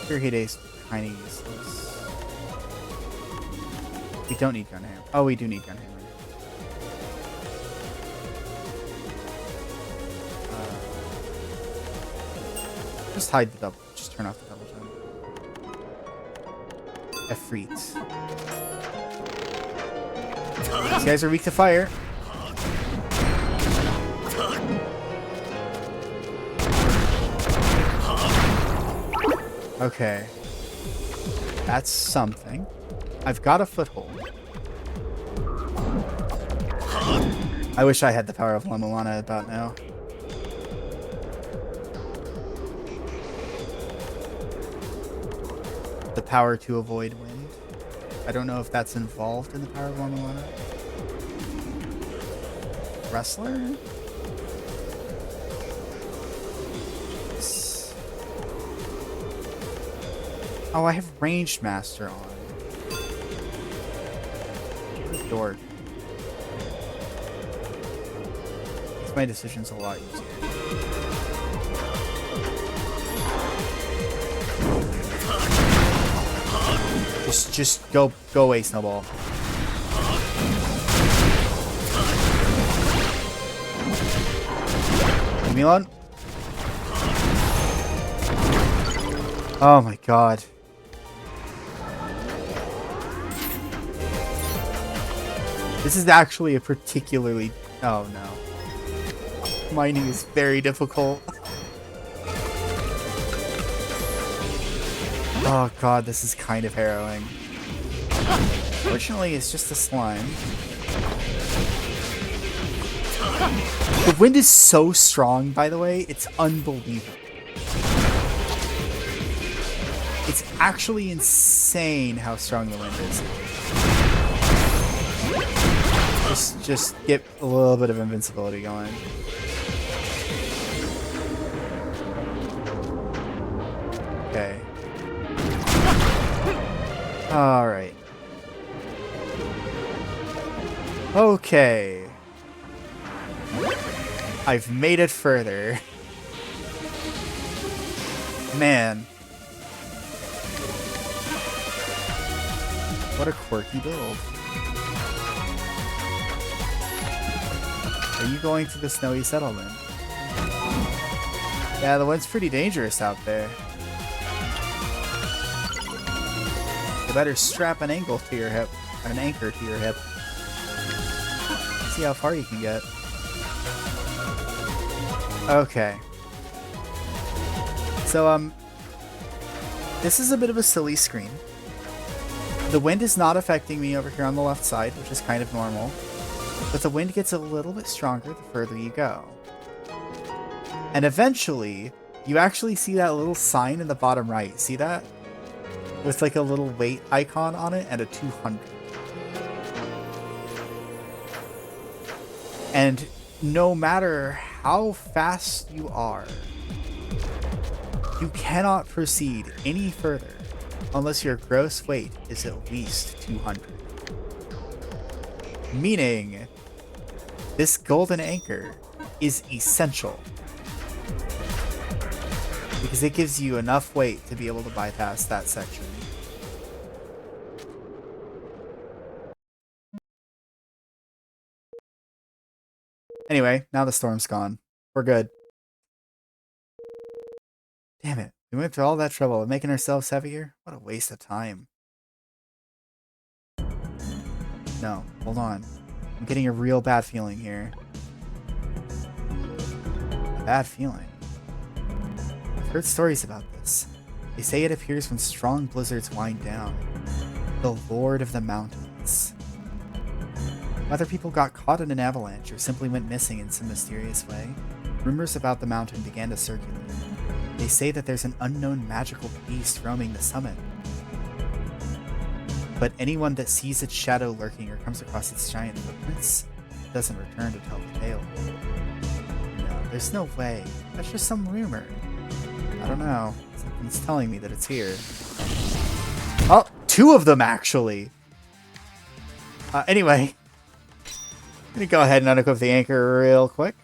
Pure Hate Ace, kind of useless. We don't need Gun Hammer. Oh, we do need Gun Hammer. Just hide the double. Just turn off the double jump. Efreet. These guys are weak to fire. Okay. That's something. I've got a foothold. I wish I had the power of La Milana about now. The power to avoid wind. I don't know if that's involved in the power of La Milana. Wrestler? Oh, I have Ranged Master on. What a dork. Makes my decisions a lot easier. Just go away, Snowball. Leave me alone. Oh my god. This is actually a particularly... Oh no. Mining is very difficult. Oh god, this is kind of harrowing. Fortunately, it's just a slime. The wind is so strong, by the way, it's unbelievable. It's actually insane how strong the wind is. Just get a little bit of invincibility going. Okay. Alright. Okay. I've made it further. Man. What a quirky build. Are you going to the snowy settlement? Yeah, the wind's pretty dangerous out there. You better strap an angle to your hip. An anchor to your hip. See how far you can get. Okay. So, this is a bit of a silly screen. The wind is not affecting me over here on the left side, which is kind of normal. But the wind gets a little bit stronger the further you go. And eventually, you actually see that little sign in the bottom right. See that? With like a little weight icon on it and a 200. And no matter how fast you are, you cannot proceed any further unless your gross weight is at least 200. Meaning, this golden anchor is essential because it gives you enough weight to be able to bypass that section. Anyway, now the storm's gone. We're good. Damn it. We went through all that trouble of making ourselves heavier? What a waste of time. No, hold on. I'm getting a real bad feeling here. A bad feeling. I've heard stories about this. They say it appears when strong blizzards wind down. The Lord of the Mountains. Whether people got caught in an avalanche or simply went missing in some mysterious way, rumors about the mountain began to circulate. They say that there's an unknown magical beast roaming the summit. But anyone that sees its shadow lurking or comes across its giant footprints doesn't return to tell the tale. No, there's no way. That's just some rumor. I don't know. Something's telling me that it's here. Oh, two of them actually! Anyway. I'm gonna go ahead and unequip the anchor real quick.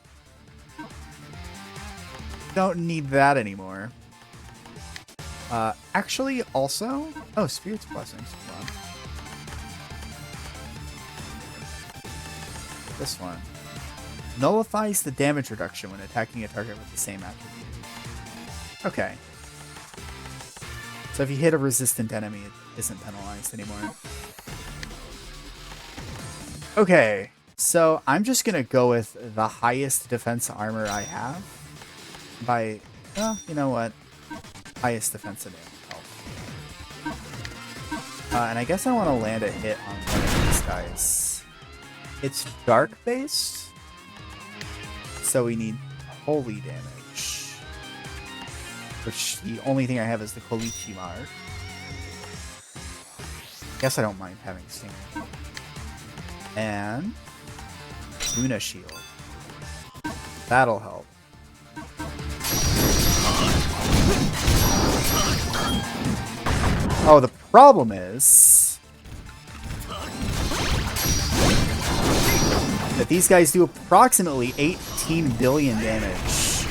Don't need that anymore. Actually, also... Oh, Spirit's Blessings. Hold on. This one. Nullifies the damage reduction when attacking a target with the same attribute. Okay. So if you hit a resistant enemy, it isn't penalized anymore. Okay. So I'm just going to go with the highest defense armor I have. By, well, you know what? Highest defensive health. And I guess I want to land a hit on one of these guys. It's dark based, so we need holy damage. Which the only thing I have is the Kolichi mark. Guess I don't mind having Stinger. And Luna Shield. That'll help. Oh, the problem is that these guys do approximately 18 billion damage.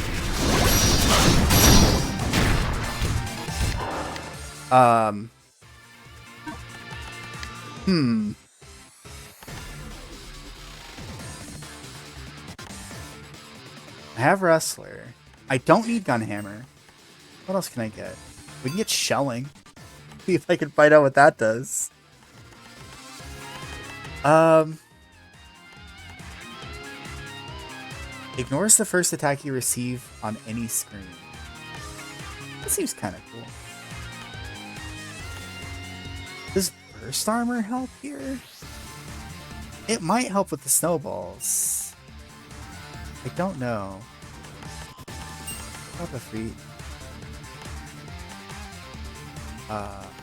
I have Wrestler. I don't need Gunhammer. What else can I get? We can get Shelling. See if I can find out what that does. Ignores the first attack you receive on any screen. That seems kind of cool. Does burst armor help here? It might help with the snowballs. I don't know. Top of free.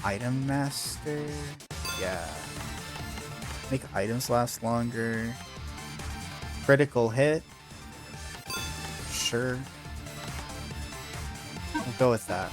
Item master? Yeah. Make items last longer. Critical hit? Sure. We'll go with that.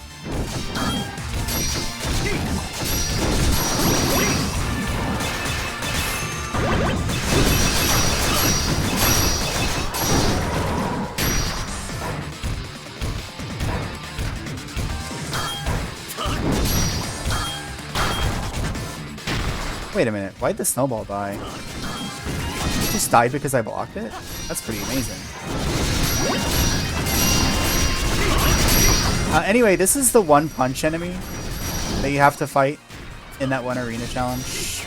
Wait a minute, why'd the snowball die? It just died because I blocked it? That's pretty amazing. Anyway, this is the one punch enemy that you have to fight in that one arena challenge.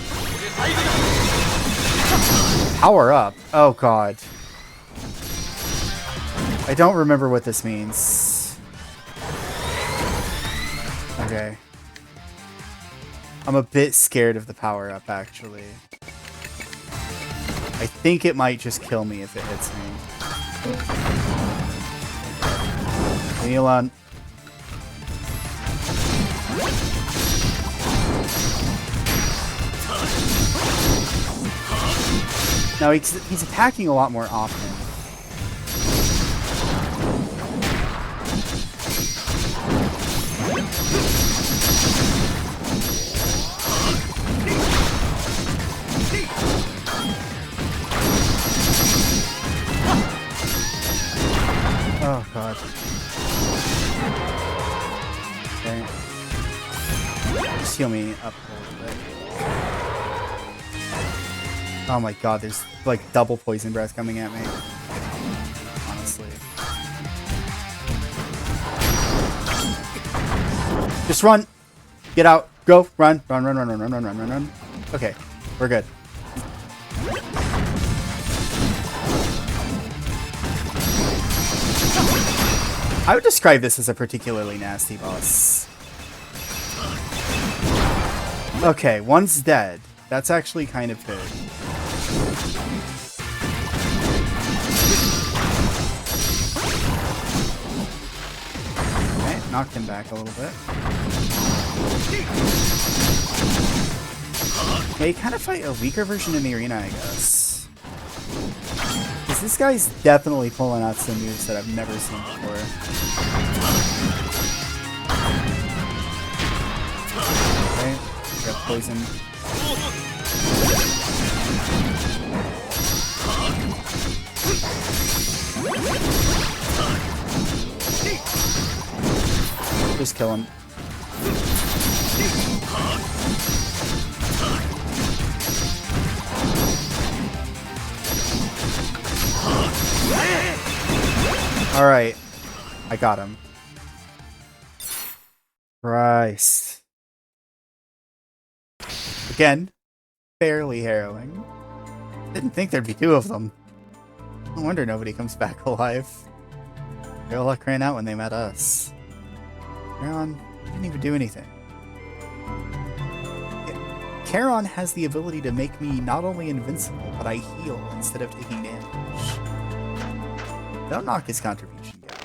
Power up. Oh god. I don't remember what this means. Okay. I'm a bit scared of the power up, actually. I think it might just kill me if it hits me. Leave me alone. No, he's attacking a lot more often. Oh god. Okay. Just heal me up a little bit. Oh my god, there's like double poison breath coming at me. Honestly. Just run! Get out! Go! Run! Run, run, run, run, run, run, run, run, run. Okay, we're good. I would describe this as a particularly nasty boss. Okay, one's dead. That's actually kind of good. Okay, knocked him back a little bit. Yeah, you kind of fight a weaker version in the arena, I guess. Because this guy's definitely pulling out some moves that I've never seen before. Okay, got poison. Just kill him. Alright. I got him. Christ. Again, fairly harrowing. Didn't think there'd be two of them. No wonder nobody comes back alive. Their luck ran out when they met us. Charon didn't even do anything. Charon has the ability to make me not only invincible, but I heal instead of taking damage. Don't knock his contribution down.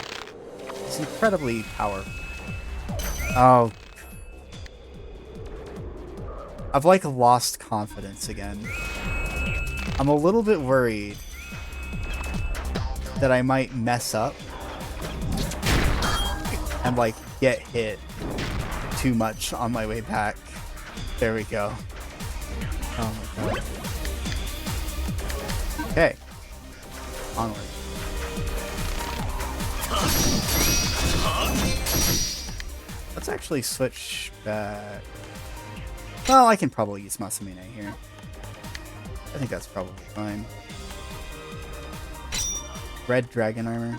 It's incredibly powerful. Oh. I've like lost confidence again. I'm a little bit worried that I might mess up and like get hit too much on my way back. There we go. Oh my god. Okay. Onward. Let's actually switch back. Well, I can probably use Masamune here. I think that's probably fine. Red dragon armor.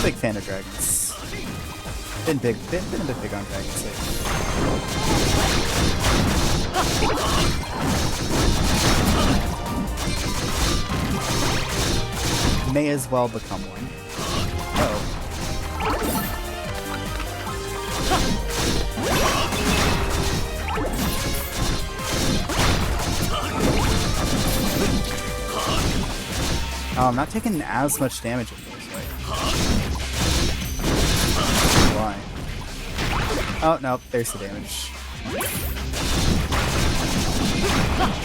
Big fan of dragons. Been a bit big on dragons lately. May as well become one. Uh-oh. Oh, I'm not taking as much damage in this way. Why? Oh, no, there's the damage.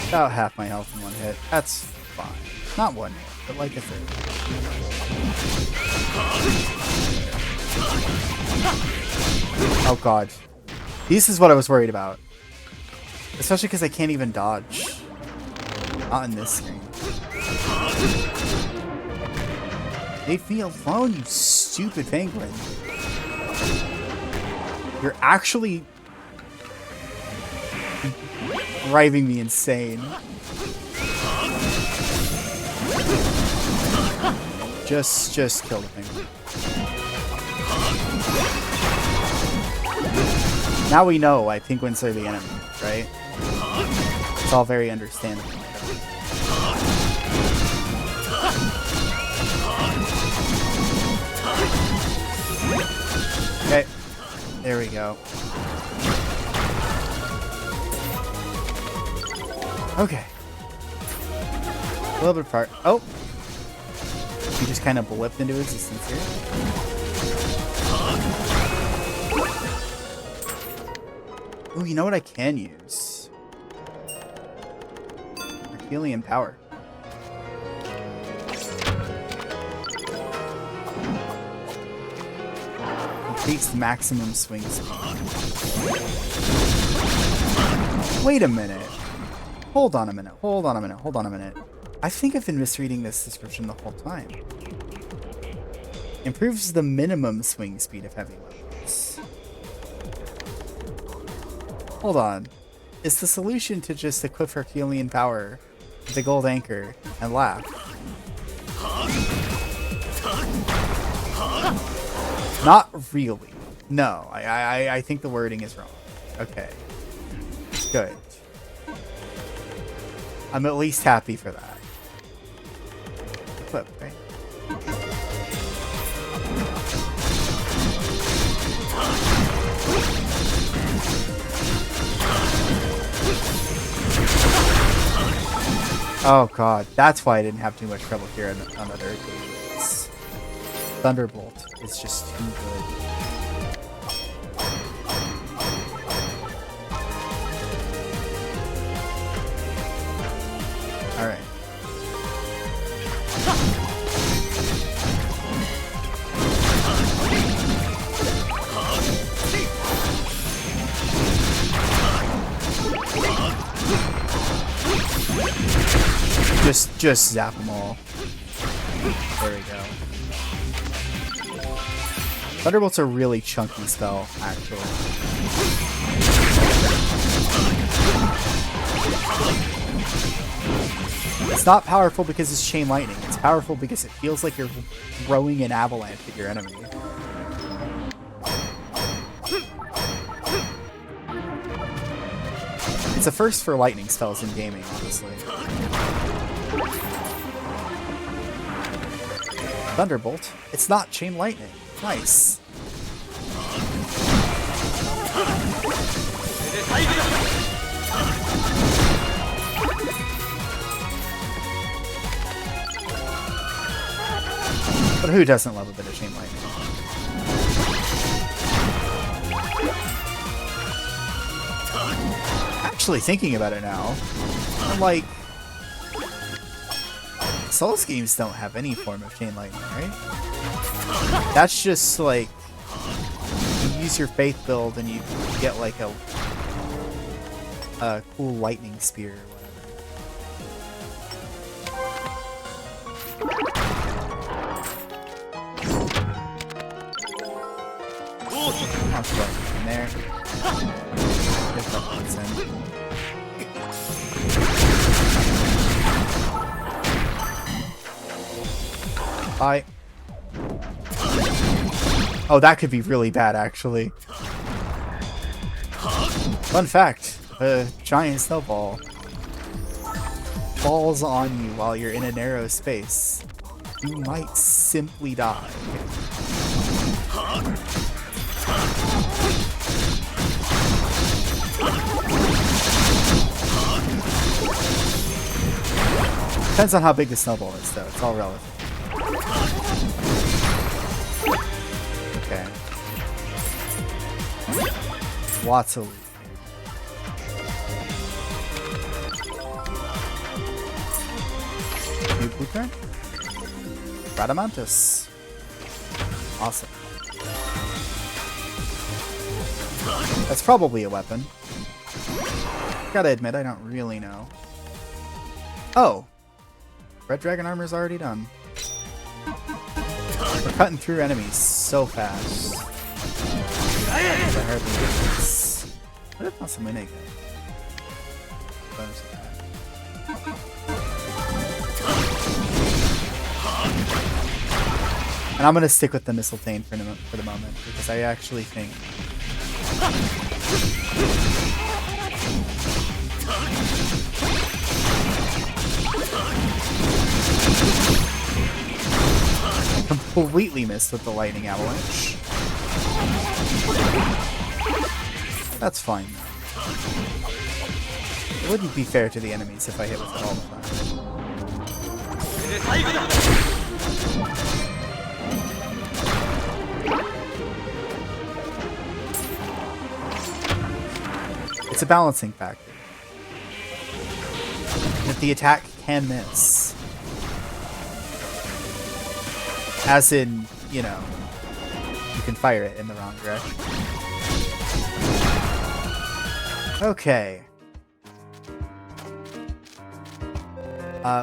About half my health in one hit. That's fine. Not one hit, but like a third. Oh god. This is what I was worried about. Especially because I can't even dodge. Not in this screen. Leave me alone, you stupid penguin. You're actually driving me insane. Just kill the penguin. Now we know why penguins are the enemy, right? It's all very understandable. Okay, there we go. Okay. A little bit apart. Oh! He just kind of blipped into existence here. Oh, you know what I can use? Herculean power. Increase the maximum swing speed. Wait a minute. Hold on a minute. Hold on a minute. Hold on a minute. I think I've been misreading this description the whole time. Improves the minimum swing speed of heavy weapons. Hold on. Is the solution to just equip Herculean power with the gold anchor and laugh? Not really. No, I think the wording is wrong. Okay. Good. I'm at least happy for that. Equip, right? Oh god, that's why I didn't have too much trouble here on other occasions. Thunderbolt is just too good. Alright. Just zap them all. There we go. Thunderbolt's a really chunky spell, actually. It's not powerful because it's chain lightning. It's powerful because it feels like you're throwing an avalanche at your enemy. It's a first for lightning spells in gaming, honestly. Thunderbolt. It's not chain lightning. Nice. But who doesn't love a bit of chain lightning? Actually thinking about it now, I'm like, Souls games don't have any form of chain lightning, right? That's just like, you use your faith build and you get like a cool lightning spear or whatever. I'll throw it in there. Get that points in. Bye. Oh, that could be really bad, actually. Fun fact, a giant snowball falls on you while you're in a narrow space. You might simply die. Depends on how big the snowball is, though. It's all relative. Okay. Lots of loot. New blueprint? Radamantis. Awesome. That's probably a weapon. Gotta admit, I don't really know. Oh! Red Dragon armor's already done. We're cutting through enemies so fast. I hardly get this. What if not some Winnig? Bonus attack. And I'm gonna stick with the Mistletoe for the moment, because I actually think completely missed with the lightning avalanche. That's fine though. It wouldn't be fair to the enemies if I hit with it all the time. It's a balancing factor. That the attack can miss. As in, you know, you can fire it in the wrong direction. Okay.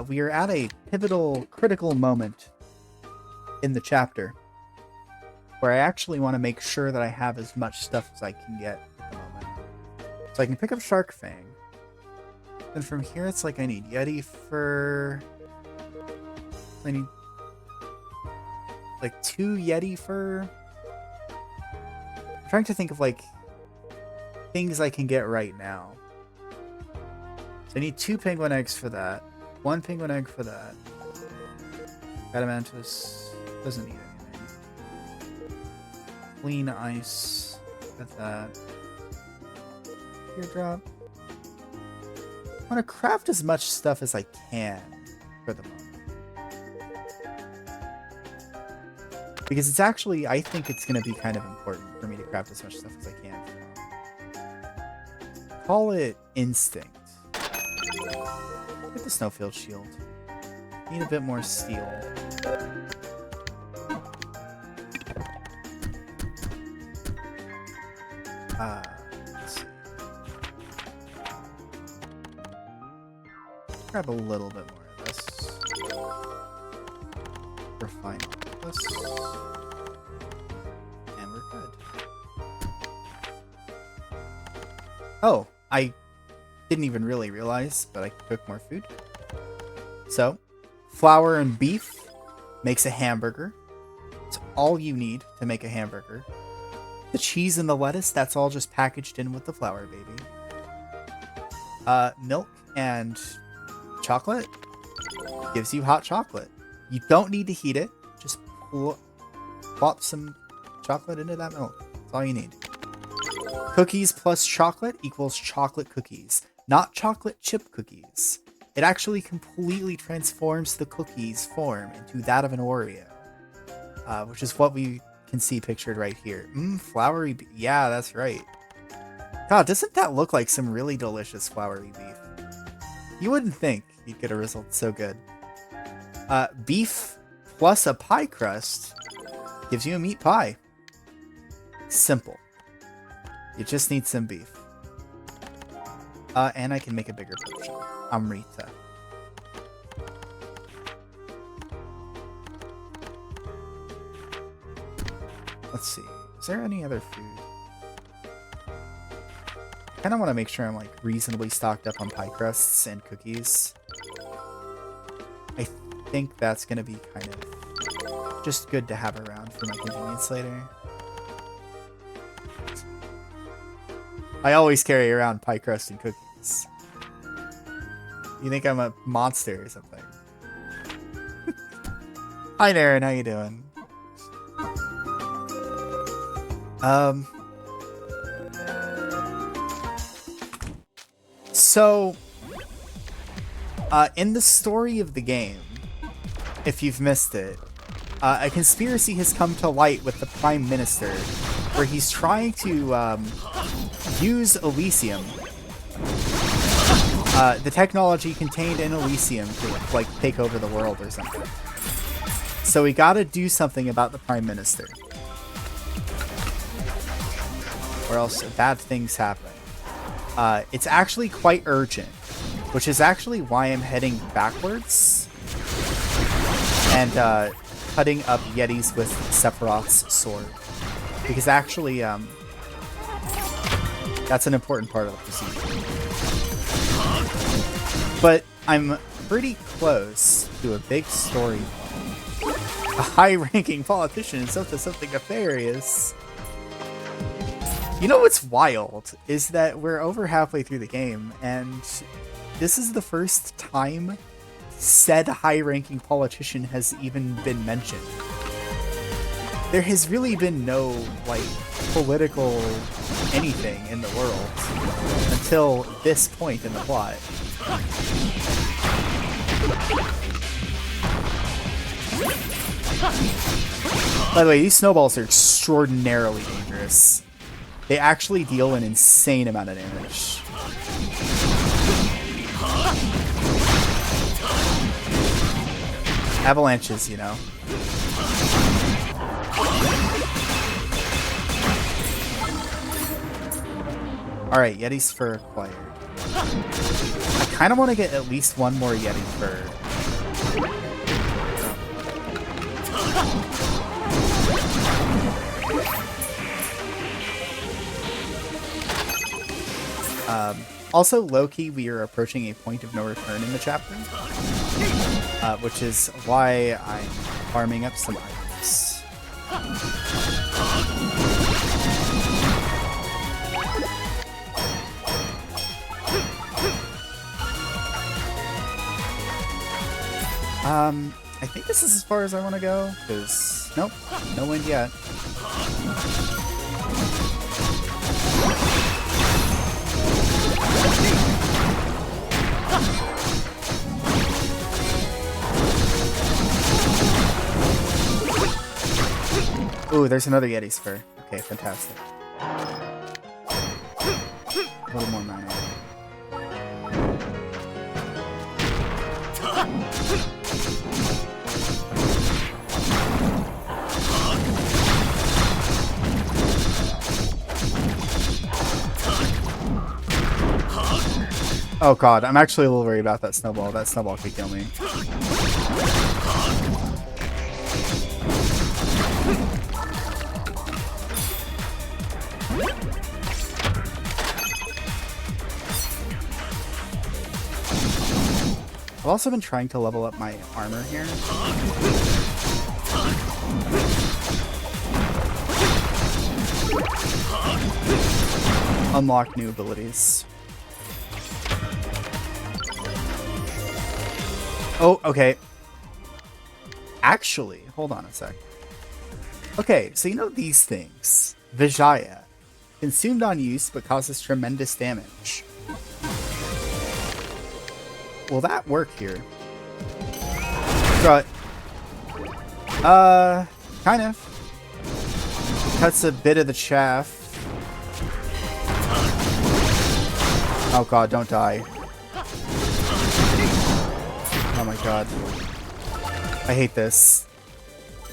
We are at a pivotal, critical moment in the chapter where I actually want to make sure that I have as much stuff as I can get at the moment. So I can pick up Shark Fang. And from here it's like I need Yeti fur. I need like 2 Yeti fur. I'm trying to think of like things I can get right now. So I need 2 penguin eggs for that. 1 penguin egg for that. Adamantus doesn't need anything. Clean ice. Got that. Teardrop. I want to craft as much stuff as I can for the moment. Because it's actually, I think it's going to be kind of important for me to craft as much stuff as I can. Call it instinct. Get the snowfield shield. Need a bit more steel. Let's see. Grab a little bit more of this. Refine all this. And we're good. Oh, I didn't even really realize, but I could cook more food. So, flour and beef makes a hamburger. It's all you need to make a hamburger. The cheese and the lettuce, that's all just packaged in with the flour, baby. Milk and chocolate gives you hot chocolate. You don't need to heat it. Just plop some chocolate into that milk. That's all you need. Cookies plus chocolate equals chocolate cookies, not chocolate chip cookies. It actually completely transforms the cookie's form into that of an Oreo, which is what we can see pictured right here. Floury beef. Yeah, that's right. God, doesn't that look like some really delicious floury beef? You wouldn't think you'd get a result so good. Beef plus a pie crust gives you a meat pie. Simple. You just need some beef. And I can make a bigger potion. Amrita. Let's see. Is there any other food? I kind of want to make sure I'm like reasonably stocked up on pie crusts and cookies. I think that's going to be kind of just good to have around for my convenience later. I always carry around pie crust and cookies. You think I'm a monster or something? Hi, Darren. How you doing? So In the story of the game, if you've missed it, a conspiracy has come to light with the Prime Minister, where he's trying to use Elysium, the technology contained in Elysium, to like take over the world or something. So we gotta do something about the Prime Minister, or else bad things happen. It's actually quite urgent, which is actually why I'm heading backwards and cutting up Yetis with Sephiroth's sword. Because actually, that's an important part of the procedure. But I'm pretty close to a big story. A high-ranking politician is up to something nefarious. You know what's wild is that we're over halfway through the game, and this is the first time said high-ranking politician has even been mentioned. There has really been no, like, political anything in the world until this point in the plot. By the way, these snowballs are extraordinarily dangerous. They actually deal an insane amount of damage. Avalanches, you know. Alright, Yeti's fur acquired. I kind of want to get at least one more Yeti fur. Also, low-key, we are approaching a point of no return in the chapter, which is why I'm farming up some items. I think this is as far as I want to go, because, nope, no wind yet. Ooh, there's another Yeti's fur. Okay, fantastic. A little more mana. Oh god, I'm actually a little worried about that snowball. That snowball could kill me. I've also been trying to level up my armor here. Unlock new abilities. Oh, okay. Actually, hold on a sec. Okay, so you know these things. Vijaya. Consumed on use, but causes tremendous damage. Will that work here? But, kind of. Cuts a bit of the chaff. Oh god, don't die. Oh my god. I hate this.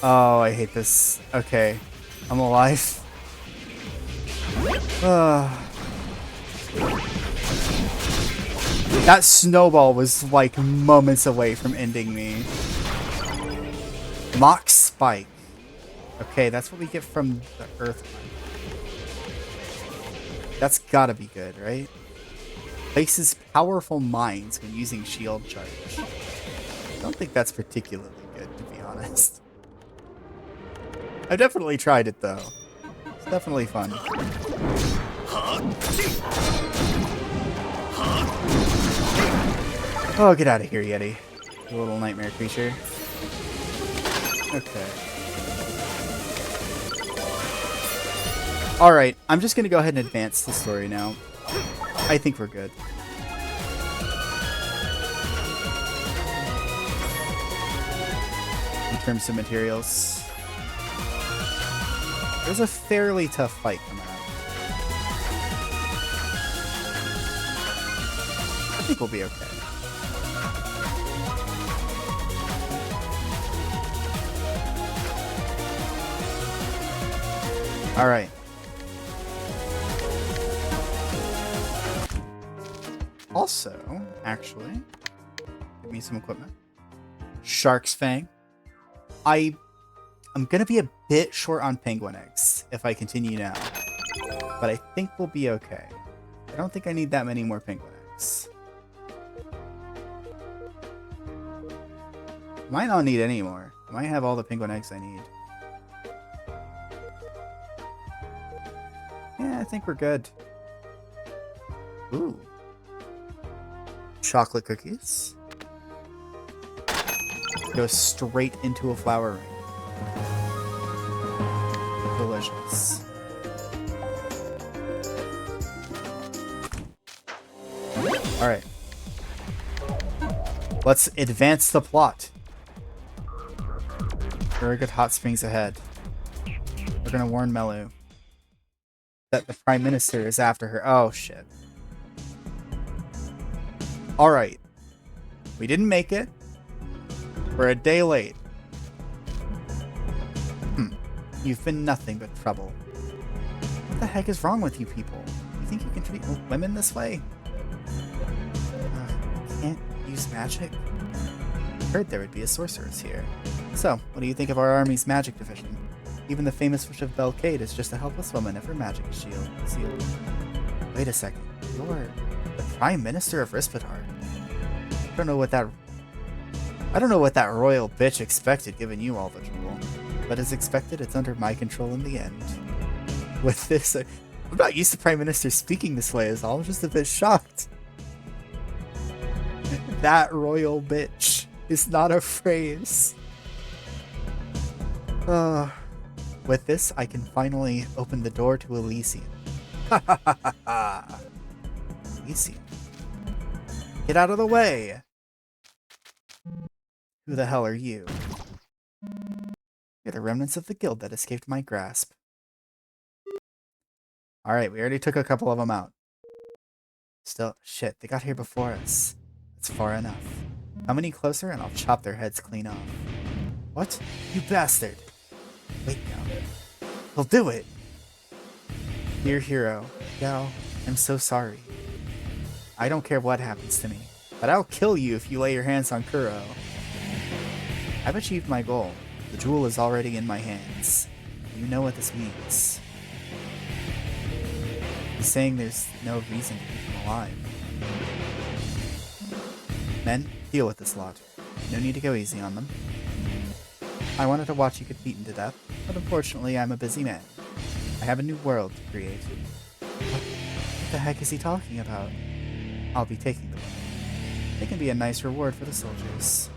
Oh, I hate this. Okay. I'm alive. That snowball was like moments away from ending me. Mock Spike. Okay, that's what we get from the Earth. That's gotta be good, right? Places powerful mines when using shield charge. I don't think that's particularly good, to be honest. I've definitely tried it, though. It's definitely fun. Oh, get out of here, Yeti. You little nightmare creature. Okay. Alright, I'm just gonna go ahead and advance the story now. I think we're good. terms of materials. It was a fairly tough fight coming up. I think we'll be okay. Alright. Also, actually, give me some equipment. Shark's Fang. I'm gonna be a bit short on penguin eggs if I continue now. But I think we'll be okay. I don't think I need that many more penguin eggs. Might not need any more. I might have all the penguin eggs I need. Yeah, I think we're good. Ooh. Chocolate cookies. Go straight into a flower ring. Delicious. Alright. Let's advance the plot. Very good hot springs ahead. We're gonna warn Melu that the Prime Minister is after her. Oh, shit. Alright. We didn't make it. We're a day late. You've been nothing but trouble. What the heck is wrong with you people? You think you can treat women this way? Can't use magic? Heard there would be a sorceress here. So, what do you think of our army's magic division? Even the famous Witch of Belcade is just a helpless woman if her magic is sealed. Wait a second. You're the Prime Minister of Rispidar. I don't know what that royal bitch expected, giving you all the trouble. But as expected, it's under my control in the end. With this, I'm not used to Prime Minister speaking this way, is all. I'm just a bit shocked. That royal bitch is not a phrase. With this, I can finally open the door to Elysium. Ha ha ha ha ha! Elysium. Get out of the way! Who the hell are you? You're the remnants of the guild that escaped my grasp. Alright, we already took a couple of them out. Still, shit, they got here before us. That's far enough. Come any closer and I'll chop their heads clean off. What? You bastard! Wait now. He'll do it! Dear hero, Gal, I'm so sorry. I don't care what happens to me, but I'll kill you if you lay your hands on Kuro. I've achieved my goal. The jewel is already in my hands. You know what this means. He's saying there's no reason to keep him alive. Men, deal with this lot. No need to go easy on them. I wanted to watch you get beaten to death, but unfortunately I'm a busy man. I have a new world to create. What the heck is he talking about? I'll be taking them. They can be a nice reward for the soldiers.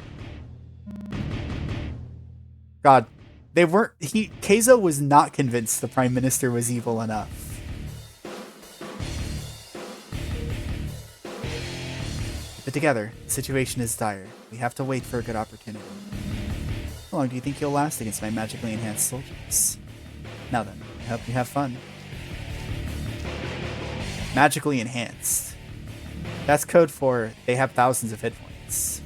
God, they weren't. Keizo was not convinced the Prime Minister was evil enough. But together, the situation is dire. We have to wait for a good opportunity. How long do you think you'll last against my magically enhanced soldiers? Now then, I hope you have fun. Magically enhanced. That's code for they have thousands of hit points.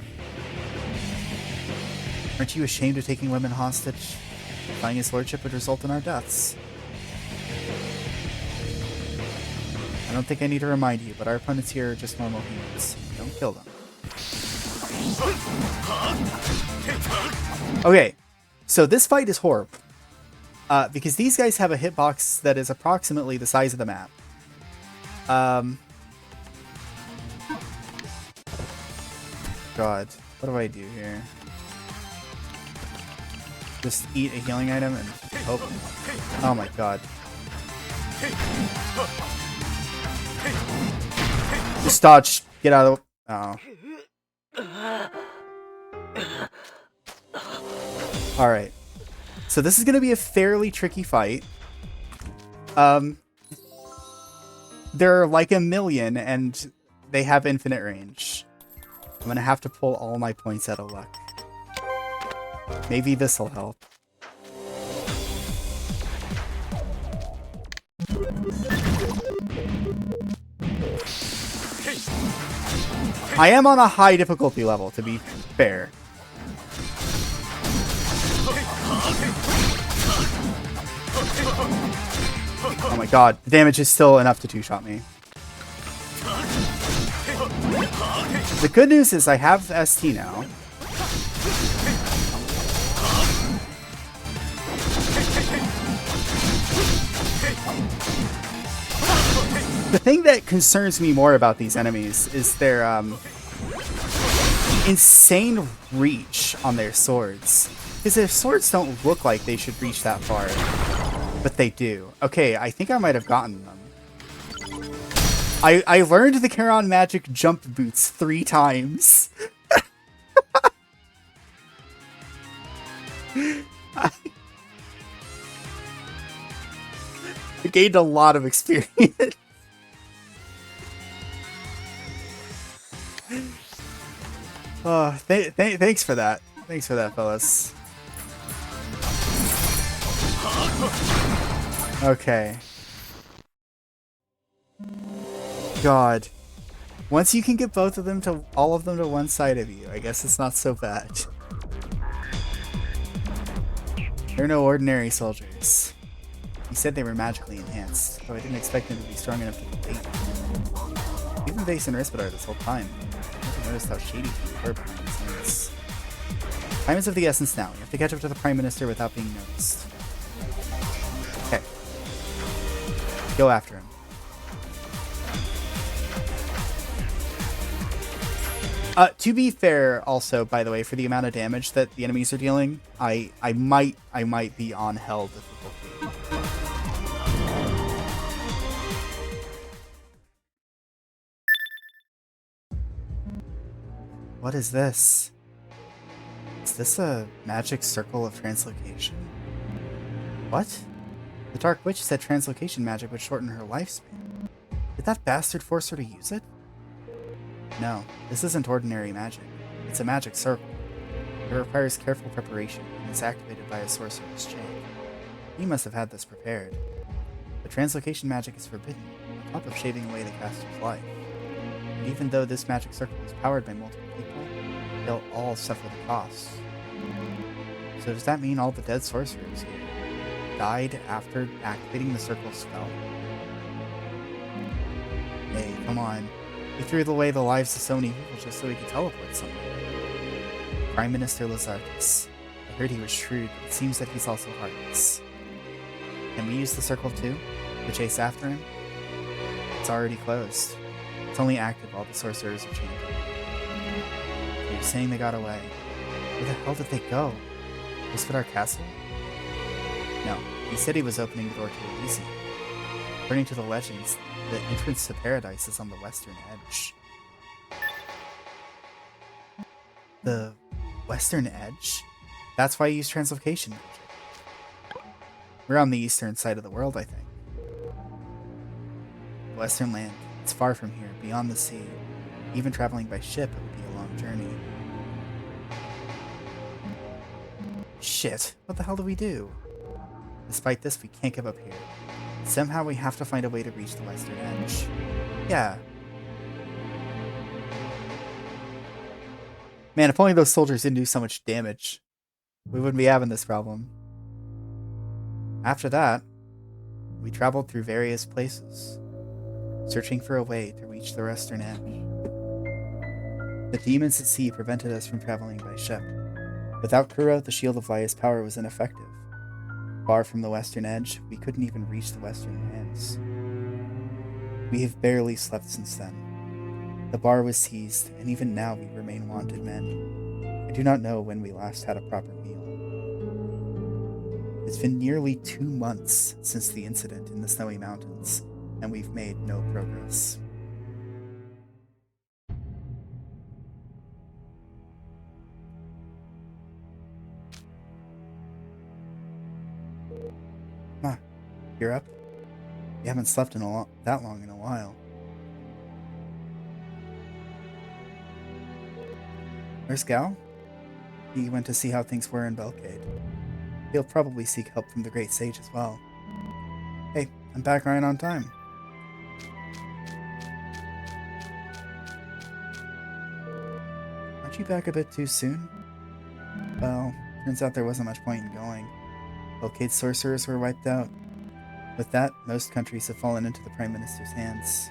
Aren't you ashamed of taking women hostage? Defying his lordship would result in our deaths. I don't think I need to remind you, but our opponents here are just normal humans. Don't kill them. Okay, so this fight is horrible. Because these guys have a hitbox that is approximately the size of the map. God, what do I do here? Just eat a healing item and hope. Oh my god. Just dodge. Get out of the... Oh. Alright. So this is going to be a fairly tricky fight. There are like a million and they have infinite range. I'm going to have to pull all my points out of luck. Maybe this'll help. I am on a high difficulty level, to be fair. Oh my god, the damage is still enough to two-shot me. The good news is I have ST now. The thing that concerns me more about these enemies is their insane reach on their swords. Because their swords don't look like they should reach that far. But they do. Okay, I think I might have gotten them. I learned the Charon Magic jump boots 3 times. I gained a lot of experience. Oh, thanks for that. Thanks for that, fellas. Okay. God. Once you can get both of them to all of them to one side of you, I guess it's not so bad. They're no ordinary soldiers. He said they were magically enhanced, though I didn't expect them to be strong enough to compete. We've been based in Rispidar this whole time. I never noticed how shady people were behind these things. Time is of the essence now. We have to catch up to the Prime Minister without being noticed. Okay. Go after him. To be fair, also, by the way, for the amount of damage that the enemies are dealing, I might be on hell difficulty. What is this? Is this a magic circle of translocation? What? The Dark Witch said translocation magic would shorten her lifespan. Did that bastard force her to use it? No, this isn't ordinary magic. It's a magic circle. It requires careful preparation and is activated by a sorcerer's chain. He must have had this prepared. The translocation magic is forbidden, on top of shaving away the caster's life. And even though this magic circle is powered by multiple people, they'll all suffer the cost. So does that mean all the dead sorcerers here died after activating the circle's spell? Hey, come on. He threw away the lives of so many people just so he could teleport somewhere. Prime Minister Lazarus. I heard he was shrewd, but it seems that he's also heartless. Can we use the circle too? To chase after him? It's already closed. It's only active while the sorcerers are chained. You're saying they got away. Where the hell did they go? Rispidar Castle? No, he said he was opening the door to Elysium. According to the legends, the entrance to paradise is on the western edge. The western edge? That's why I use translocation magic. We're on the eastern side of the world, I think. Western land. It's far from here, beyond the sea. Even traveling by ship, it would be a long journey. Shit, what the hell do we do? Despite this, we can't give up here. Somehow we have to find a way to reach the western edge. Yeah. Man, if only those soldiers didn't do so much damage, we wouldn't be having this problem. After that, we traveled through various places, searching for a way to reach the western edge. The demons at sea prevented us from traveling by ship. Without Kuro, the Shield of Laia's power was ineffective. Far from the western edge, we couldn't even reach the western lands. We have barely slept since then. The bar was seized, and even now we remain wanted men. I do not know when we last had a proper meal. It's been nearly 2 months since the incident in the Snowy Mountains, and we've made no progress. Huh. You're up? You haven't slept in that long in a while. Where's Gal? He went to see how things were in Belcade. He'll probably seek help from the Great Sage as well. Hey, I'm back right on time. Aren't you back a bit too soon? Well, turns out there wasn't much point in going. Belcade's sorcerers were wiped out. With that, most countries have fallen into the Prime Minister's hands.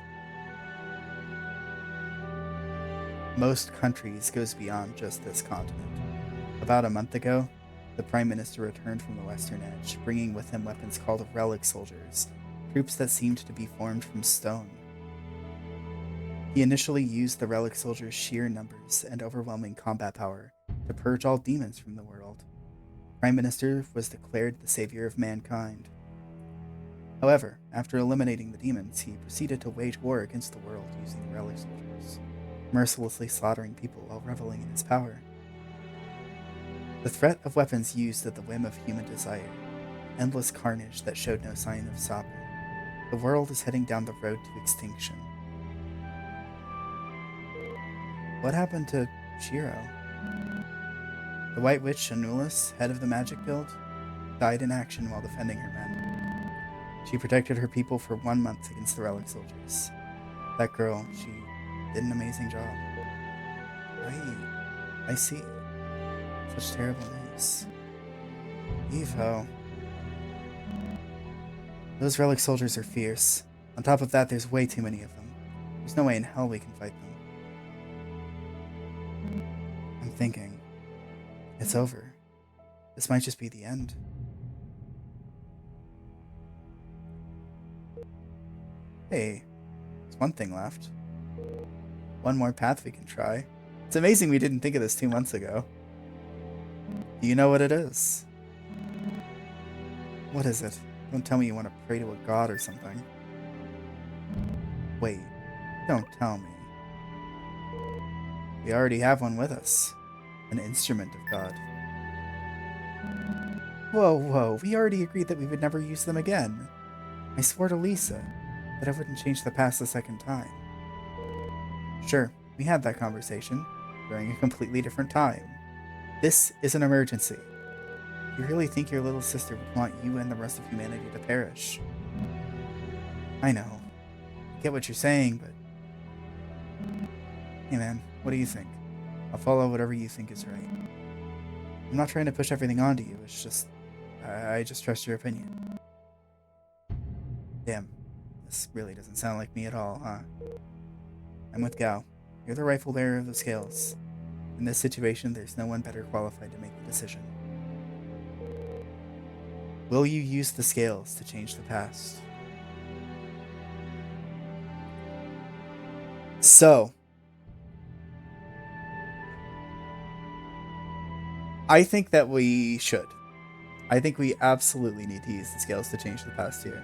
Most countries goes beyond just this continent. About a month ago, the Prime Minister returned from the Western Edge, bringing with him weapons called relic soldiers, troops that seemed to be formed from stone. He initially used the relic soldiers' sheer numbers and overwhelming combat power to purge all demons from the world. The Prime Minister was declared the savior of mankind. However, after eliminating the demons, he proceeded to wage war against the world using the relic soldiers, mercilessly slaughtering people while reveling in his power. The threat of weapons used at the whim of human desire, endless carnage that showed no sign of stopping. The world is heading down the road to extinction. What happened to Shiro? The White Witch Anulis, head of the Magic Guild, died in action while defending her men. She protected her people for 1 month against the relic soldiers. That girl, she did an amazing job. Right. I see. Such terrible news. Evo. Those relic soldiers are fierce. On top of that, there's way too many of them. There's no way in hell we can fight them. I'm thinking, it's over. This might just be the end. Hey, there's one thing left. One more path we can try. It's amazing we didn't think of this 2 months ago. Do you know what it is? What is it? Don't tell me you want to pray to a god or something. Wait, don't tell me. We already have one with us. An instrument of God. Whoa, we already agreed that we would never use them again. I swore to Lisa that I wouldn't change the past a second time. Sure, we had that conversation during a completely different time. This is an emergency. You really think your little sister would want you and the rest of humanity to perish? I know. I get what you're saying, but... Hey man, what do you think? I'll follow whatever you think is right. I'm not trying to push everything onto you, it's just... I just trust your opinion. Damn. This really doesn't sound like me at all, huh? I'm with Gao. You're the rightful bearer of the scales. In this situation, there's no one better qualified to make the decision. Will you use the scales to change the past? So, I think that we should. I think we absolutely need to use the scales to change the past here.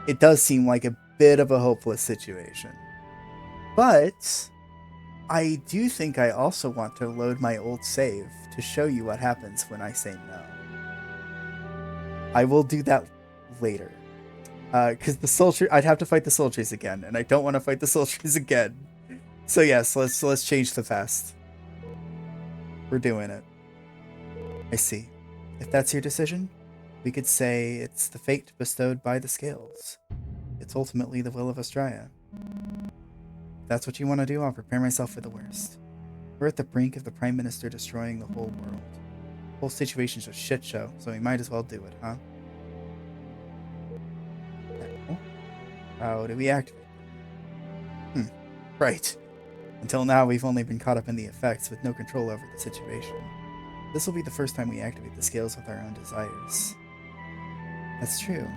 It does seem like a bit of a hopeless situation. But I do think I also want to load my old save to show you what happens when I say no. I will do that later. Because the soldier, I'd have to fight the soldiers again, and I don't want to fight the soldiers again. So yes, let's change the past. We're doing it. I see. If that's your decision, we could say it's the fate bestowed by the scales. It's ultimately the will of Australia. If that's what you want to do, I'll prepare myself for the worst. We're at the brink of the Prime Minister destroying the whole world. The whole situation's a shit show, so we might as well do it, huh? How do we activate them? Right. Until now, we've only been caught up in the effects with no control over the situation. This will be the first time we activate the scales with our own desires. That's true.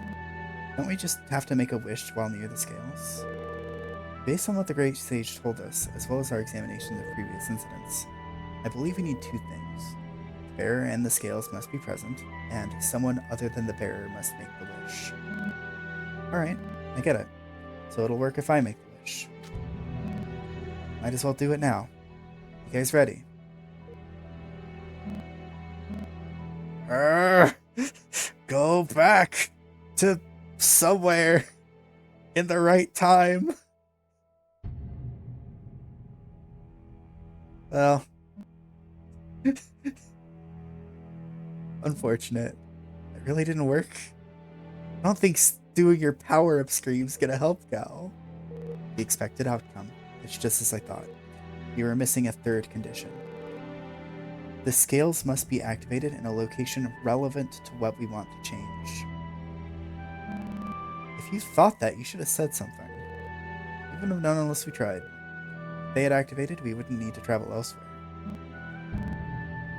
Don't we just have to make a wish while near the scales? Based on what the Great Sage told us, as well as our examination of previous incidents, I believe we need 2 things. The bearer and the scales must be present, and someone other than the bearer must make the wish. Alright, I get it. So it'll work if I make the wish. Might as well do it now. You guys ready? Go back to somewhere in the right time. Well, unfortunate. It really didn't work. I don't think doing your power-up scream's gonna help, Gal. The expected outcome. It's just as I thought. You are missing a third condition. The scales must be activated in a location relevant to what we want to change. If you thought that, you should have said something. We wouldn't have known unless we tried. If they had activated, we wouldn't need to travel elsewhere.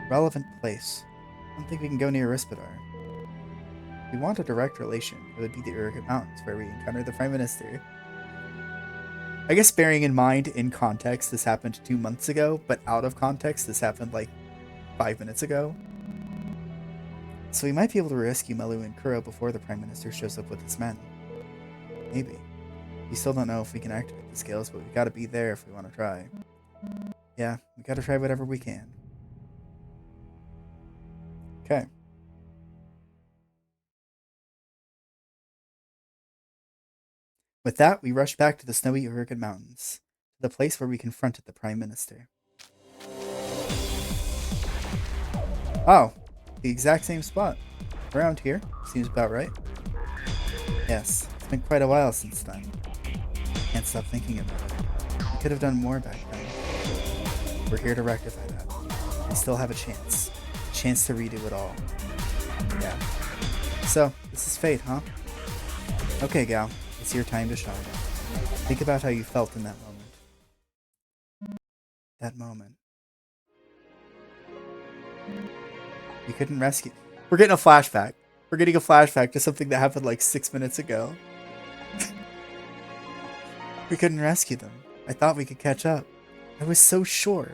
Relevant place. I don't think we can go near Rispidar. If we want a direct relation, it would be the Urgot Mountains, where we encountered the Prime Minister. I guess bearing in mind, in context, this happened 2 months ago, but out of context, this happened like 5 minutes ago. So we might be able to rescue Melu and Kuro before the Prime Minister shows up with his men. Maybe. We still don't know if we can activate the scales, but we gotta be there if we want to try. Yeah, we gotta try whatever we can. Okay. With that, we rush back to the snowy Urgot Mountains, the place where we confronted the Prime Minister. Oh, the exact same spot. Around here. Seems about right. Yes, it's been quite a while since then. Can't stop thinking about it. We could have done more back then. We're here to rectify that. We still have a chance. A chance to redo it all. Yeah. So, this is fate, huh? Okay, Gal. It's your time to shine. Think about how you felt in that moment. That moment. You couldn't rescue... We're getting a flashback. We're getting a flashback to something that happened like 6 minutes ago. We couldn't rescue them. I thought we could catch up. I was so sure.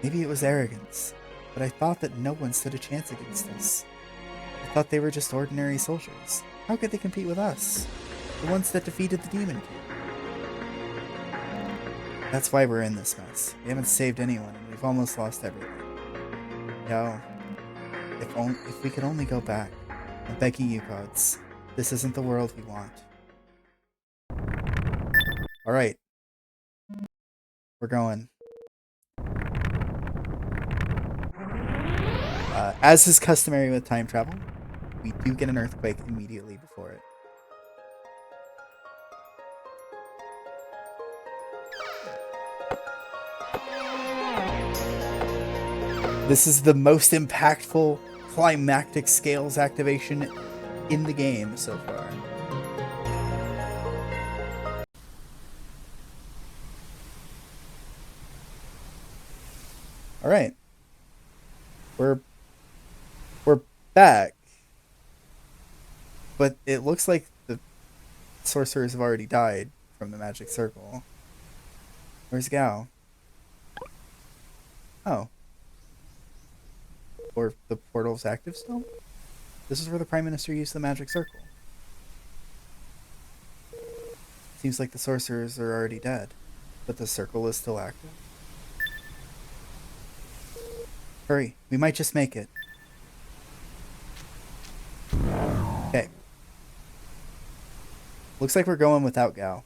Maybe it was arrogance, but I thought that no one stood a chance against us. I thought they were just ordinary soldiers. How could they compete with us? The ones that defeated the Demon King. That's why we're in this mess. We haven't saved anyone, and we've almost lost everything. No. If we could only go back. I'm begging you, gods. This isn't the world we want. Alright. We're going. As is customary with time travel, we do get an earthquake immediately before it. This is the most impactful climactic scales activation in the game so far. Alright. We're back. But it looks like the sorcerers have already died from the magic circle. Where's Gao? Oh. Or the portal's active still? This is where the Prime Minister used the magic circle. Seems like the sorcerers are already dead, but the circle is still active. Hurry, we might just make it. Okay. Looks like we're going without Gao.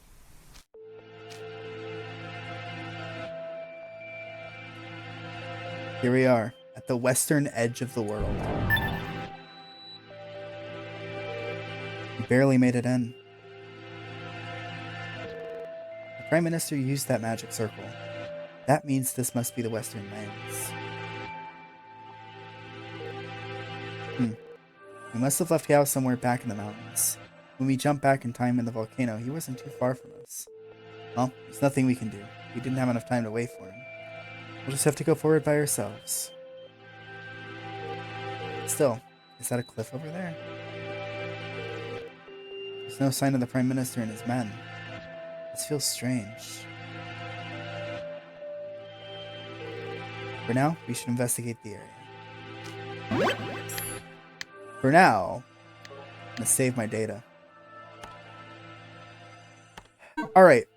Here we are, at the western edge of the world. We barely made it in. The Prime Minister used that magic circle. That means this must be the Western Lands. We must have left Gao somewhere back in the mountains. When we jumped back in time in the volcano, he wasn't too far from us. Well, there's nothing we can do. We didn't have enough time to wait for him. We'll just have to go forward by ourselves. Still, is that a cliff over there? There's no sign of the Prime Minister and his men. This feels strange. For now, we should investigate the area. For now, I'm gonna save my data. Alright.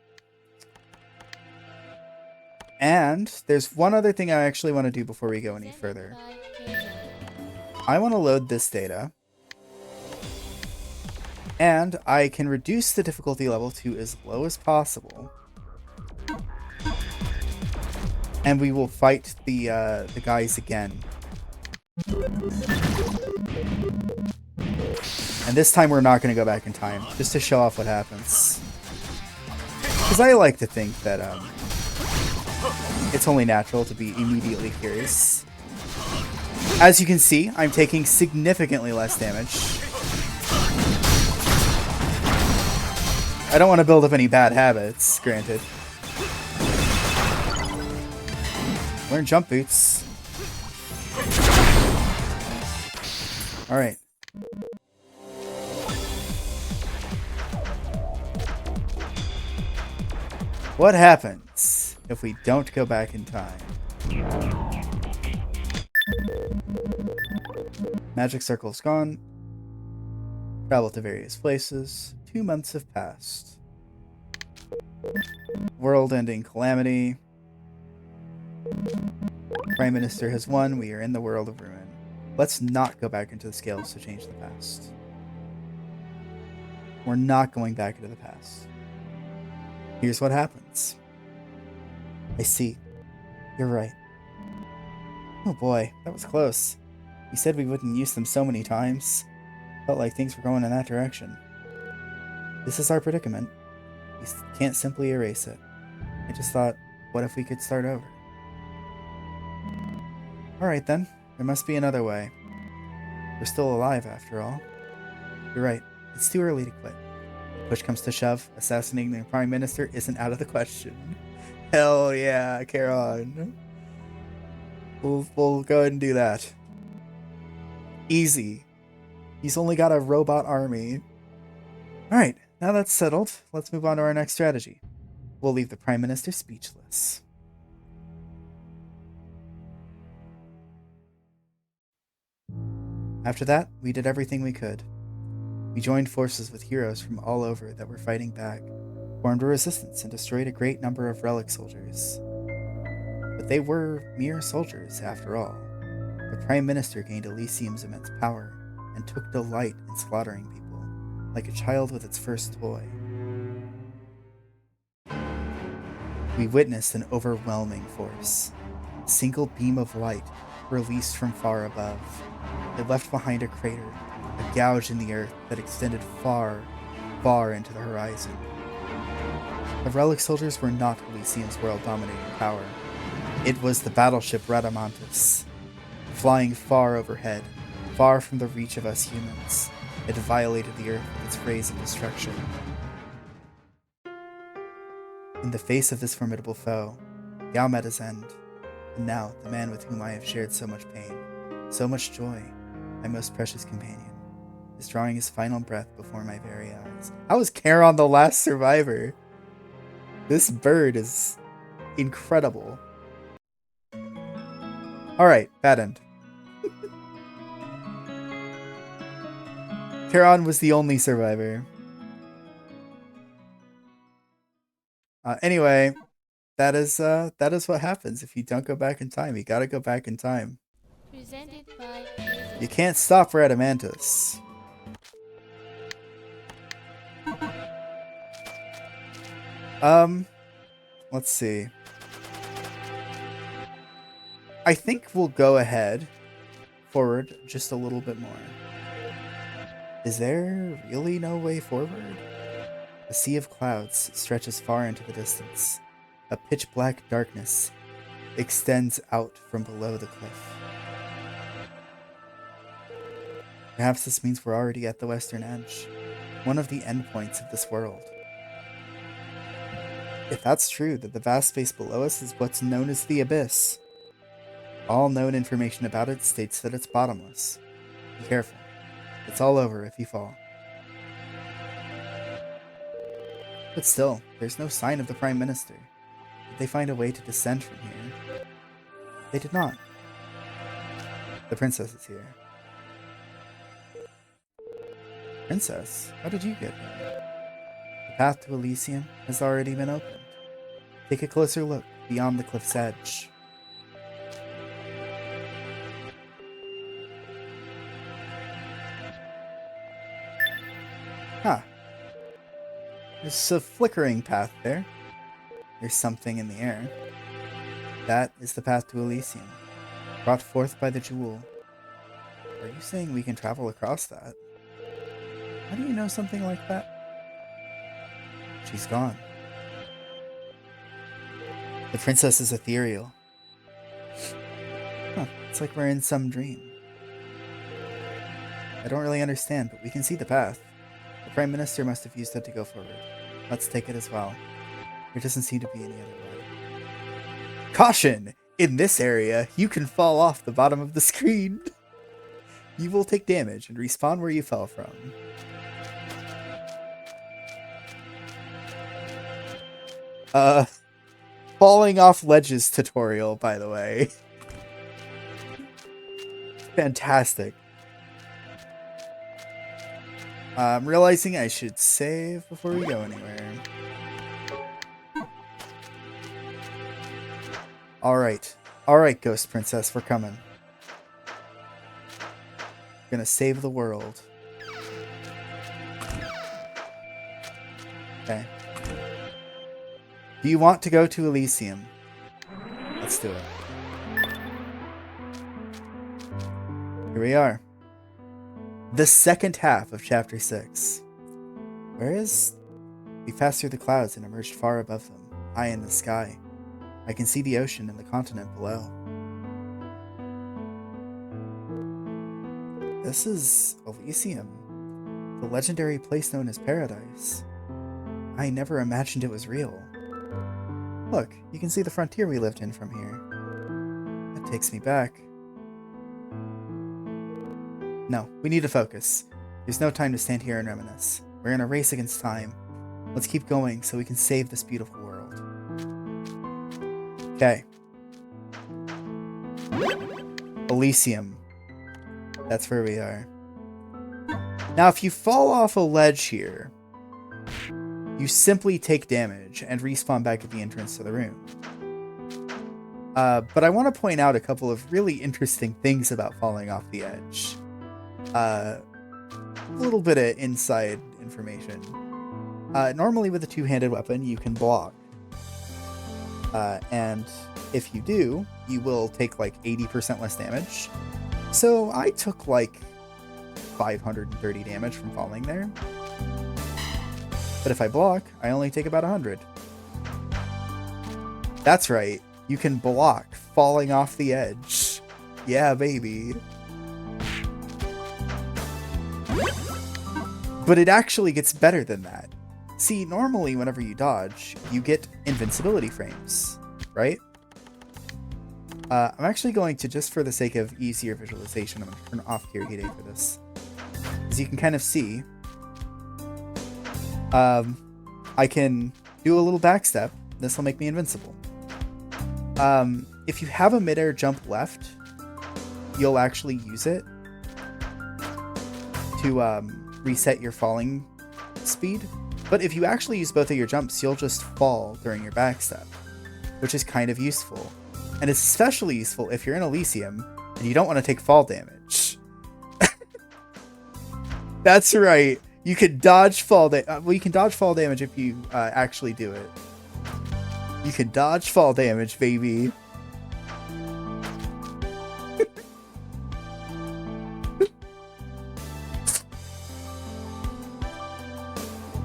And there's one other thing I actually want to do before we go any further. I want to load this data. And I can reduce the difficulty level to as low as possible. And we will fight the guys again. And this time we're not going to go back in time, just to show off what happens. Because I like to think that it's only natural to be immediately curious. As you can see, I'm taking significantly less damage. I don't want to build up any bad habits, granted. Learn jump boots. Alright. What happens if we don't go back in time? Magic circle's gone. Travel to various places. 2 months have passed. World-ending calamity. Prime Minister has won. We are in the world of ruin. Let's not go back into the scales to change the past. We're not going back into the past. Here's what happens. I see. You're right. Oh boy, that was close. You said we wouldn't use them so many times. Felt like things were going in that direction. This is our predicament. We can't simply erase it. I just thought, what if we could start over? Alright then, there must be another way. We're still alive after all. You're right, it's too early to quit. Push comes to shove, assassinating the Prime Minister isn't out of the question. Hell yeah, Charon. We'll go ahead and do that. Easy. He's only got a robot army. Alright, now that's settled, let's move on to our next strategy. We'll leave the Prime Minister speechless. After that, we did everything we could. We joined forces with heroes from all over that were fighting back, formed a resistance, and destroyed a great number of relic soldiers. But they were mere soldiers, after all. The Prime Minister gained Elysium's immense power, and took delight in slaughtering people, like a child with its first toy. We witnessed an overwhelming force. A single beam of light released from far above. It left behind a crater, a gouge in the earth that extended far, far into the horizon. The relic soldiers were not Elysium's world-dominating power. It was the battleship Radamantis. Flying far overhead, far from the reach of us humans, it violated the earth with its rays of destruction. In the face of this formidable foe, Yao met his end, and now the man with whom I have shared so much pain, so much joy, my most precious companion, is drawing his final breath before my very eyes. How is Charon the last survivor? This bird is incredible. Alright, bad end. Charon was the only survivor. Anyway, that is what happens if you don't go back in time. You gotta go back in time. Presented by You can't stop Radamantis. Let's see. I think we'll go ahead forward just a little bit more. Is there really no way forward? A sea of clouds stretches far into the distance. A pitch-black darkness extends out from below the cliff. Perhaps this means we're already at the western edge, one of the endpoints of this world. If that's true, then the vast space below us is what's known as the Abyss. All known information about it states that it's bottomless. Be careful. It's all over if you fall. But still, there's no sign of the Prime Minister. Did they find a way to descend from here? They did not. The princess is here. Princess, how did you get here? The path to Elysium has already been opened. Take a closer look beyond the cliff's edge. Huh. There's a flickering path there. There's something in the air. That is the path to Elysium, brought forth by the jewel. Are you saying we can travel across that? How do you know something like that? She's gone. The princess is ethereal. Huh, it's like we're in some dream. I don't really understand, but we can see the path. The Prime Minister must have used it to go forward. Let's take it as well. There doesn't seem to be any other way. Caution! In this area, you can fall off the bottom of the screen. You will take damage and respawn where you fell from. Falling off ledges tutorial, by the way. Fantastic. I'm realizing I should save before we go anywhere. Alright. Alright, Ghost Princess, we're coming. We're gonna save the world. Okay. Do you want to go to Elysium? Let's do it. Here we are. The second half of Chapter 6. Where is... We passed through the clouds and emerged far above them, high in the sky. I can see the ocean and the continent below. This is Elysium, the legendary place known as Paradise. I never imagined it was real. Look, you can see the frontier we lived in from here. That takes me back. No, we need to focus. There's no time to stand here and reminisce. We're in a race against time. Let's keep going so we can save this beautiful world. Okay. Elysium. That's where we are. Now, if you fall off a ledge here, you simply take damage and respawn back at the entrance to the room. But I want to point out a couple of really interesting things about falling off the edge. A little bit of inside information. Normally with a two-handed weapon, you can block. And if you do, you will take like 80% less damage. So I took like 530 damage from falling there. But if I block, I only take about 100. That's right, you can block falling off the edge. Yeah, baby. But it actually gets better than that. See, normally whenever you dodge, you get invincibility frames, right? I'm actually going to, just for the sake of easier visualization, I'm going to turn off Gear Heat for this. As you can kind of see, I can do a little backstep. This will make me invincible. If you have a midair jump left, you'll actually use it to reset your falling speed. But if you actually use both of your jumps, you'll just fall during your backstep, which is kind of useful. And it's especially useful if you're in Elysium and you don't want to take fall damage. That's right. You can dodge fall you can dodge fall damage if you actually do it. You can dodge fall damage, baby.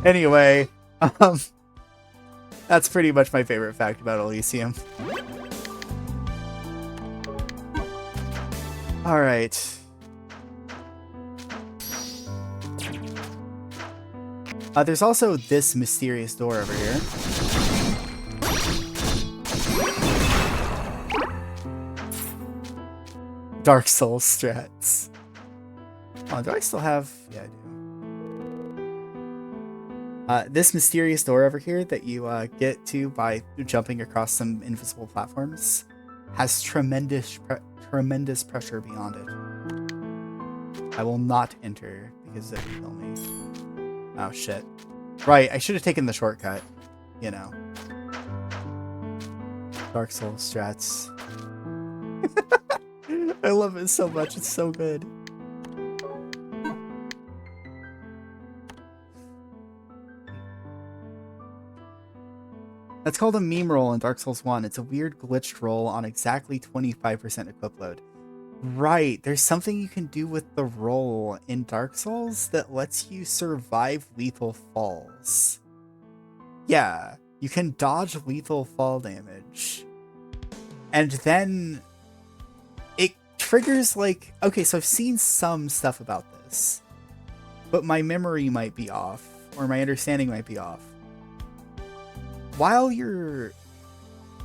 Anyway, that's pretty much my favorite fact about Elysium. All right. There's also this mysterious door over here. Dark Souls strats. Oh, do I still have... Yeah, I do. This mysterious door over here that you get to by jumping across some invisible platforms has tremendous pressure beyond it. I will not enter because it will kill me. Oh shit. Right, I should have taken the shortcut. You know. Dark Souls strats. I love it so much, it's so good. That's called a meme roll in Dark Souls 1. It's a weird glitched roll on exactly 25% equip load. Right, there's something you can do with the roll in Dark Souls that lets you survive lethal falls. Yeah, you can dodge lethal fall damage. And then it triggers like... Okay, so I've seen some stuff about this, but my memory might be off, or my understanding might be off.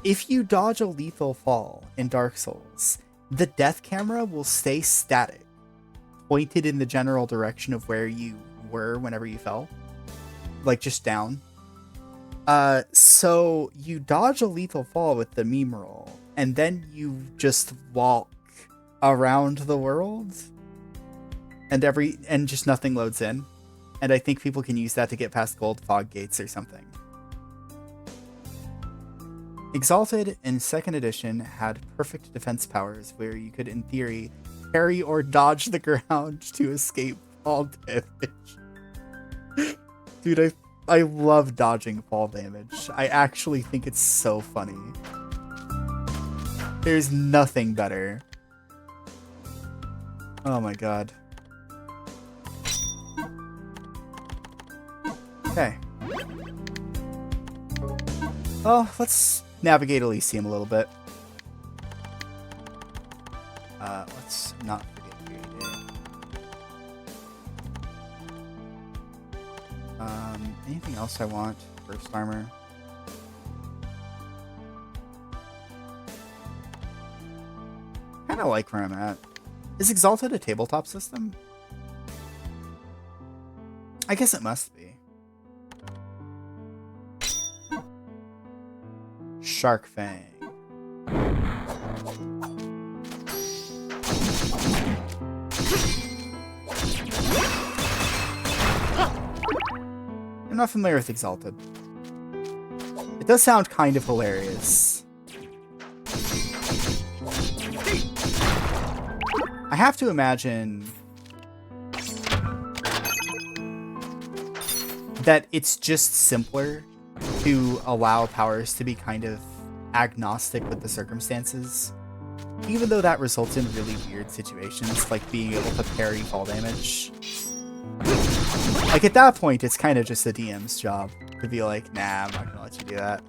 If you dodge a lethal fall in Dark Souls, the death camera will stay static, pointed in the general direction of where you were whenever you fell. Like, just down. So you dodge a lethal fall with the meme roll, and then you just walk around the world, and just nothing loads in. And I think people can use that to get past gold fog gates or something. Exalted in 2nd edition had perfect defense powers where you could, in theory, parry or dodge the ground to escape fall damage. Dude, I love dodging fall damage. I actually think it's so funny. There's nothing better. Oh my god. Okay. Oh, let's navigate Elysium a little bit. Let's not forget creative. Anything else I want? Burst armor. Kinda like where I'm at. Is Exalted a tabletop system? I guess it must be. Shark Fang. I'm not familiar with Exalted. It does sound kind of hilarious. I have to imagine that it's just simpler to allow powers to be kind of agnostic with the circumstances, even though that results in really weird situations, like being able to parry fall damage. Like, at that point, it's kind of just the DM's job to be like, nah, I'm not gonna let you do that.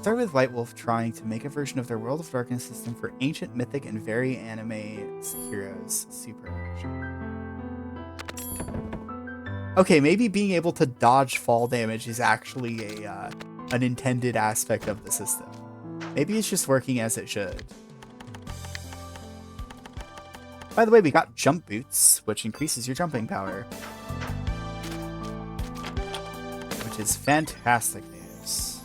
Start with White Wolf trying to make a version of their World of Darkness system for ancient, mythic, and very anime heroes. Super action. Okay, maybe being able to dodge fall damage is actually an intended aspect of the system. Maybe it's just working as it should. By the way, we got jump boots, which increases your jumping power. Which is fantastic news.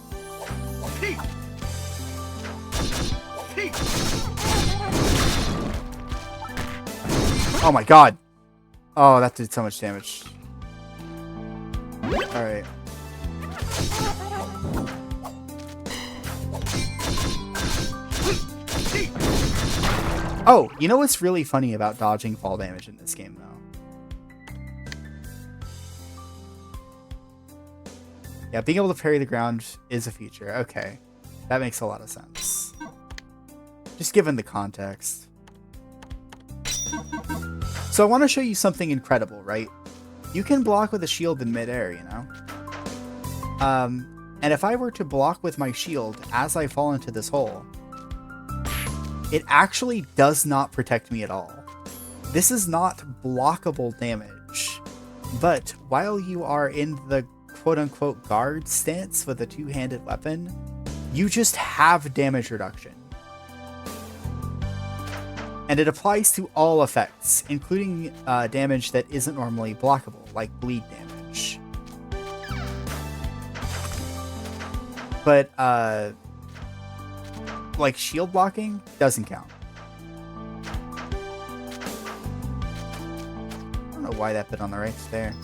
Oh my god! Oh, that did so much damage. Alright. Oh, you know what's really funny about dodging fall damage in this game, though? Yeah, being able to parry the ground is a feature. Okay. That makes a lot of sense. Just given the context. So I want to show you something incredible, right? You can block with a shield in midair, you know? And if I were to block with my shield as I fall into this hole, it actually does not protect me at all. This is not blockable damage, but while you are in the quote-unquote guard stance with a two-handed weapon, you just have damage reduction. And it applies to all effects, including damage that isn't normally blockable, like bleed damage. But, like shield blocking doesn't count. I don't know why that bit on the right's there.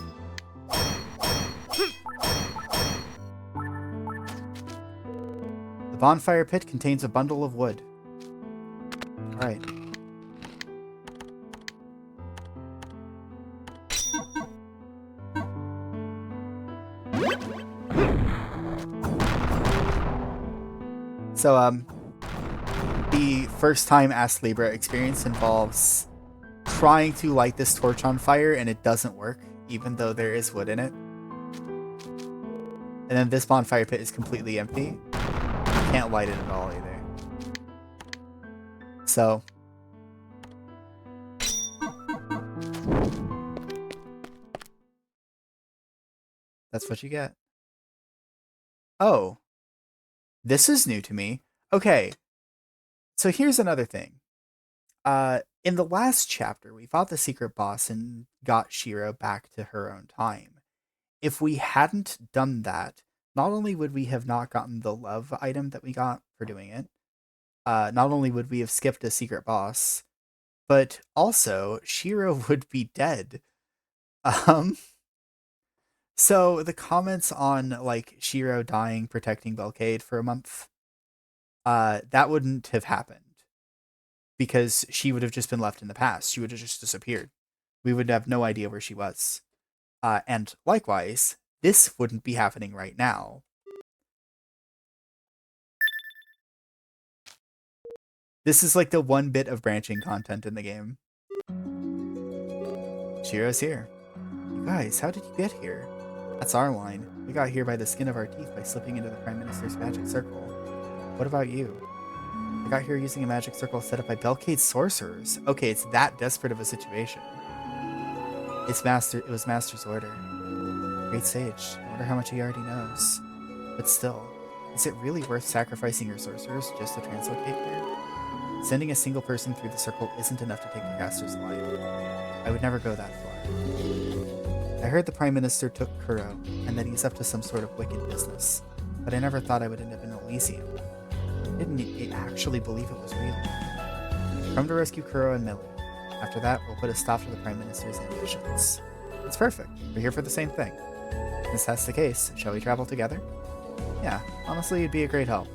The bonfire pit contains a bundle of wood. Alright. So, the first time Astlibra experience involves trying to light this torch on fire, and it doesn't work, even though there is wood in it. And then this bonfire pit is completely empty. Can't light it at all either. So... that's what you get. Oh. This is new to me. Okay. So here's another thing. In the last chapter, we fought the secret boss and got Shiro back to her own time. If we hadn't done that, not only would we have not gotten the love item that we got for doing it, not only would we have skipped a secret boss, but also Shiro would be dead. So the comments on like Shiro dying protecting Belcade for a month, that wouldn't have happened because she would have just been left in the past. She would have just disappeared. We would have no idea where she was. And likewise, this wouldn't be happening right now. This is like the one bit of branching content in the game. Shiro's here. You guys, how did you get here? That's our line. We got here by the skin of our teeth by slipping into the Prime Minister's magic circle. What about you? I got here using a magic circle set up by Belcade's sorcerers. Okay, it's that desperate of a situation. It was Master's order. Great sage. I wonder how much he already knows. But still, is it really worth sacrificing your sorcerers just to translocate here? Sending a single person through the circle isn't enough to take the caster's life. I would never go that far. I heard the Prime Minister took Kuro, and that he's up to some sort of wicked business, but I never thought I would end up in Elysium. I didn't actually believe it was real. Come to rescue Kuro and Millie. After that, we'll put a stop to the Prime Minister's ambitions. It's perfect. We're here for the same thing. Since that's the case, shall we travel together? Yeah, honestly, you'd be a great help.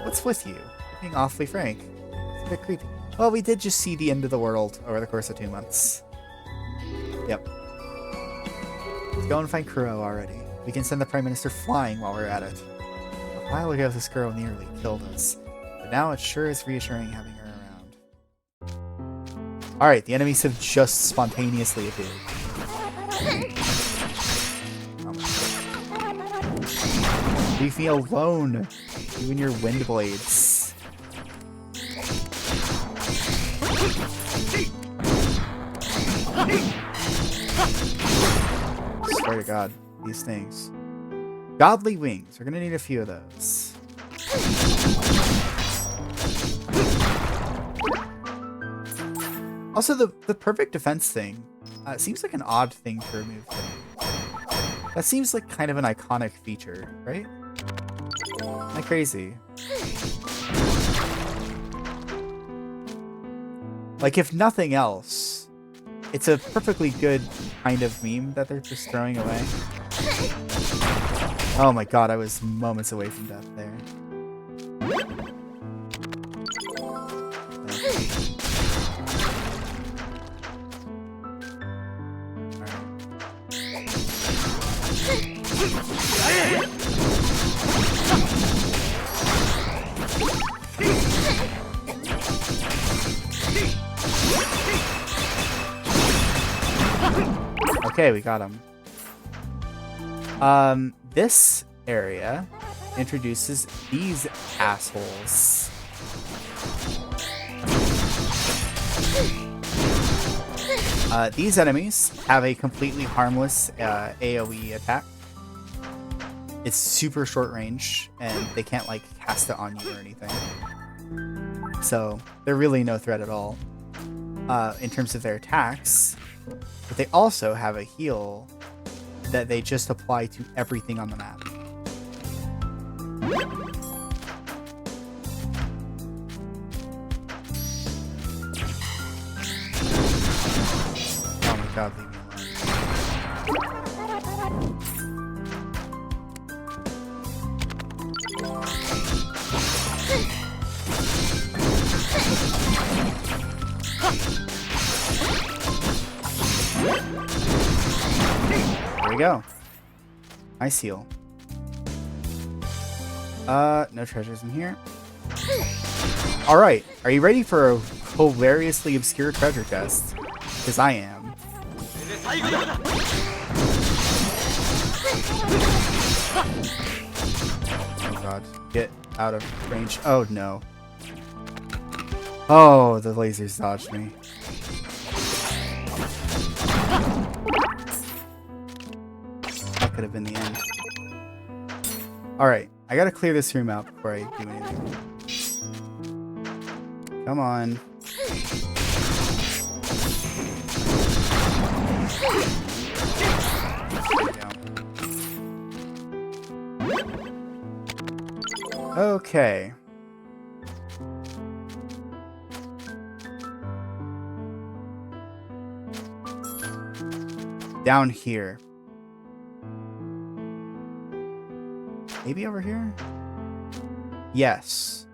What's with you? You're being awfully frank. It's a bit creepy. Well, we did just see the end of the world over the course of 2 months. Yep. Let's go and find Kuro already. We can send the Prime Minister flying while we're at it. A while ago, this girl nearly killed us, but now it sure is reassuring having her around. Alright, the enemies have just spontaneously appeared. Leave me alone, you and your wind blades. Swear to God, these things. Godly wings. We're gonna need a few of those. Also, the perfect defense thing seems like an odd thing to remove. That seems like kind of an iconic feature, right? Am I crazy? Like, if nothing else, it's a perfectly good kind of meme that they're just throwing away. Oh my god, I was moments away from death there. Okay, we got him. This area introduces these assholes. These enemies have a completely harmless AoE attack. It's super short range, and they can't like cast it on you or anything. So they're really no threat at all in terms of their attacks. But they also have a heal that they just apply to everything on the map. Oh my god, leave me There we go. Nice heal. No treasures in here. Alright, are you ready for a hilariously obscure treasure chest? Because I am. Oh god, get out of range. Oh no. Oh, the lasers dodged me. That could have been the end. Alright, I gotta clear this room out before I do anything. Come on. Okay. Down here. Maybe over here? Yes.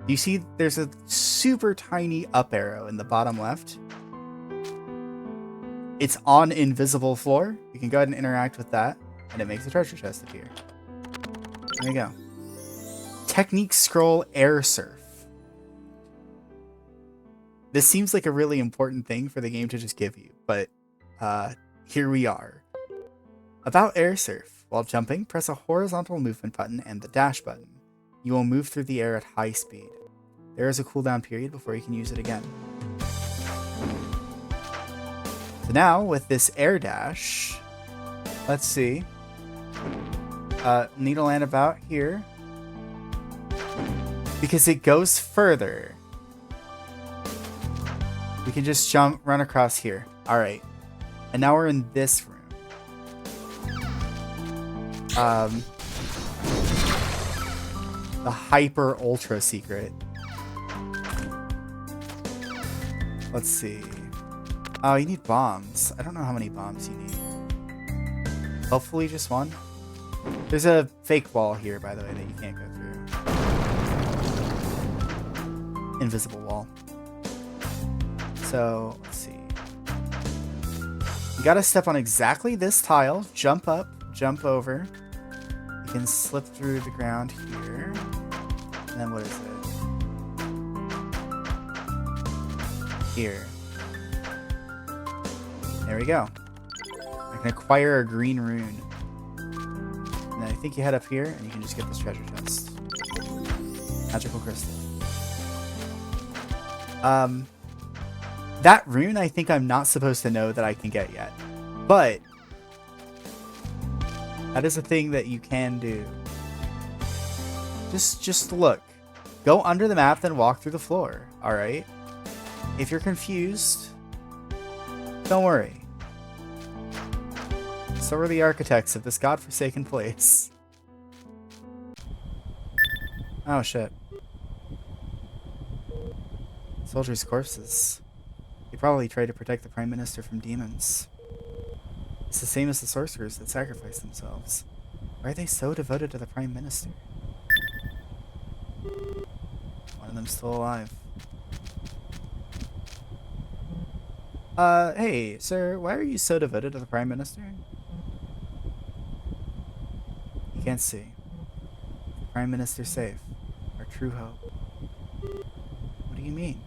Do you see there's a super tiny up arrow in the bottom left? It's on invisible floor. You can go ahead and interact with that, and it makes a treasure chest appear. There you go. Technique scroll air surf. This seems like a really important thing for the game to just give you, but here we are. About air surf. While jumping, press a horizontal movement button and the dash button. You will move through the air at high speed. There is a cooldown period before you can use it again. So now, with this air dash, let's see. Need to land about here. Because it goes further. We can just run across here. Alright. And now we're in this room. The hyper ultra secret. Let's see. Oh, you need bombs. I don't know how many bombs you need. Hopefully just one. There's a fake wall here, by the way, that you can't go through. Invisible wall. So, let's see. You gotta step on exactly this tile, jump up, jump over. You can slip through the ground here. And then what is it? Here. There we go. I can acquire a green rune. And then I think you head up here and you can just get this treasure chest. Magical crystal. That rune I think I'm not supposed to know that I can get yet. But that is a thing that you can do. Just look. Go under the map, then walk through the floor. Alright? If you're confused, don't worry. So are the architects of this godforsaken place. Oh shit. Soldiers' corpses. They probably tried to protect the Prime Minister from demons. It's the same as the sorcerers that sacrifice themselves. Why are they so devoted to the Prime Minister? One of them's still alive. Hey, sir, why are you so devoted to the Prime Minister? You can't see. The Prime Minister's safe. Our true hope. What do you mean?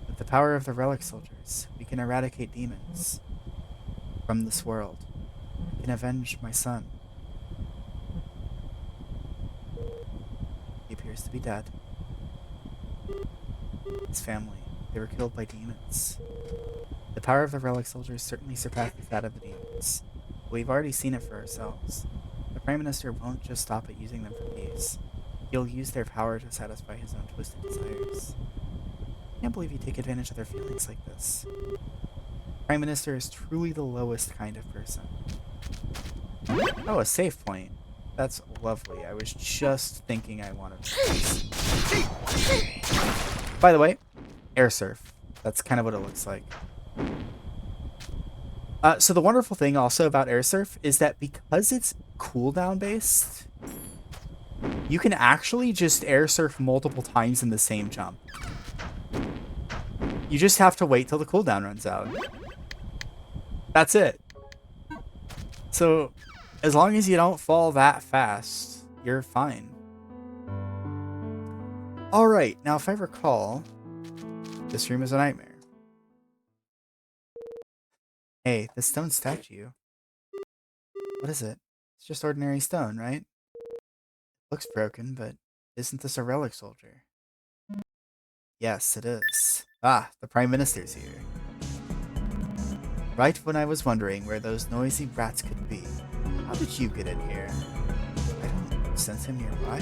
With the power of the relic soldiers, we can eradicate demons from this world. We can avenge my son. He appears to be dead. His family, they were killed by demons. The power of the relic soldiers certainly surpasses that of the demons. But we've already seen it for ourselves. The Prime Minister won't just stop at using them for peace. He'll use their power to satisfy his own twisted desires. I can't believe you take advantage of their feelings like this. The Prime Minister is truly the lowest kind of person. Oh, a save point. That's lovely. I was just thinking I wanted to. By the way, air surf. That's kind of what it looks like. So the wonderful thing also about air surf is that because it's cooldown based, you can actually just air surf multiple times in the same jump. You just have to wait till the cooldown runs out. That's it. So as long as you don't fall that fast, you're fine. Alright, now if I recall, this room is a nightmare. Hey, this stone statue. What is it? It's just ordinary stone, right? Looks broken, but isn't this a relic soldier? Yes, it is. Ah, the Prime Minister's here. Right when I was wondering where those noisy rats could be. How did you get in here? I don't sense him nearby.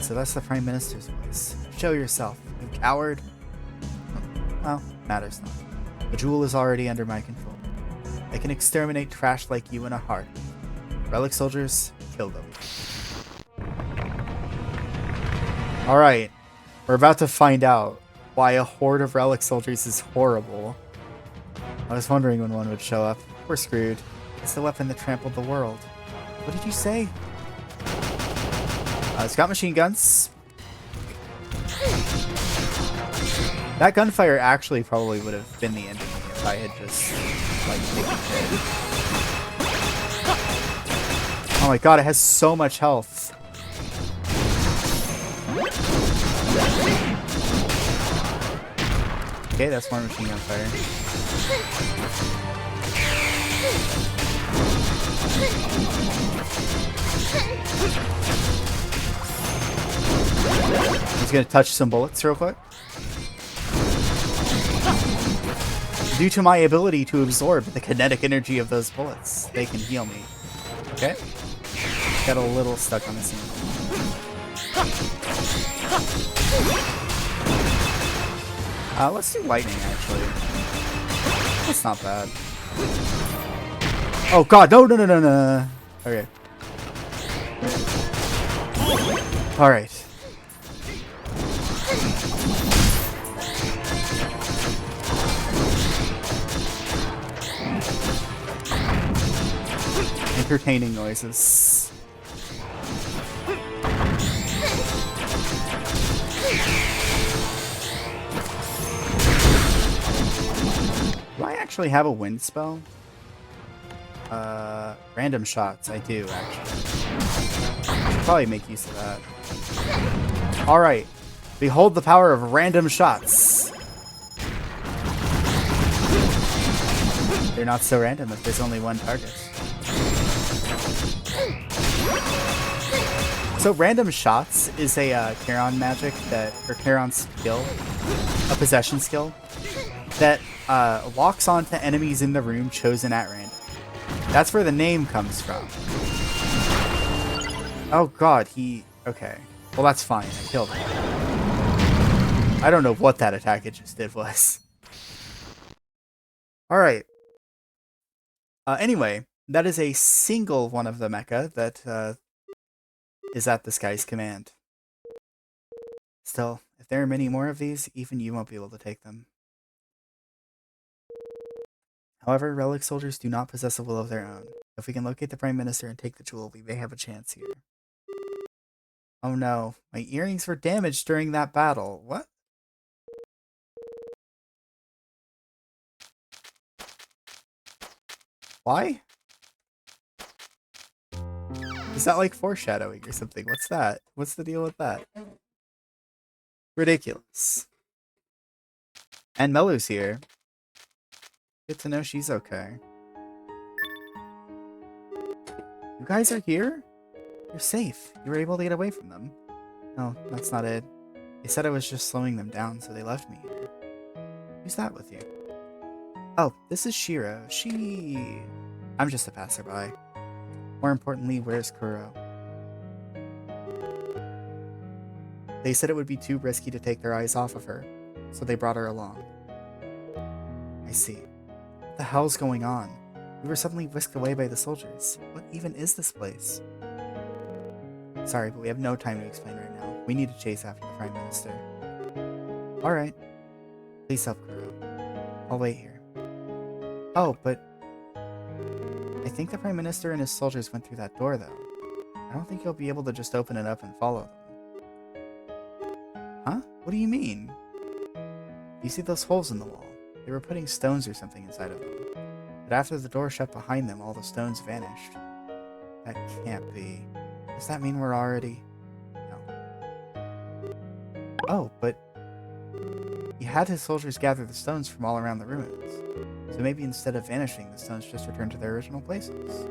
So that's the Prime Minister's voice. Show yourself, you coward. Well, matters not. The jewel is already under my control. I can exterminate trash like you in a heartbeat. Relic soldiers, kill them. Alright, we're about to find out why a horde of relic soldiers is horrible. I was wondering when one would show up. We're screwed. It's the weapon that trampled the world. What did you say? It's got machine guns. That gunfire actually probably would have been the ending if I had just, like, taken it. Oh my god, it has so much health. Okay, that's more machine gun fire. I'm just gonna touch some bullets real quick. Due to my ability to absorb the kinetic energy of those bullets, they can heal me. Okay? Got a little stuck on the scene. Let's do lightning, actually. That's not bad. Oh god, no. Okay. Alright. Entertaining noises. Do I actually have a wind spell? Random shots. I do, actually. Should probably make use of that. Alright. Behold the power of random shots. They're not so random if there's only one target. So random shots is a Charon magic that, or Charon skill, a possession skill, that locks onto enemies in the room chosen at random. That's where the name comes from. Oh god, okay. Well, that's fine. I killed him. I don't know what that attack it just did was. Alright. Anyway, that is a single one of the mecha that is at this guy's command. Still, if there are many more of these, even you won't be able to take them. However, relic soldiers do not possess a will of their own. If we can locate the Prime Minister and take the jewel, we may have a chance here. Oh no, my earrings were damaged during that battle. What? Why? Is that like foreshadowing or something? What's that? What's the deal with that? Ridiculous. And Melu's here. Good to know she's okay. You guys are here? You're safe. You were able to get away from them. No, that's not it. They said I was just slowing them down, so they left me here. Who's that with you? Oh, this is Shiro. I'm just a passerby. More importantly, where's Kuro? They said it would be too risky to take their eyes off of her, so they brought her along. I see. What the hell's going on? We were suddenly whisked away by the soldiers. What even is this place? Sorry, but we have no time to explain right now. We need to chase after the Prime Minister. Alright. Please help Kuro. I'll wait here. Oh, but I think the Prime Minister and his soldiers went through that door, though. I don't think you'll be able to just open it up and follow them. Huh? What do you mean? You see those holes in the wall? They were putting stones or something inside of them. But after the door shut behind them, all the stones vanished. That can't be. Does that mean we're already... No. Oh, but he had his soldiers gather the stones from all around the ruins. So maybe instead of vanishing, the stones just return to their original places.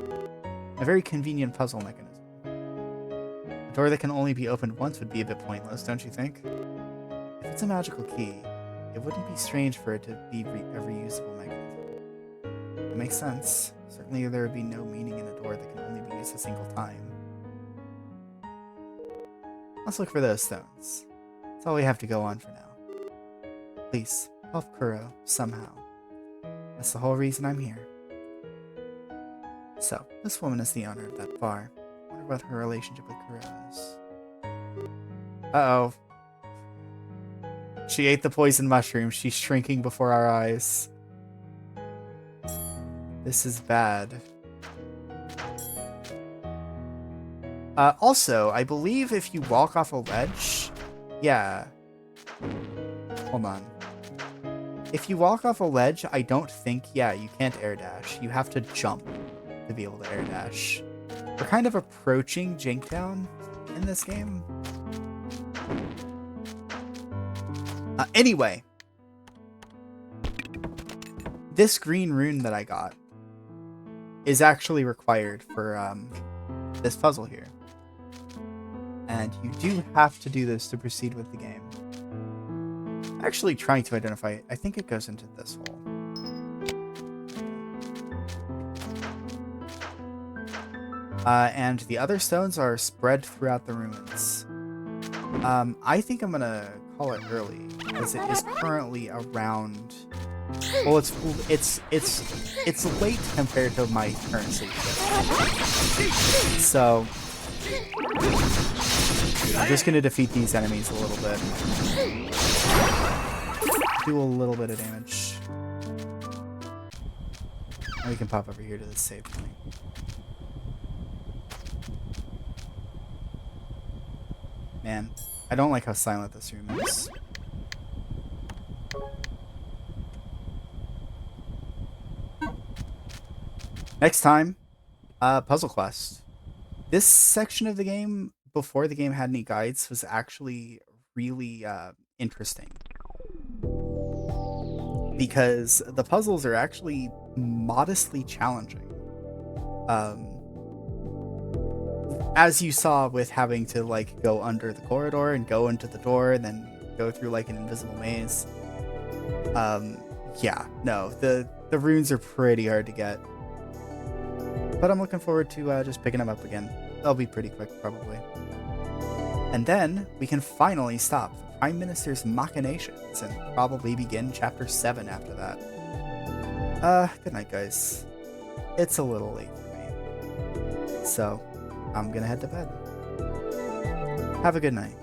A very convenient puzzle mechanism. A door that can only be opened once would be a bit pointless, don't you think? If it's a magical key, it wouldn't be strange for it to be a reusable mechanism. It makes sense. Certainly there would be no meaning in a door that can only be used a single time. Let's look for those stones. That's all we have to go on for now. Please, help Kuro, somehow. That's the whole reason I'm here. So, this woman is the owner of that bar. I wonder what her relationship with Kuro is. Uh-oh. She ate the poison mushroom. She's shrinking before our eyes. This is bad. Also, I believe if you walk off a ledge... Yeah. Hold on. If you walk off a ledge, I don't think... Yeah, you can't air dash. You have to jump to be able to air dash. We're kind of approaching Jinktown in this game. Anyway. This green rune that I got is actually required for this puzzle here. And you do have to do this to proceed with the game. Actually trying to identify it. I think it goes into this hole. And the other stones are spread throughout the ruins. I think I'm gonna call it early because it is currently around. Well, it's late compared to my current sleep shift. So I'm just gonna defeat these enemies a little bit. Do a little bit of damage. And we can pop over here to the save point. Man, I don't like how silent this room is. Next time, Puzzle Quest. This section of the game, before the game had any guides, was actually really interesting. Because the puzzles are actually modestly challenging. As you saw with having to like go under the corridor and go into the door and then go through like an invisible maze. Yeah, no, the runes are pretty hard to get. But I'm looking forward to just picking them up again. They'll be pretty quick, probably. And then we can finally stop the Prime Minister's machinations and probably begin Chapter 7 after that. Good night, guys. It's a little late for me. So, I'm gonna head to bed. Have a good night.